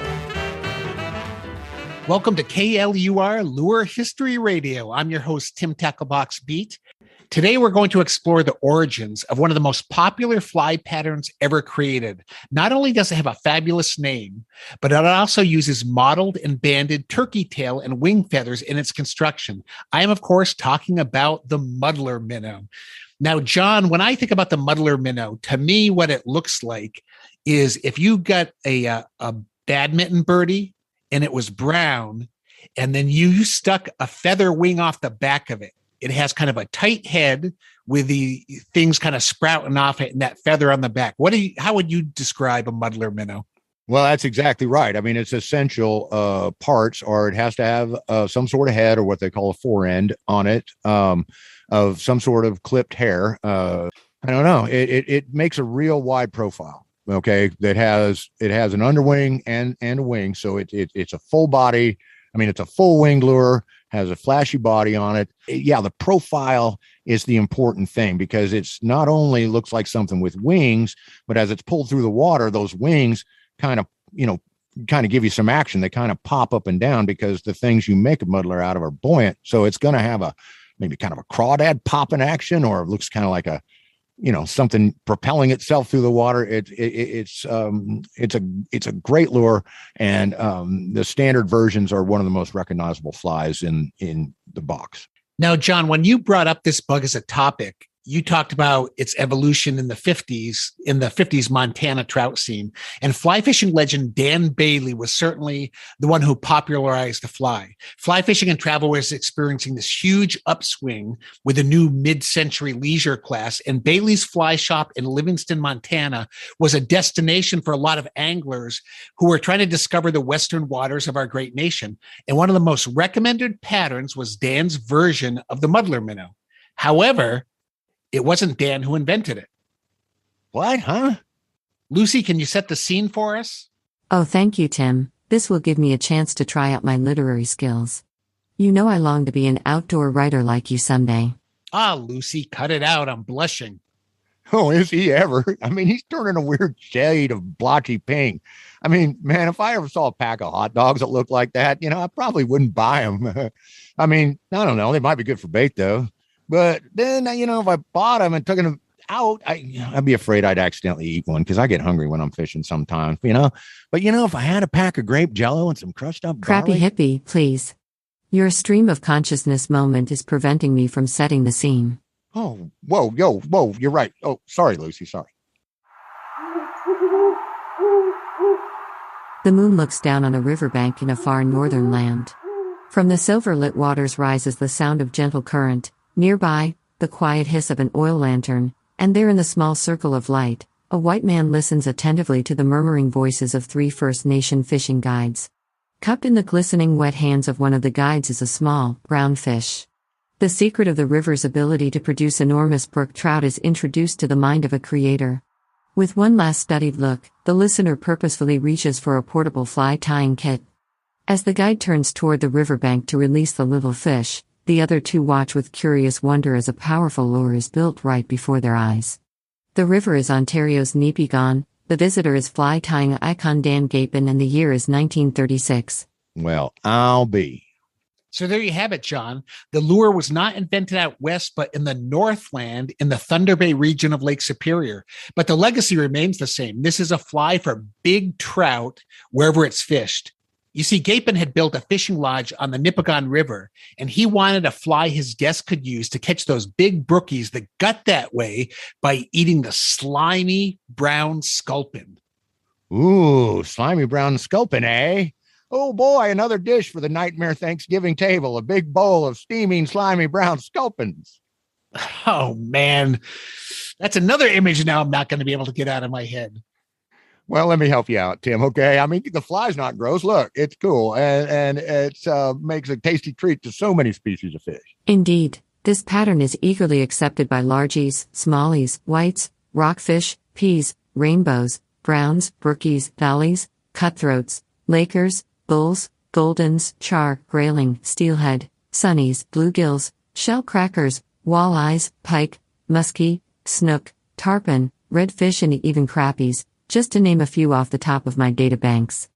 Welcome to KLUR Lure History Radio. I'm your host, Tim Tacklebox Beat. Today, we're going to explore the origins of one of the most popular fly patterns ever created. Not only does it have a fabulous name, but it also uses mottled and banded turkey tail and wing feathers in its construction. I am, of course, talking about the muddler minnow. Now, John, when I think about the muddler minnow, to me, what it looks like is if you got a badminton birdie and it was brown, and then you stuck a feather wing off the back of it. It has kind of a tight head with the things kind of sprouting off it and that feather on the back. How would you describe a muddler minnow? Well, that's exactly right. I mean, its essential parts are it has to have some sort of head, or what they call a forend on it, of some sort of clipped hair. I don't know. It makes a real wide profile. Okay, that it has an underwing and a wing, so it's a full body. I mean, it's a full winged lure, has a flashy body on it. Yeah, the profile is the important thing, because it's not only looks like something with wings, but as it's pulled through the water, those wings kind of give you some action. They kind of pop up and down because the things you make a muddler out of are buoyant. So it's going to have maybe kind of a crawdad popping action, or it looks kind of like something propelling itself through the water. It's a great lure, and the standard versions are one of the most recognizable flies in the box. Now, John, when you brought up this bug as a topic, you talked about its evolution in the 50s Montana trout scene. And fly fishing legend Dan Bailey was certainly the one who popularized the fly. Fly fishing and travel was experiencing this huge upswing with a new mid-century leisure class. And Bailey's Fly Shop in Livingston, Montana was a destination for a lot of anglers who were trying to discover the western waters of our great nation. And one of the most recommended patterns was Dan's version of the muddler minnow. However, it wasn't Dan who invented it. What, huh? Lucy, can you set the scene for us? Oh, thank you, Tim. This will give me a chance to try out my literary skills. You know I long to be an outdoor writer like you someday. Ah, Lucy, cut it out. I'm blushing. Oh, is he ever? I mean, he's turning a weird shade of blotchy pink. I mean, man, if I ever saw a pack of hot dogs that looked like that, I probably wouldn't buy them. I mean, I don't know. They might be good for bait, though. But then, if I bought them and took them out, I'd be afraid I'd accidentally eat one, because I get hungry when I'm fishing sometimes, But, if I had a pack of grape jello and some crushed up Crappy garlic. hippie, please. Your stream of consciousness moment is preventing me from setting the scene. Oh, whoa, you're right. Oh, sorry, Lucy, sorry. The moon looks down on a riverbank in a far northern land. From the silver-lit waters rises the sound of gentle current. Nearby, the quiet hiss of an oil lantern, and there in the small circle of light, a white man listens attentively to the murmuring voices of 3 First Nation fishing guides. Cupped in the glistening wet hands of one of the guides is a small, brown fish. The secret of the river's ability to produce enormous brook trout is introduced to the mind of a creator. With one last studied look, the listener purposefully reaches for a portable fly tying kit. As the guide turns toward the riverbank to release the little fish, the other 2 watch with curious wonder as a powerful lure is built right before their eyes. The river is Ontario's Nipigon, the visitor is fly-tying icon Dan Gapin, and the year is 1936. Well, I'll be. So there you have it, John. The lure was not invented out west, but in the Northland in the Thunder Bay region of Lake Superior. But the legacy remains the same. This is a fly for big trout wherever it's fished. You see, Gapin had built a fishing lodge on the Nipigon River, and he wanted a fly his guests could use to catch those big brookies that got that way by eating the slimy brown sculpin. Ooh, slimy brown sculpin, eh? Oh boy, another dish for the nightmare Thanksgiving table, a big bowl of steaming slimy brown sculpins. Oh, man. That's another image now I'm not going to be able to get out of my head. Well, let me help you out, Tim. Okay. I mean, the fly's not gross. Look, it's cool. And it makes a tasty treat to so many species of fish. Indeed, this pattern is eagerly accepted by largies, smallies, whites, rockfish, peas, rainbows, browns, brookies, dollies, cutthroats, lakers, bulls, goldens, char, grayling, steelhead, sunnies, bluegills, shell crackers, walleyes, pike, muskie, snook, tarpon, redfish, and even crappies, just to name a few off the top of my data banks.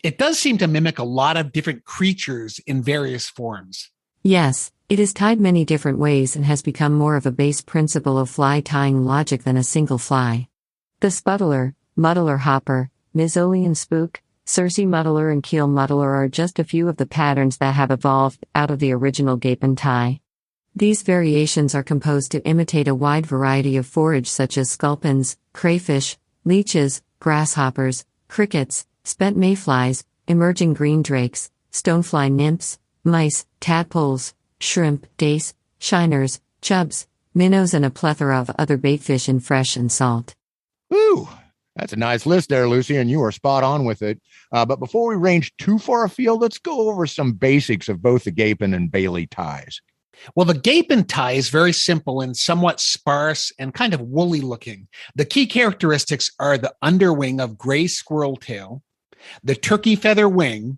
It does seem to mimic a lot of different creatures in various forms. Yes, it is tied many different ways and has become more of a base principle of fly tying logic than a single fly. The spuddler, muddler hopper, Missolian spook, Circe muddler and keel muddler are just a few of the patterns that have evolved out of the original gape and tie. These variations are composed to imitate a wide variety of forage such as sculpins, crayfish, leeches, grasshoppers, crickets, spent mayflies, emerging green drakes, stonefly nymphs, mice, tadpoles, shrimp, dace, shiners, chubs, minnows, and a plethora of other baitfish in fresh and salt. Ooh, that's a nice list there, Lucy, and you are spot on with it. But before we range too far afield, let's go over some basics of both the gaping and Bailey ties. Well, the gape and tie is very simple and somewhat sparse and kind of woolly looking. The key characteristics are the underwing of gray squirrel tail, the turkey feather wing,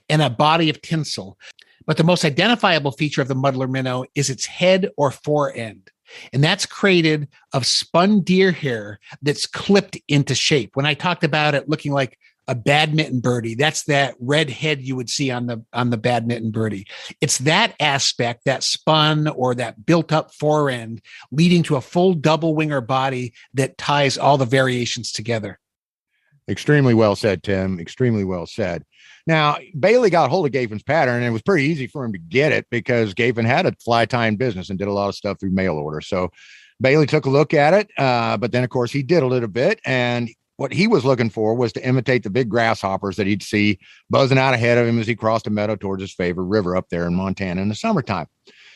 and a body of tinsel. But the most identifiable feature of the muddler minnow is its head or fore end. And that's created of spun deer hair that's clipped into shape. When I talked about it looking like a badminton birdie, that's that red head you would see on the badminton birdie. It's that aspect, that spun or that built up fore end, leading to a full double winger body that ties all the variations together. Extremely well said, Tim. Extremely well said. Now, Bailey got hold of Gafin's pattern, and it was pretty easy for him to get it because Gafin had a fly tying business and did a lot of stuff through mail order. So Bailey took a look at it, but then, of course, he diddled it a bit, and what he was looking for was to imitate the big grasshoppers that he'd see buzzing out ahead of him as he crossed a meadow towards his favorite river up there in Montana in the summertime.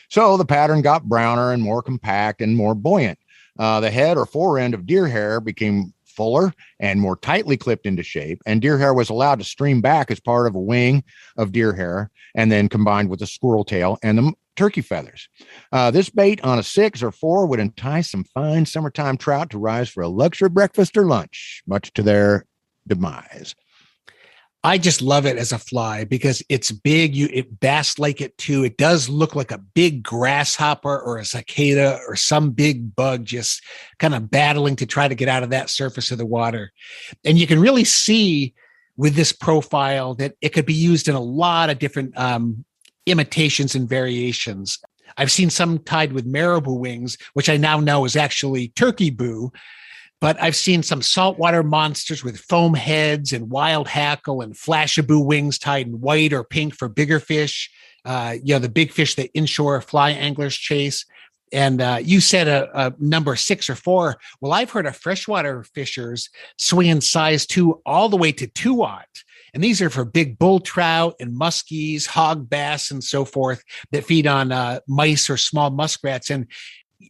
So the pattern got browner and more compact and more buoyant. The head or fore end of deer hair became fuller and more tightly clipped into shape, and deer hair was allowed to stream back as part of a wing of deer hair and then combined with the squirrel tail and the turkey feathers. This bait on a 6 or 4 would entice some fine summertime trout to rise for a luxury breakfast or lunch, much to their demise. I just love it as a fly because it's big. It bass like it too. It does look like a big grasshopper or a cicada or some big bug just kind of battling to try to get out of that surface of the water. And you can really see with this profile that it could be used in a lot of different imitations and variations. I've seen some tied with marabou wings, which I now know is actually turkey boo. But I've seen some saltwater monsters with foam heads and wild hackle and flashaboo wings tied in white or pink for bigger fish. The big fish that inshore fly anglers chase. And you said a number 6 or 4. Well, I've heard of freshwater fishers swinging size 2 all the way to 2-aught. And these are for big bull trout and muskies, hog bass, and so forth that feed on mice or small muskrats. And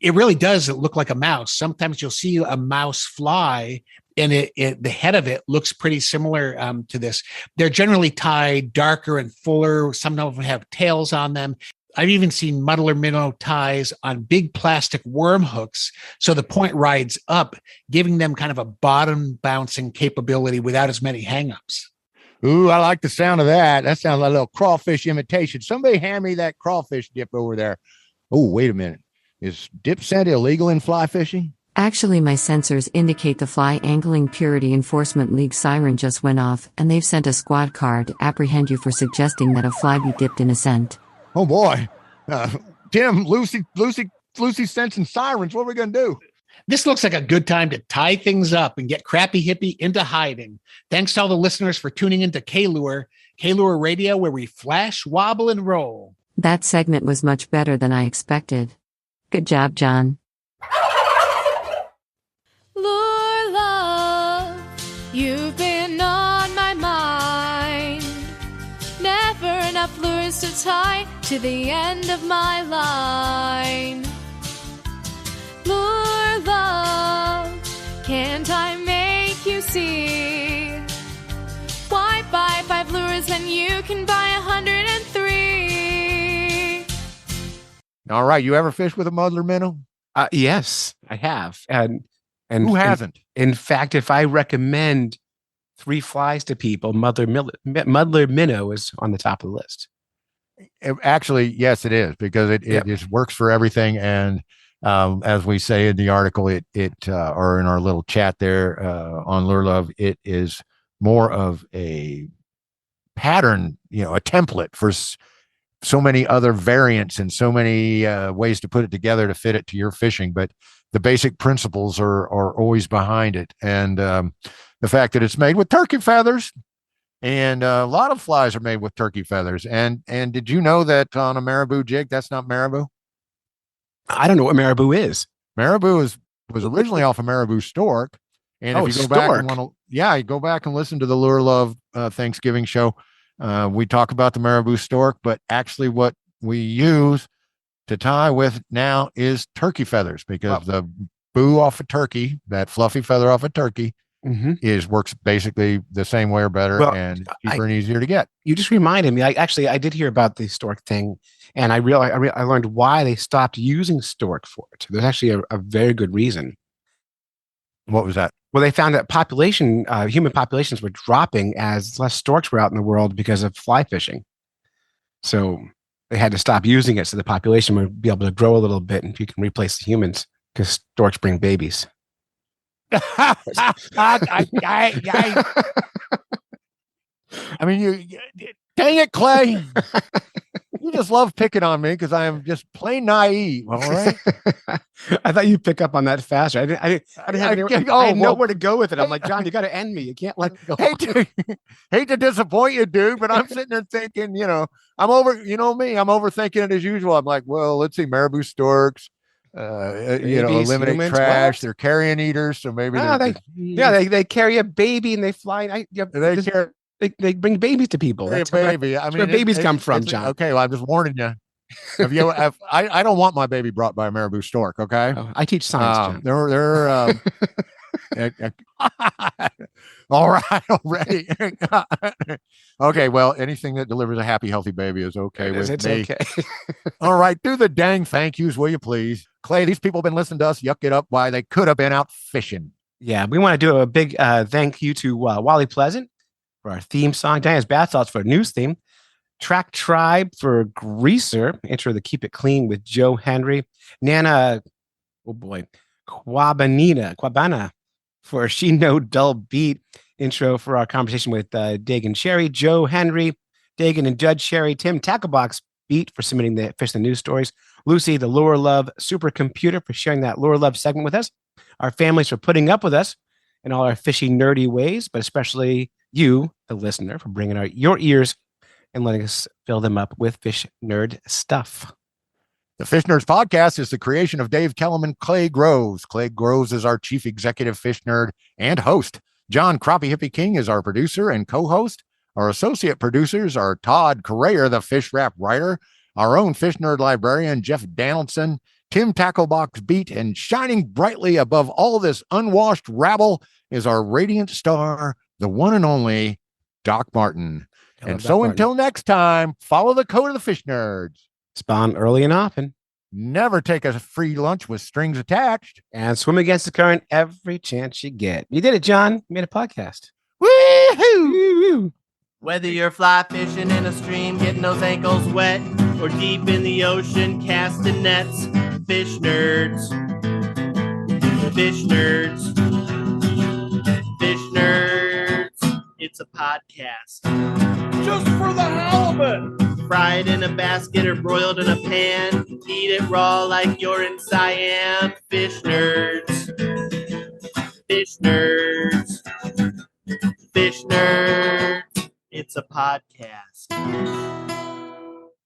it really does look like a mouse. Sometimes you'll see a mouse fly and the head of it looks pretty similar to this. They're generally tied darker and fuller. Some of them have tails on them. I've even seen muddler minnow ties on big plastic worm hooks. So the point rides up, giving them kind of a bottom bouncing capability without as many hangups. Ooh, I like the sound of that. That sounds like a little crawfish imitation. Somebody hand me that crawfish dip over there. Oh, wait a minute. Is dip scent illegal in fly fishing? Actually, my sensors indicate the Fly Angling Purity Enforcement League siren just went off, and they've sent a squad car to apprehend you for suggesting that a fly be dipped in a scent. Oh boy. Tim, Lucy sensing sirens. What are we going to do? This looks like a good time to tie things up and get Crappy Hippie into hiding. Thanks to all the listeners for tuning into K-Lure Radio, where we flash, wobble, and roll. That segment was much better than I expected. Good job, John. Lure love, you've been on my mind. Never enough lures to tie to the end of my line. Lure love, can't I make you see? Why buy 5 lures when you can buy 103? All right. You ever fish with a muddler minnow? Yes, I have. And who hasn't? In fact, if I recommend 3 flies to people, muddler minnow is on the top of the list. Actually, yes, it is, because it just works for everything. And as we say in the article, or in our little chat there on Lure Love, it is more of a pattern, a template for so many other variants and so many ways to put it together to fit it to your fishing. But the basic principles are always behind it. And the fact that it's made with turkey feathers, and a lot of flies are made with turkey feathers. And did you know that on a marabou jig, that's not marabou? I don't know what marabou is. Marabou was originally off a marabou stork. And if you go back and you go back and listen to the Lure Love Thanksgiving show, we talk about the marabou stork, but actually what we use to tie with now is turkey feathers, because the boo off a turkey, that fluffy feather off a turkey, works basically the same way or better, and cheaper and easier to get. You just reminded me. I did hear about the stork thing, and I learned why they stopped using stork for it. There's actually a very good reason. What was that? Well, they found that human populations were dropping as less storks were out in the world because of fly fishing. So they had to stop using it so the population would be able to grow a little bit, and you can replace the humans, because storks bring babies. I mean, dang it, Clay. You just love picking on me because I am just plain naive. All right. I thought you'd pick up on that faster. I didn't know where to go with it. I'm like, John, you got to end me. You can't let it go. Hate to disappoint you, dude, but I'm sitting there thinking, I'm overthinking it as usual. I'm like, well, let's see, marabou storks, eliminate humans, trash. What? They're carrion eaters, so maybe they carry a baby and they fly. They bring babies to people. That's baby. That's where babies come from, John. Okay, well, I'm just warning you. I don't want my baby brought by a marabou stork. Okay, I teach science. John. They're all right already. Okay, well, anything that delivers a happy, healthy baby is okay with me. Okay. All right, do the dang thank yous, will you please, Clay? These people have been listening to us yuck it up why they could have been out fishing. Yeah, we want to do a big thank you to Wally Pleasant for our theme song, Diana's Bath Salts for a news theme, Track Tribe for Greaser, intro to Keep It Clean with Joe Henry, Nana, Quabana for She No Dull Beat, intro for our conversation with Deighan Sherry, Joe Henry, Deighan and Judge Sherry, Tim Tacklebox Beat for submitting the Fish the News stories, Lucy, the Lure Love Supercomputer, for sharing that Lure Love segment with us, our families for putting up with us in all our fishy, nerdy ways, but especially you, the listener, for bringing out your ears and letting us fill them up with fish nerd stuff. The Fish Nerds podcast is the creation of Dave Kellum and Clay Groves. Clay Groves is our chief executive fish nerd and host. John Crappie Hippie King is our producer and co-host. Our associate producers are Todd Correa, the fish rap writer, our own fish nerd librarian, Jeff Donaldson, Tim Tacklebox Beat, and shining brightly above all this unwashed rabble is our radiant star, the one and only Doc Martin. And so until next time, follow the code of the Fish Nerds. Spawn early and often. Never take a free lunch with strings attached. And swim against the current every chance you get. You did it, John. You made a podcast. Woo-hoo! Whether you're fly fishing in a stream, getting those ankles wet, or deep in the ocean, casting nets, Fish Nerds. Fish Nerds. Fish Nerds. It's a podcast. Just for the halibut. Fried in a basket or broiled in a pan. Eat it raw like you're in Siam. Fish Nerds. Fish Nerds. Fish Nerds. It's a podcast.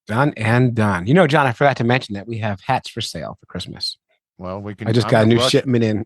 Done and done. John, I forgot to mention that we have hats for sale for Christmas. Well, I just got a new shipment in.